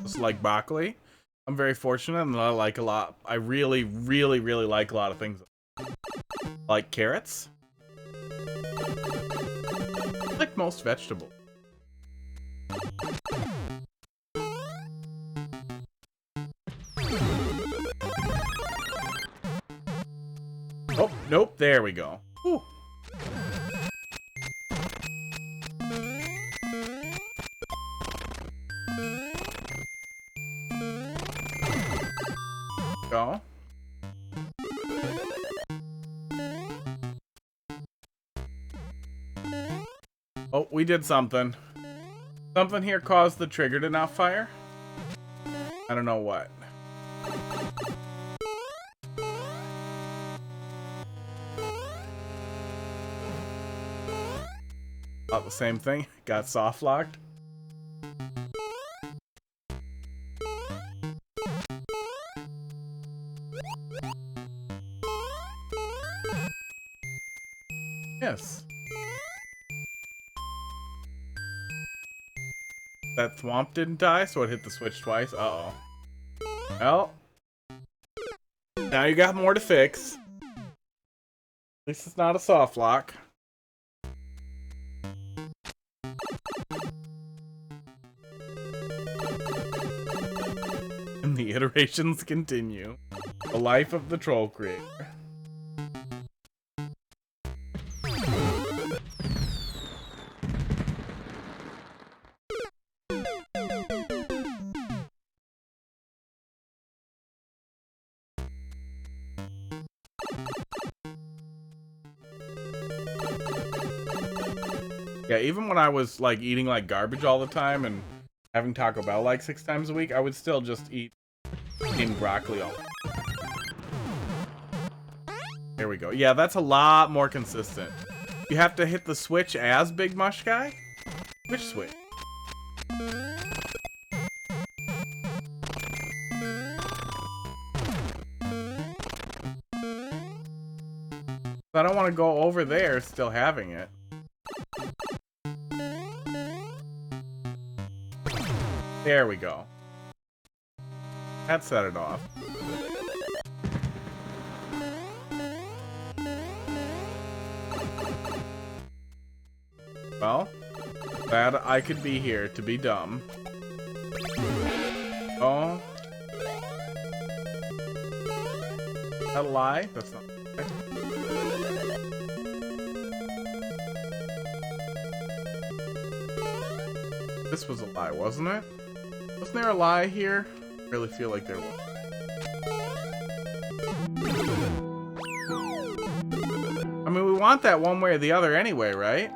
Just like broccoli. I'm very fortunate and I like a lot. I really, really, really like a lot of things. Like carrots. Like most vegetables. Oh, nope, there we go. Whew. Go. Oh, we did something. Something here caused the trigger to not fire. I don't know what. About the same thing. Got soft locked. Yes. That thwomp didn't die, so it hit the switch twice. Uh-oh. Well. Now you got more to fix. At least it's not a soft lock. And the iterations continue. The life of the troll creator. Yeah, even when I was like eating like garbage all the time and having Taco Bell like 6 times a week, I would still just eat broccoli all. There we go. Yeah, that's a lot more consistent. You have to hit the switch as Big Mush Guy? Which switch? I don't want to go over there still having it. There we go. That set it off. Well, glad I could be here to be dumb. Oh. Is that a lie? That's not a lie. This was a lie, wasn't it? Wasn't there a lie here? I really feel like there was. I mean, we want that one way or the other anyway, right?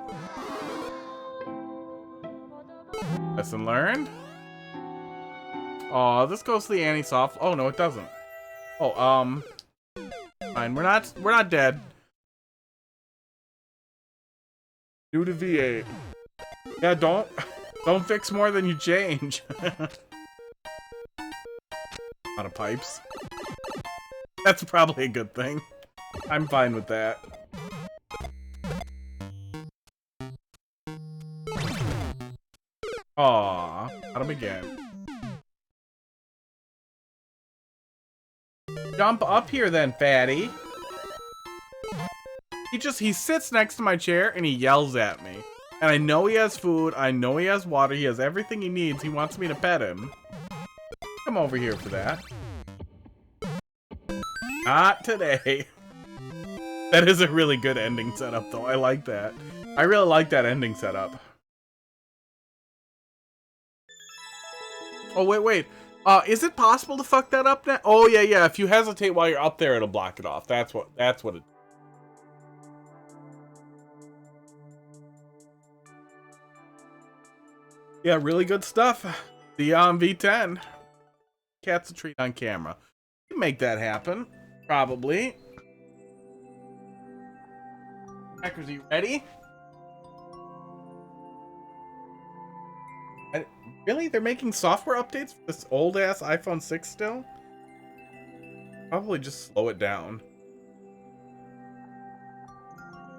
Lesson learned. Oh, this goes to the anti-soft. Oh no, it doesn't. Oh, fine. We're not dead. Due to V8. Yeah, don't fix more than you change. Out of pipes. That's probably a good thing. I'm fine with that. Aw, got him again. Jump up here then, fatty. He sits next to my chair and he yells at me. And I know he has food, I know he has water, he has everything he needs. He wants me to pet him. Come over here for that. Not today. That is a really good ending setup though. I like that. I really like that ending setup. Oh, wait. Is it possible to fuck that up now? Oh, yeah. If you hesitate while you're up there, it'll block it off. That's what it... Yeah, really good stuff. The V10. Cat's a treat on camera. You can make that happen. Probably. Hackers, are you ready? Really? They're making software updates for this old-ass iPhone 6 still? Probably just slow it down.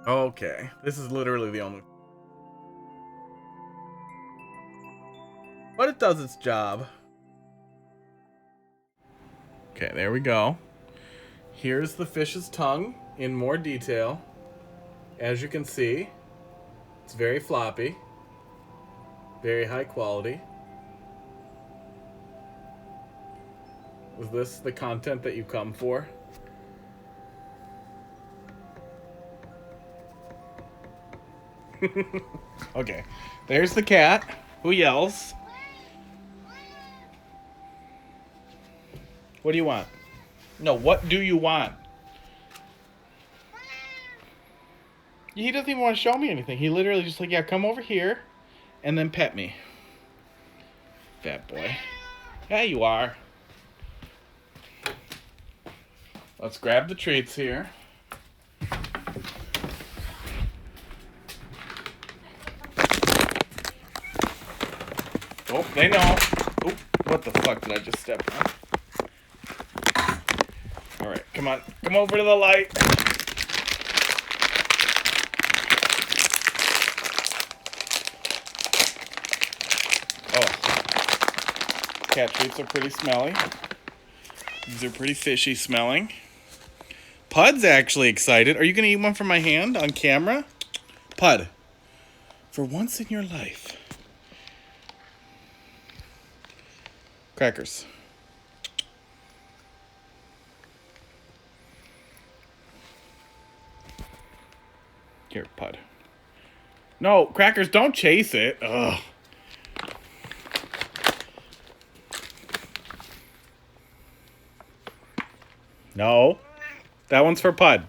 Okay. This is literally the only... But it does its job. Okay, there we go. Here's the fish's tongue in more detail. As you can see, it's very floppy, very high quality. Is this the content that you come for? Okay, there's the cat who yells. What do you want? No, what do you want? He doesn't even want to show me anything. He literally just like, yeah, come over here and then pet me. That boy. Yeah, you are. Let's grab the treats here. Oh, they know. Oh, what the fuck did I just step on? Alright, come on. Come over to the light. Oh. Cat treats are pretty smelly. These are pretty fishy smelling. Pud's actually excited. Are you going to eat one from my hand on camera? Pud, for once in your life. Crackers. Here, Pud. No, Crackers, don't chase it. Ugh. No. That one's for Pud.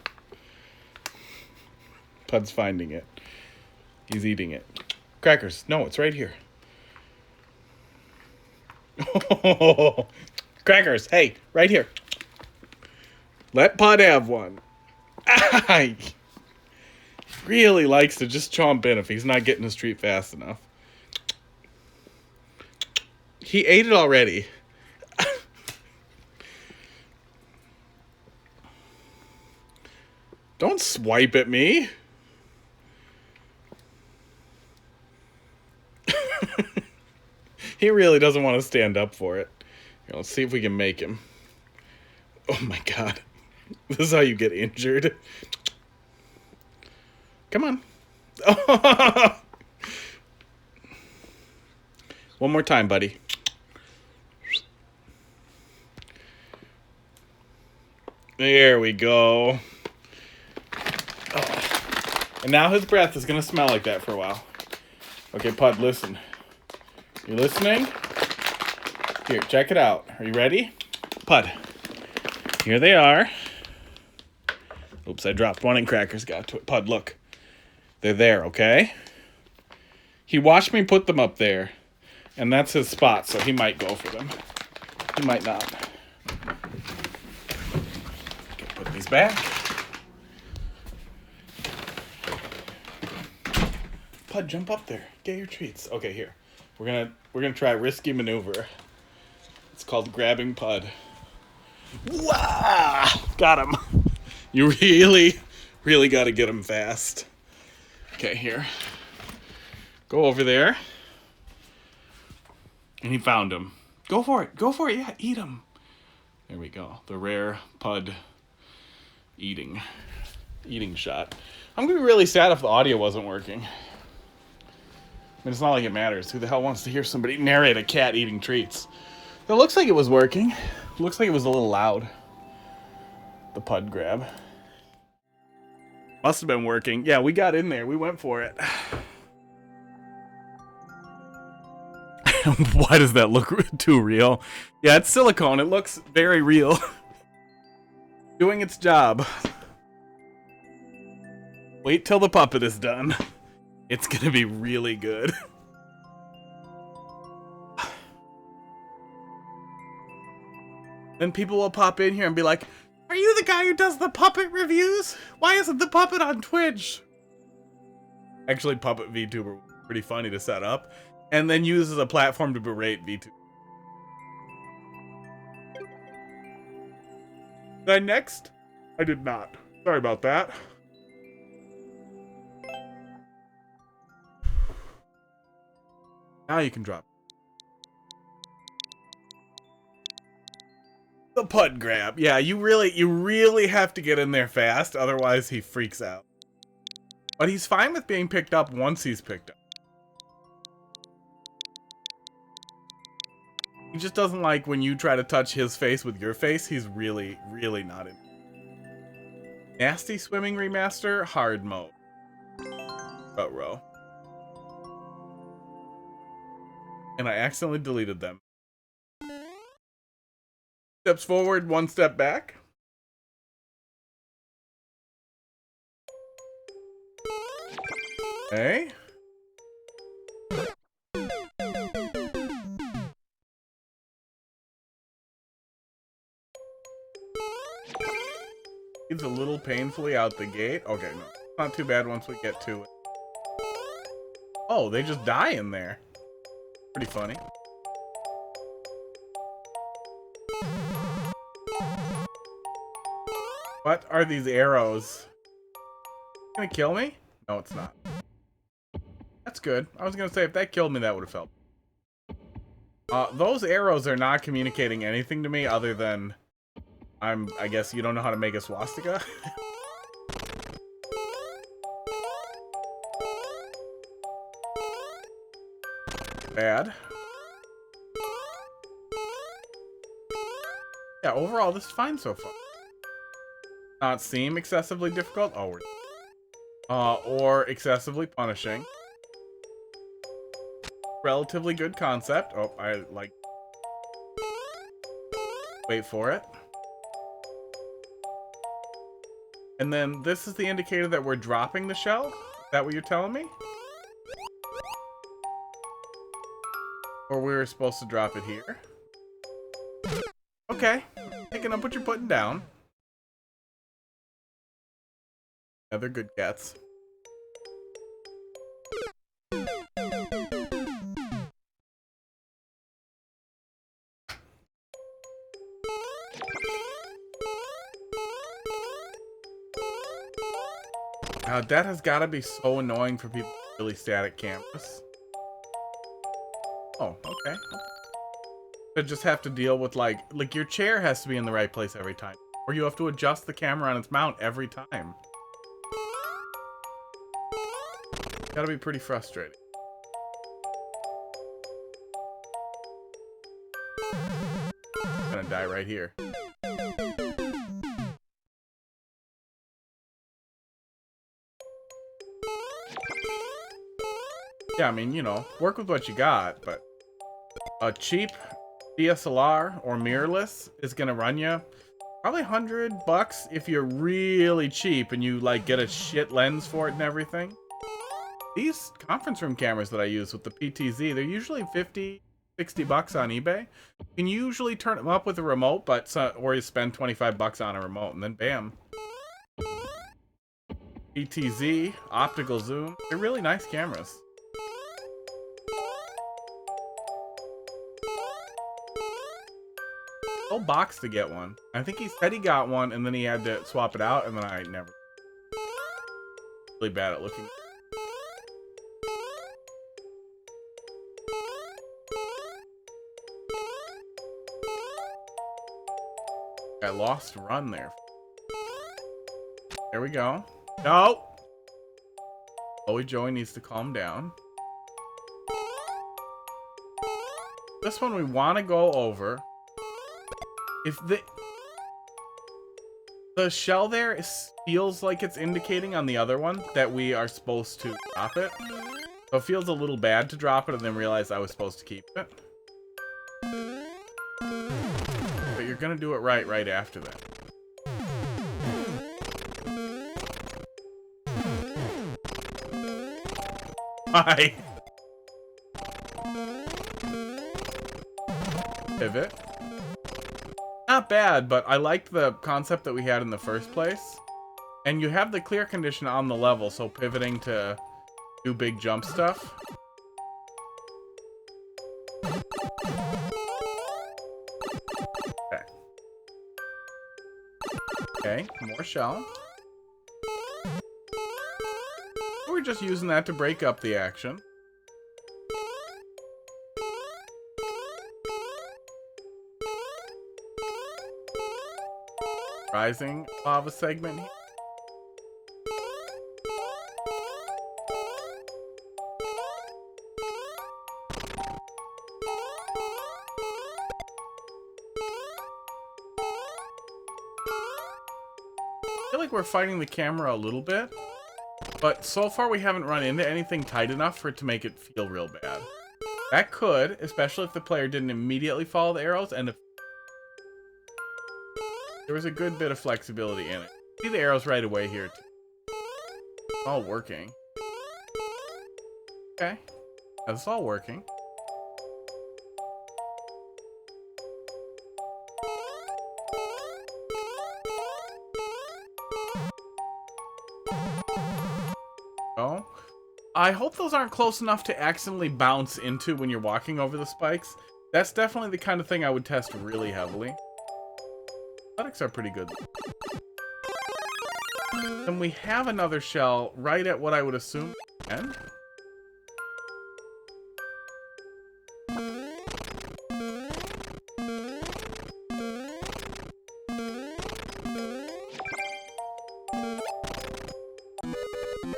Pud's finding it. He's eating it. Crackers. No, it's right here. Crackers. Hey, right here. Let Pud have one. He really likes to just chomp in if he's not getting his treat fast enough. He ate it already. Don't swipe at me. He really doesn't want to stand up for it. Here, let's see if we can make him. Oh my god. This is how you get injured. Come on. One more time, buddy. There we go. Oh. And now his breath is going to smell like that for a while. Okay, Pud, listen. You listening? Here, check it out. Are you ready? Pud. Here they are. Oops, I dropped one and Crackers got to it. Pud, look. They're there, okay? He watched me put them up there. And that's his spot, so he might go for them. He might not. Okay, put these back. Pud, jump up there. Get your treats. Okay, here. We're gonna try a risky maneuver. It's called grabbing Pud. Wow! Got him. You really got to get him fast. Okay, here. Go over there. And he found him. Go for it. Go for it. Yeah, eat him. There we go. The rare Pud eating shot. I'm gonna be really sad if the audio wasn't working. I mean, it's not like it matters. Who the hell wants to hear somebody narrate a cat eating treats? It looks like it was working. It looks like it was a little loud. The Pud grab. Must have been working. Yeah, we got in there. We went for it. Why does that look too real? Yeah, it's silicone. It looks very real. Doing its job. Wait till the puppet is done. It's gonna be really good. Then people will pop in here and be like, "Are you the guy who does the puppet reviews? Why isn't the puppet on Twitch?" Actually, Puppet VTuber was pretty funny to set up, and then use as a platform to berate VTuber. Did I next? I did not. Sorry about that. Now you can drop. The pud grab. Yeah, you really have to get in there fast, otherwise he freaks out. But he's fine with being picked up once he's picked up. He just doesn't like when you try to touch his face with your face. He's really not in. Nasty Swimming Remaster, hard mode. Row. And I accidentally deleted them. Steps forward, one step back. Okay. It's a little painfully out the gate. Okay, no. Not too bad once we get to it. Oh, they just die in there. Pretty funny. What are these arrows? Gonna kill me? No, it's not. That's good. I was gonna say, if that killed me, that would have felt. Those arrows are not communicating anything to me other than I guess you don't know how to make a swastika? Bad. Yeah, overall, this is fine so far. Not seem excessively difficult? Oh, or excessively punishing. Relatively good concept. Oh, I like... Wait for it. And then this is the indicator that we're dropping the shell? Is that what you're telling me? Or we were supposed to drop it here? Okay. Picking up what you're putting down. Yeah, they're good cats. That has got to be so annoying for people with really static cameras. Oh, okay. To just have to deal with like your chair has to be in the right place every time. Or you have to adjust the camera on its mount every time. Gotta be pretty frustrating. I'm gonna die right here. Yeah, I mean, you know, work with what you got, but a cheap DSLR or mirrorless is gonna run you probably $100 if you're really cheap and you like get a shit lens for it and everything. These conference room cameras that I use with the PTZ, they're usually $50, $60 on eBay. You can usually turn them up with a remote, but or you spend $25 on a remote and then bam. PTZ, optical zoom, they're really nice cameras. Whole box to get one. I think he said he got one and then he had to swap it out and then I never. Really bad at looking. I lost run there. There we go. No! Chloe Joey needs to calm down. This one we want to go over. If the shell there feels like it's indicating on the other one that we are supposed to drop it. So it feels a little bad to drop it and then realize I was supposed to keep it. But you're gonna do it right after that. Hi. Pivot. Not bad, but I liked the concept that we had in the first place. And you have the clear condition on the level, so pivoting to do big jump stuff. Okay. Okay, more shell. We're just using that to break up the action. rising lava segment here. I feel like we're fighting the camera a little bit, but so far we haven't run into anything tight enough for it to make it feel real bad. That could, especially if the player didn't immediately follow the arrows, and if there was a good bit of flexibility in it. See the arrows right away here, too. It's all working. Okay. That's all working. Oh. I hope those aren't close enough to accidentally bounce into when you're walking over the spikes. That's definitely the kind of thing I would test really heavily. Athletics are pretty good. And we have another shell right at what I would assume end.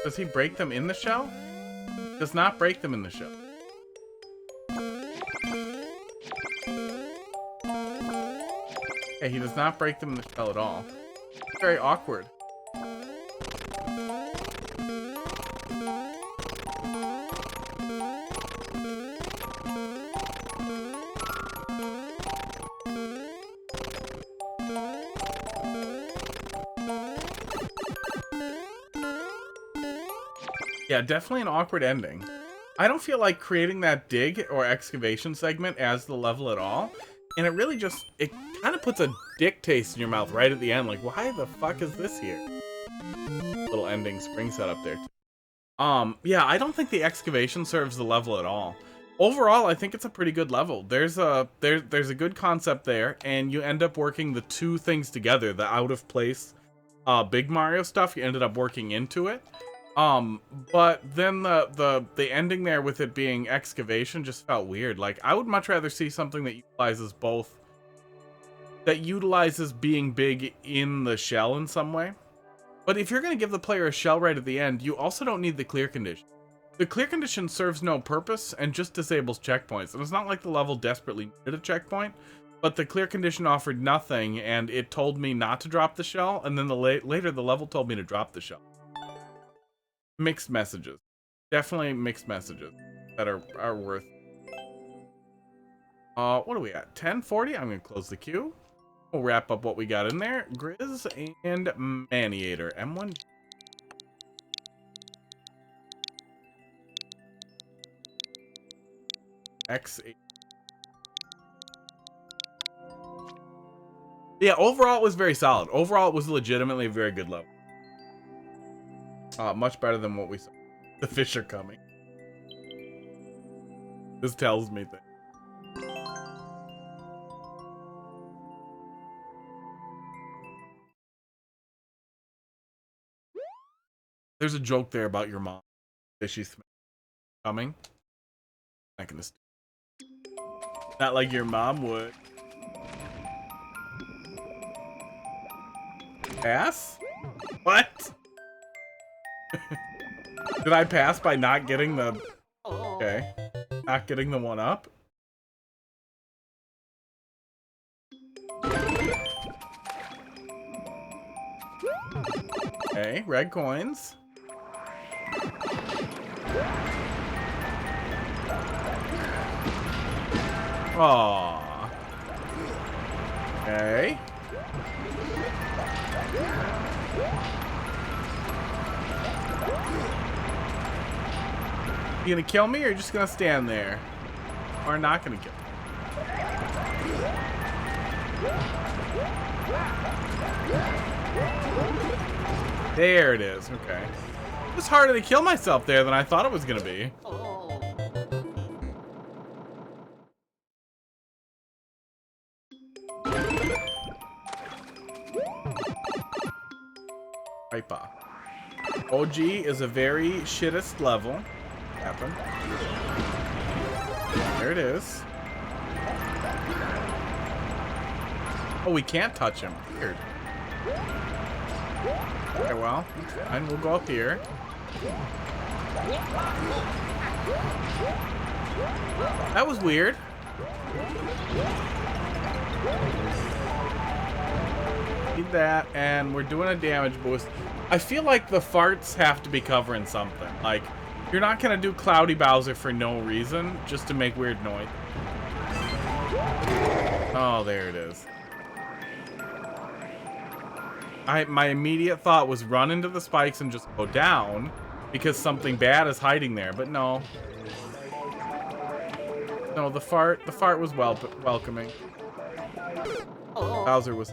Does he break them in the shell? Does not break them in the shell. Okay, he does not break them in the shell at all. Very awkward. Yeah, definitely an awkward ending. I don't feel like creating that dig or excavation segment as the level at all. And it really just, it kind of puts a dick taste in your mouth right at the end. Like, why the fuck is this here? Little ending spring setup there. Yeah, I don't think the excavation serves the level at all. Overall, I think it's a pretty good level. There's a good concept there, and you end up working the two things together. The out of place Big Mario stuff, you ended up working into it. But then the ending there with it being excavation just felt weird. Like, I would much rather see something that utilizes both, that utilizes being big in the shell in some way. But if you're going to give the player a shell right at the end, you also don't need the clear condition. The clear condition serves no purpose and just disables checkpoints. And it's not like the level desperately needed a checkpoint, but the clear condition offered nothing, and it told me not to drop the shell, and then later the level told me to drop the shell. Mixed messages. Definitely mixed messages that are worth. What are we at? 10:40? I'm going to close the queue. We'll wrap up what we got in there. Grizz and Maniator. M1. X8. Yeah, overall it was very solid. Overall it was legitimately a very good level. Much better than what we saw. The fish are coming. This tells me that. There's a joke there about your mom. Fishy smell coming. Not gonna. Not like your mom would. Pass? What? Did I pass by not getting the... Okay. Not getting the one up? Okay, red coins. Aww. Okay. You gonna kill me, or just gonna stand there? Or not gonna kill me? There it is, okay. It was harder to kill myself there than I thought it was gonna be. Hypa. OG is a very shittest level. Happen. There it is. Oh, we can't touch him. Weird. Okay, well, fine. We'll go up here. That was weird. Need that, and we're doing a damage boost. I feel like the farts have to be covering something. Like, you're not gonna do Cloudy Bowser for no reason, just to make weird noise. Oh, there it is. My immediate thought was run into the spikes and just go down, because something bad is hiding there, but no. No, the fart was welcoming. Bowser was.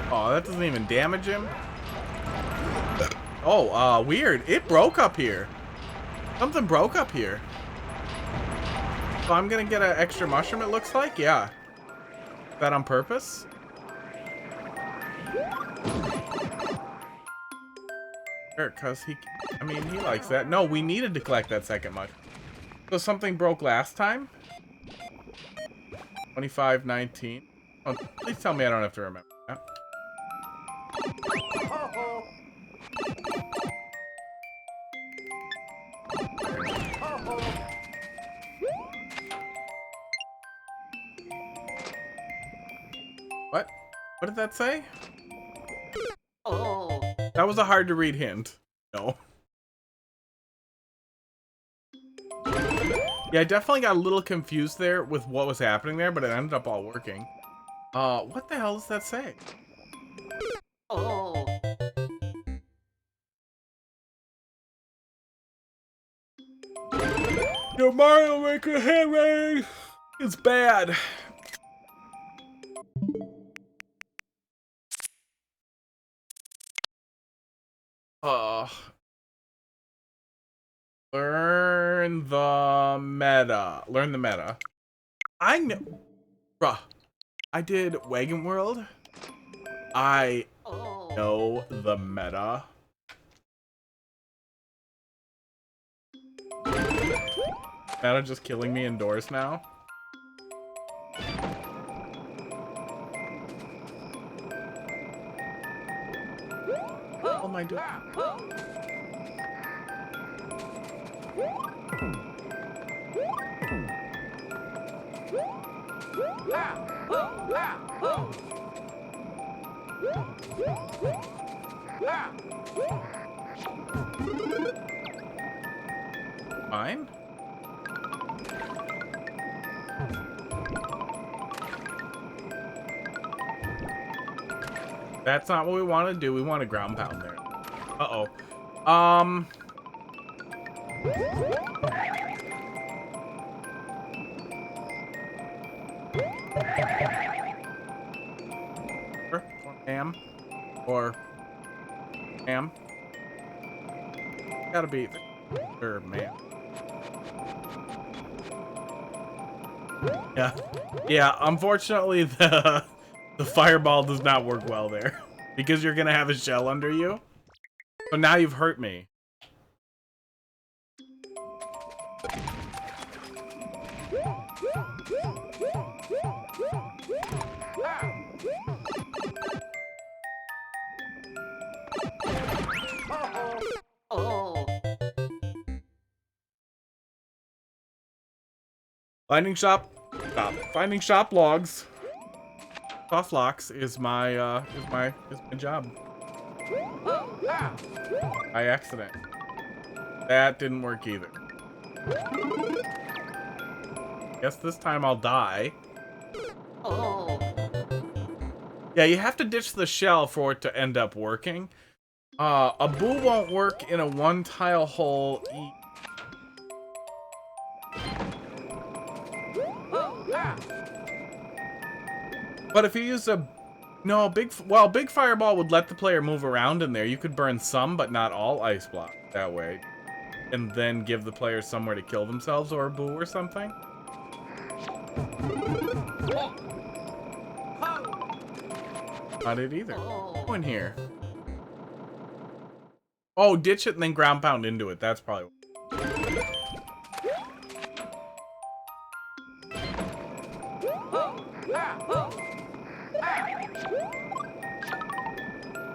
Oh, that doesn't even damage him. Oh, weird. It broke up here. Something broke up here. So I'm gonna get an extra mushroom, it looks like. Yeah. Is that on purpose? Sure, because I mean, he likes that. No, we needed to collect that second mushroom. So something broke last time? 25-19. Oh, please tell me I don't have to remember that. What? What did that say? Oh. That was a hard to read hint. No. Yeah, I definitely got a little confused there with what was happening there, but it ended up all working. What the hell does that say? Oh. Your Mario Maker handwriting is bad. Learn the meta. Learn the meta. I know. Bruh. I did Wagon World. I know the meta. Meta just killing me indoors now. What am I doing? Fine. That's not what we want to do. We want to ground pound there. Uh-oh. Or ham. Or ham. Gotta be sure, man. Yeah. Yeah, unfortunately the fireball does not work well there. Because you're gonna have a shell under you. So now you've hurt me. Oh. Finding shop logs. Soft locks is my job. By accident. That didn't work either. Guess this time I'll die. Oh. Yeah, you have to ditch the shell for it to end up working. A boo won't work in a one-tile hole. But if you use a... No, big fireball would let the player move around in there. You could burn some, but not all ice blocks that way. and then give the players somewhere to kill themselves or a boo or something. Not it either. Go in here. Oh, ditch it and then ground pound into it. That's probably.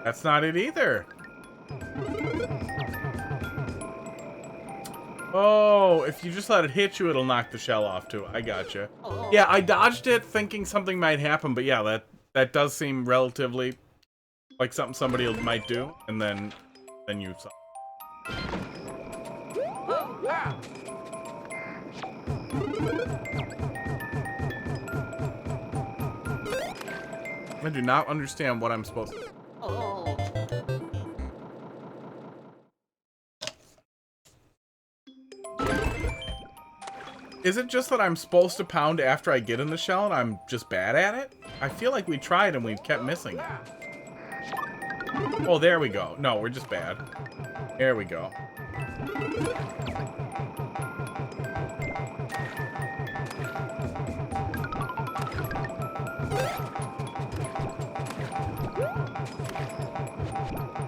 That's not it either. Oh, if you just let it hit you, it'll knock the shell off too. I gotcha. Yeah, I dodged it thinking something might happen, but yeah, that does seem relatively like something somebody might do, and then you saw. I do not understand what I'm supposed to. Is it just that I'm supposed to pound after I get in the shell and I'm just bad at it? I feel like we tried and we kept missing it. Oh, there we go. No, we're just bad. There we go.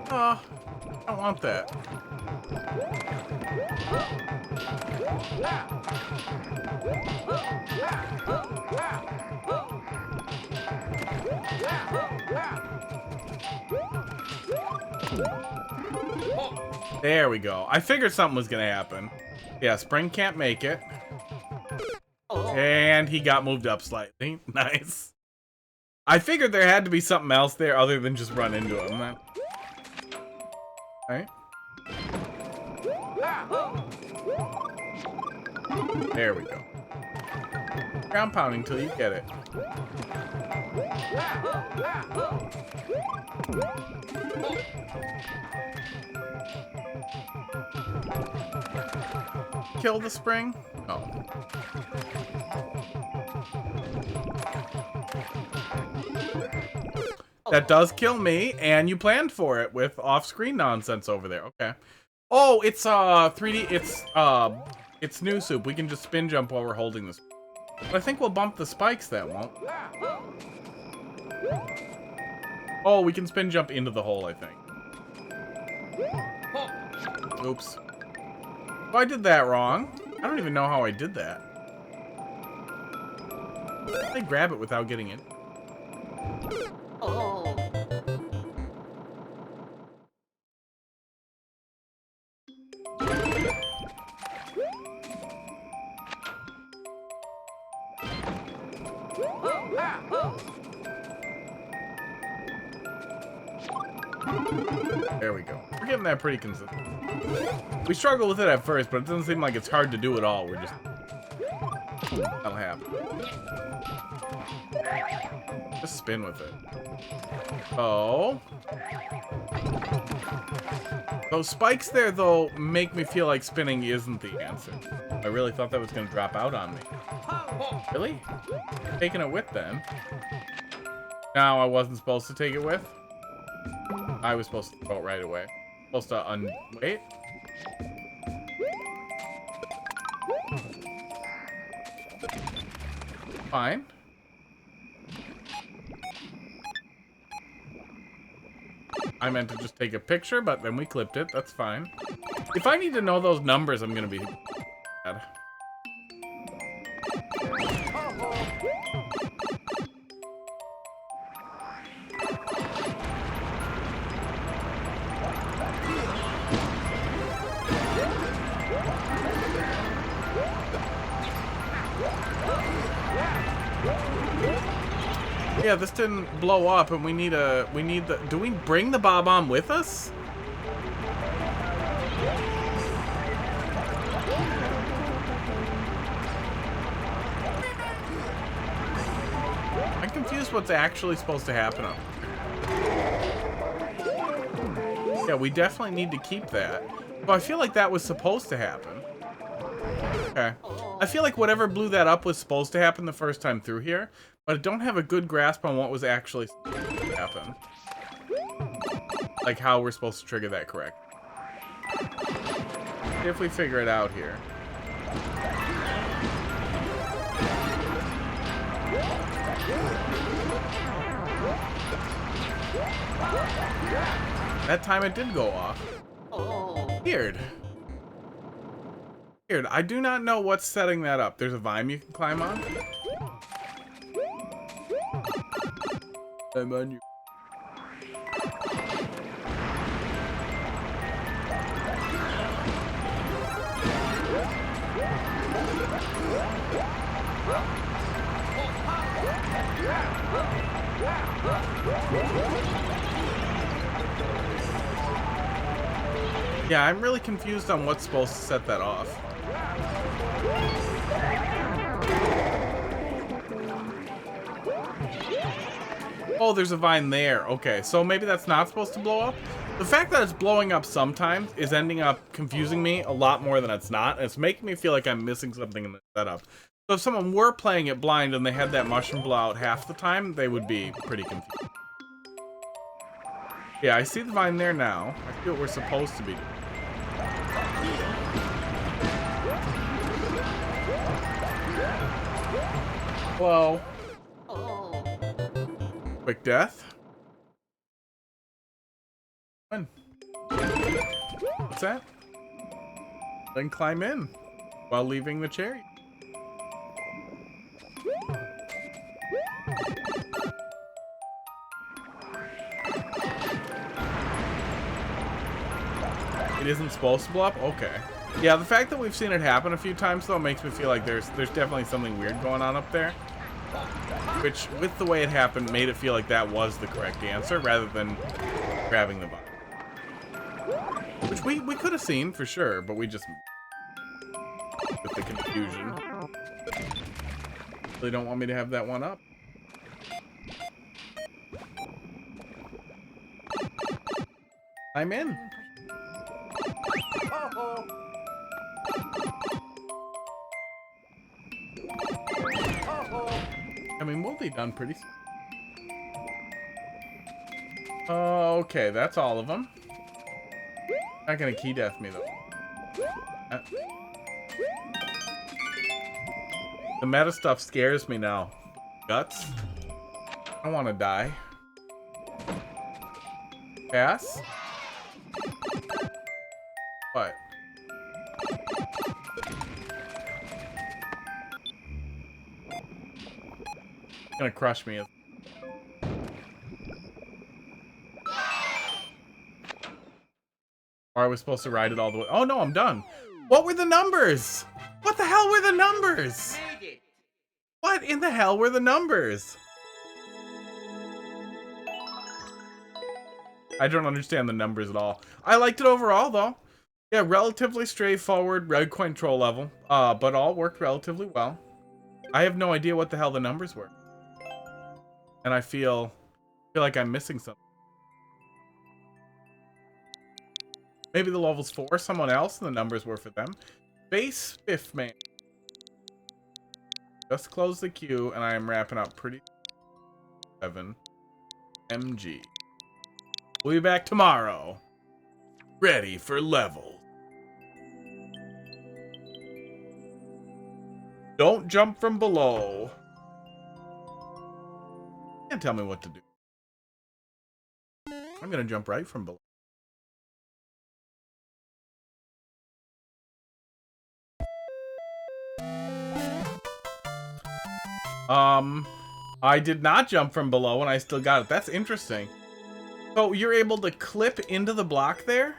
Oh, I don't want that. There we go. I figured something was gonna happen. Yeah, Spring can't make it. And he got moved up slightly. Nice. I figured there had to be something else there other than just run into him. Alright. There we go. Ground pounding till you get it. Kill the spring? Oh. That does kill me, and you planned for it with off-screen nonsense over there. Okay. Oh, it's 3D. It's new soup. We can just spin jump while we're holding this. But I think we'll bump the spikes. That won't. Oh, we can spin jump into the hole, I think. Oops. Oh, I did that wrong. I don't even know how I did that. How did I grab it without getting in? There we go. We're getting that pretty consistent. We struggle with it at first, but it doesn't seem like it's hard to do at all. We're just... That'll happen. Just spin with it. Oh. Those spikes there, though, make me feel like spinning isn't the answer. I really thought that was going to drop out on me. Really? Taking it with, then. No, I wasn't supposed to take it with. I was supposed to throw it right away. Supposed to wait. Fine. I meant to just take a picture, but then we clipped it. That's fine. If I need to know those numbers, I'm gonna be bad. Yeah, this didn't blow up, and we need the. Do we bring the Bob-omb with us? I'm confused what's actually supposed to happen up here. Yeah, we definitely need to keep that. But I feel like that was supposed to happen. Okay. I feel like whatever blew that up was supposed to happen the first time through here, but I don't have a good grasp on what was actually supposed to happen. Like how we're supposed to trigger that correct. if we figure it out here. That time it did go off. Oh. Weird. Weird. I do not know what's setting that up. There's a vine you can climb on. I'm on you. Yeah, I'm really confused on what's supposed to set that off. Oh, there's a vine there. Okay, so maybe that's not supposed to blow up. The fact that it's blowing up sometimes is ending up confusing me a lot more than it's not. And it's making me feel like I'm missing something in the setup. So if someone were playing it blind and they had that mushroom blow out half the time, they would be pretty confused. Yeah, I see the vine there now. I see what we're supposed to be doing. Hello. Oh. Quick death. When? What's that? Then climb in while leaving the cherry. It isn't supposed to blow up? Okay. Yeah, the fact that we've seen it happen a few times though makes me feel like there's definitely something weird going on up there. Which, with the way it happened, made it feel like that was the correct answer rather than grabbing the button. Which we could have seen for sure, but we just with the confusion. Really don't want me to have that one up. I'm in. I mean, we'll be done pretty soon. Okay, that's all of them. Not gonna key death me though. The meta stuff scares me now. Guts. I don't want to die. Pass. What? Gonna crush me. Or are we supposed to ride it all the way? Oh no, I'm done. What were the numbers? What the hell were the numbers? Made it. What in the hell were the numbers? I don't understand the numbers at all. I liked it overall though. Yeah, relatively straightforward red control level, but all worked relatively well. I have no idea what the hell the numbers were. And I feel like I'm missing something. Maybe the level's for someone else and the numbers were for them. Base fifth man. Just close the queue and I am wrapping up pretty 7 MG. We'll be back tomorrow. Ready for level. Don't jump from below. Can't tell me what to do. I'm gonna jump right from below. I did not jump from below and I still got it. That's interesting. So you're able to clip into the block there,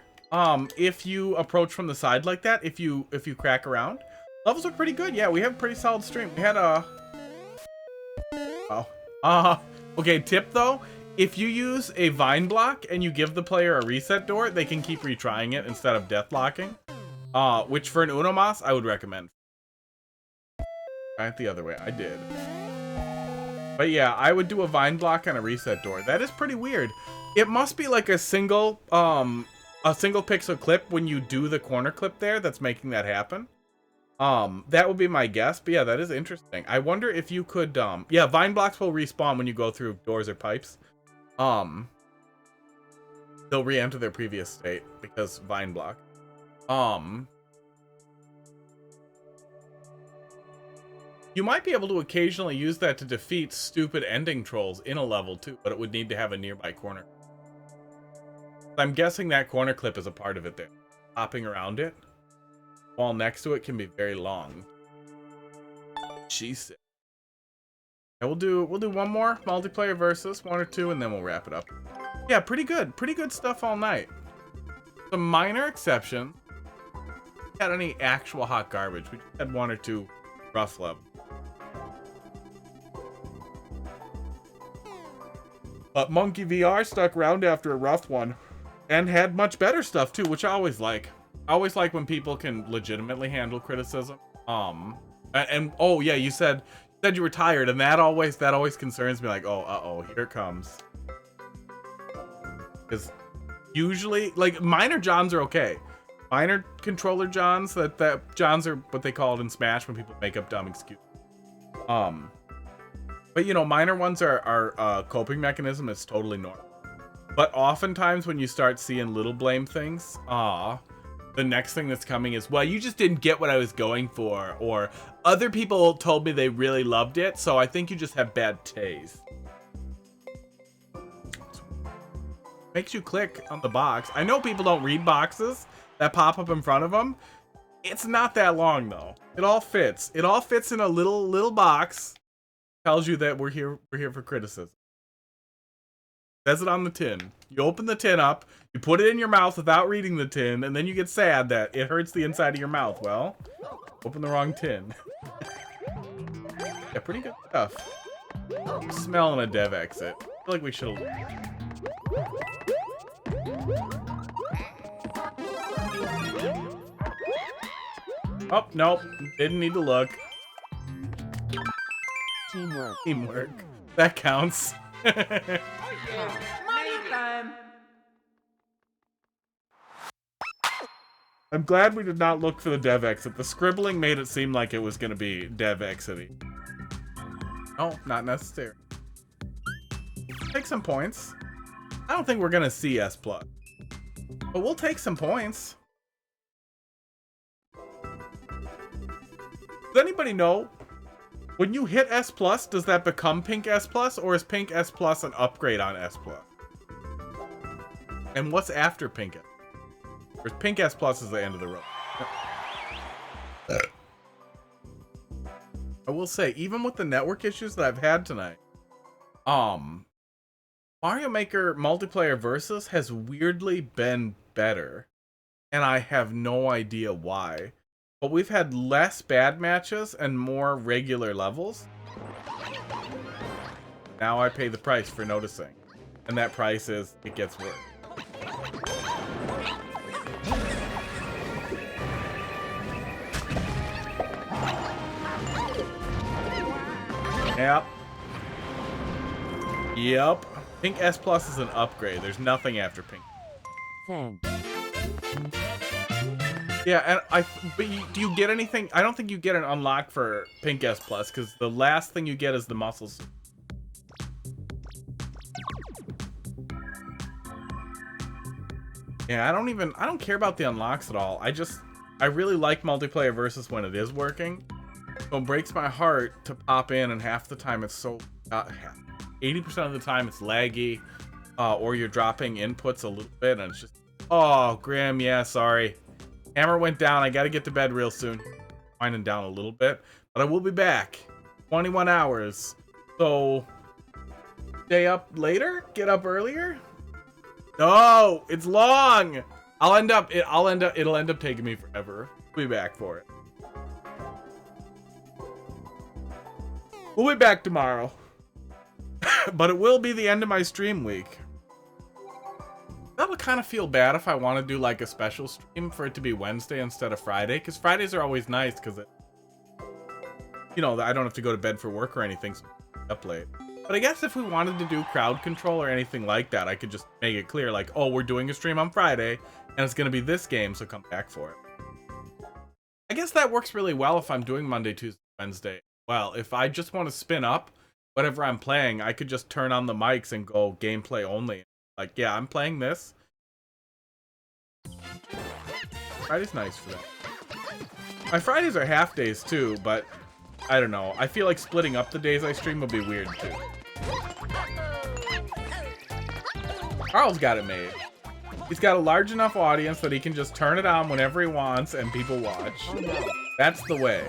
if you approach from the side like that, if you crack around. Levels are pretty good. Yeah, we have a pretty solid stream. We had a... Oh. Okay, tip though. If you use a vine block and you give the player a reset door, they can keep retrying it instead of death locking. Which for an Uno Mas, I would recommend. Right the other way. I did. But yeah, I would do a vine block and a reset door. That is pretty weird. It must be like a single pixel clip when you do the corner clip there that's making that happen. That would be my guess. But yeah, that is interesting. I wonder if you could, yeah, vine blocks will respawn when you go through doors or pipes. They'll re-enter their previous state because vine block. You might be able to occasionally use that to defeat stupid ending trolls in a level too, but it would need to have a nearby corner. I'm guessing that corner clip is a part of it there. Hopping around it while next to it can be very long. Jesus. Yeah, we'll do one more multiplayer versus, one or two, and then we'll wrap it up. Yeah, pretty good stuff all night. Some minor exception. Had any actual hot garbage? We just had one or two rough levels. But Monkey VR stuck around after a rough one, and had much better stuff too, which I always like. I always like when people can legitimately handle criticism. And oh yeah, you said you were tired, and that always concerns me. Like, oh, here it comes. Because usually, like, minor Johns are okay. Minor controller Johns, that Johns are what they call it in Smash when people make up dumb excuses. But you know, minor ones are coping mechanism. It's totally normal. But oftentimes when you start seeing little blame things, the next thing that's coming is, well, you just didn't get what I was going for, or other people told me they really loved it, so I think you just have bad taste. Makes you click on the box. I know people don't read boxes that pop up in front of them. It's not that long though. It all fits. It all fits in a little box. Tells you that we're here for criticism. Says it on the tin. You open the tin up, you put it in your mouth without reading the tin, and then you get sad that it hurts the inside of your mouth. Well, open the wrong tin. Yeah, pretty good stuff. I'm smelling a dev exit. I feel like we should have... Oh, nope. Didn't need to look. Teamwork. That counts. Money time. I'm glad we did not look for the dev exit. The scribbling made it seem like it was going to be dev exiting. Oh, not necessary. Take some points. I don't think we're going to see S+. But we'll take some points. Does anybody know? When you hit S+, does that become Pink S+, or is Pink S+ an upgrade on S+? And what's after Pink S? Or Pink S+ is the end of the road? I will say, even with the network issues that I've had tonight, Mario Maker multiplayer versus has weirdly been better, and I have no idea why. But we've had less bad matches and more regular levels. Now I pay the price for noticing. And that price is, it gets worse. Yep. Pink S+ is an upgrade. There's nothing after Pink. Thanks. Yeah, and do you get anything? I don't think you get an unlock for Pink S+, because the last thing you get is the muscles. Yeah, I don't care about the unlocks at all. I really like multiplayer versus when it is working. So it breaks my heart to pop in, and half the time it's so 80% of the time it's laggy, or you're dropping inputs a little bit, and it's just, oh, Graham, yeah, sorry. Hammer went down. I gotta get to bed real soon. Winding down a little bit, but I will be back. 21 hours. So, stay up later? Get up earlier? No, it's long. It'll end up taking me forever. We'll be back for it. We'll be back tomorrow. But it will be the end of my stream week. That would kind of feel bad if I want to do like a special stream for it to be Wednesday instead of Friday, because Fridays are always nice because it, you know, I don't have to go to bed for work or anything, so I'm up late. But I guess if we wanted to do crowd control or anything like that, I could just make it clear, like, oh, we're doing a stream on Friday, and it's going to be this game, so come back for it. I guess that works really well if I'm doing Monday, Tuesday, Wednesday. Well, if I just want to spin up whatever I'm playing, I could just turn on the mics and go gameplay only. Like, yeah, I'm playing this. Friday's nice for that. My Fridays are half days too, but I don't know. I feel like splitting up the days I stream would be weird too. Carl's got it made. He's got a large enough audience that he can just turn it on whenever he wants and people watch. That's the way.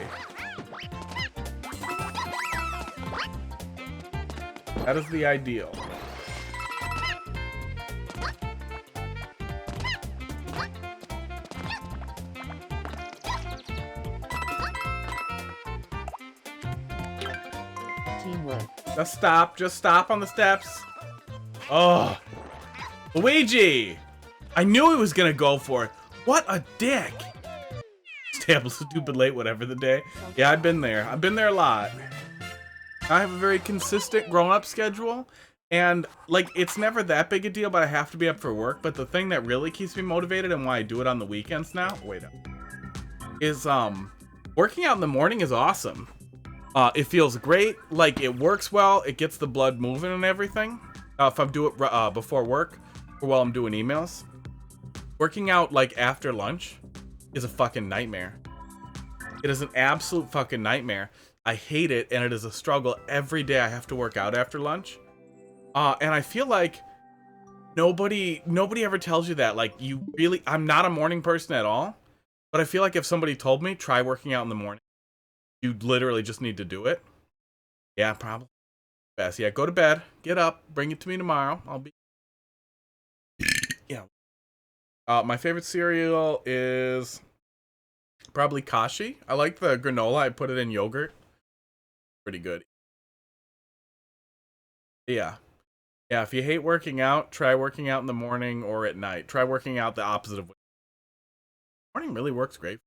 That is the ideal. Teamwork. Just stop on the steps. Oh, Luigi! I knew he was gonna go for it. What a dick! Table's stupid late, whatever the day. Yeah, I've been there. I've been there a lot. I have a very consistent grown-up schedule, and like it's never that big a deal, but I have to be up for work. But the thing that really keeps me motivated and why I do it on the weekends now, is working out in the morning is awesome. It feels great, like it works well, it gets the blood moving and everything. If I'm doing it before work or while I'm doing emails. Working out like after lunch is a fucking nightmare. It is an absolute fucking nightmare. I hate it, and it is a struggle every day. I have to work out after lunch, and I feel like nobody ever tells you that. Like, you really, I'm not a morning person at all, but I feel like if somebody told me try working out in the morning, you literally just need to do it. Yeah, probably best. Yeah, go to bed, get up, bring it to me tomorrow. I'll be yeah. My favorite cereal is probably Kashi. I like the granola. I put it in yogurt. Pretty good. Yeah. Yeah, if you hate working out, try working out in the morning or at night. Try working out the opposite of what morning really works great.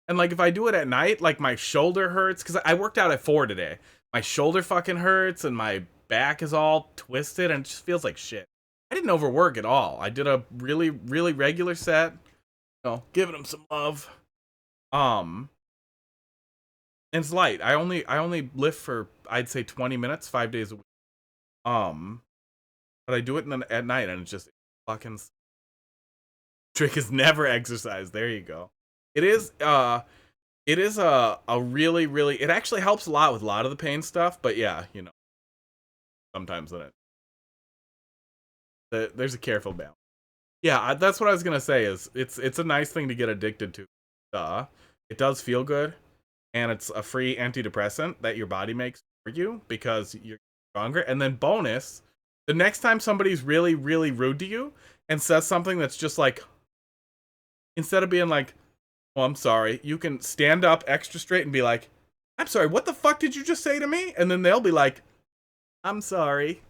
And like if I do it at night, like my shoulder hurts because I worked out at 4 today. My shoulder fucking hurts and my back is all twisted and it just feels like shit. I didn't overwork at all. I did a really, really regular set. You know, giving them some love. And it's light. I only lift for I'd say 20 minutes, 5 days a week. But I do it at night, and it's just fucking. Trick is never exercise. There you go. It is a really, really. It actually helps a lot with a lot of the pain stuff. But yeah, you know, sometimes in it, there's a careful balance. Yeah, that's what I was gonna say. Is it's a nice thing to get addicted to. It does feel good. And it's a free antidepressant that your body makes for you because you're stronger. And then bonus, the next time somebody's really, really rude to you and says something that's just like, instead of being like, oh, I'm sorry, you can stand up extra straight and be like, I'm sorry, what the fuck did you just say to me? And then they'll be like, I'm sorry.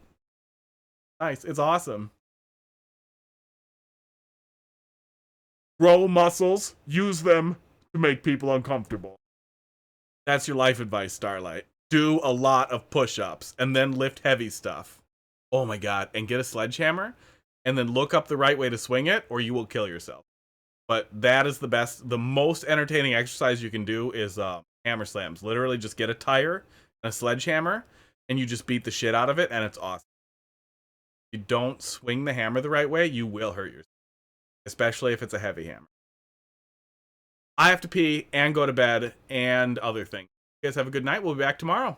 Nice, it's awesome. Grow muscles, use them to make people uncomfortable. That's your life advice, Starlight. Do a lot of push-ups and then lift heavy stuff. Oh my god, and get a sledgehammer and then look up the right way to swing it or you will kill yourself. But that is the most entertaining exercise you can do is hammer slams. Literally just get a tire and a sledgehammer and you just beat the shit out of it and it's awesome. If you don't swing the hammer the right way, you will hurt yourself. Especially if it's a heavy hammer. I have to pee and go to bed and other things. You guys have a good night. We'll be back tomorrow.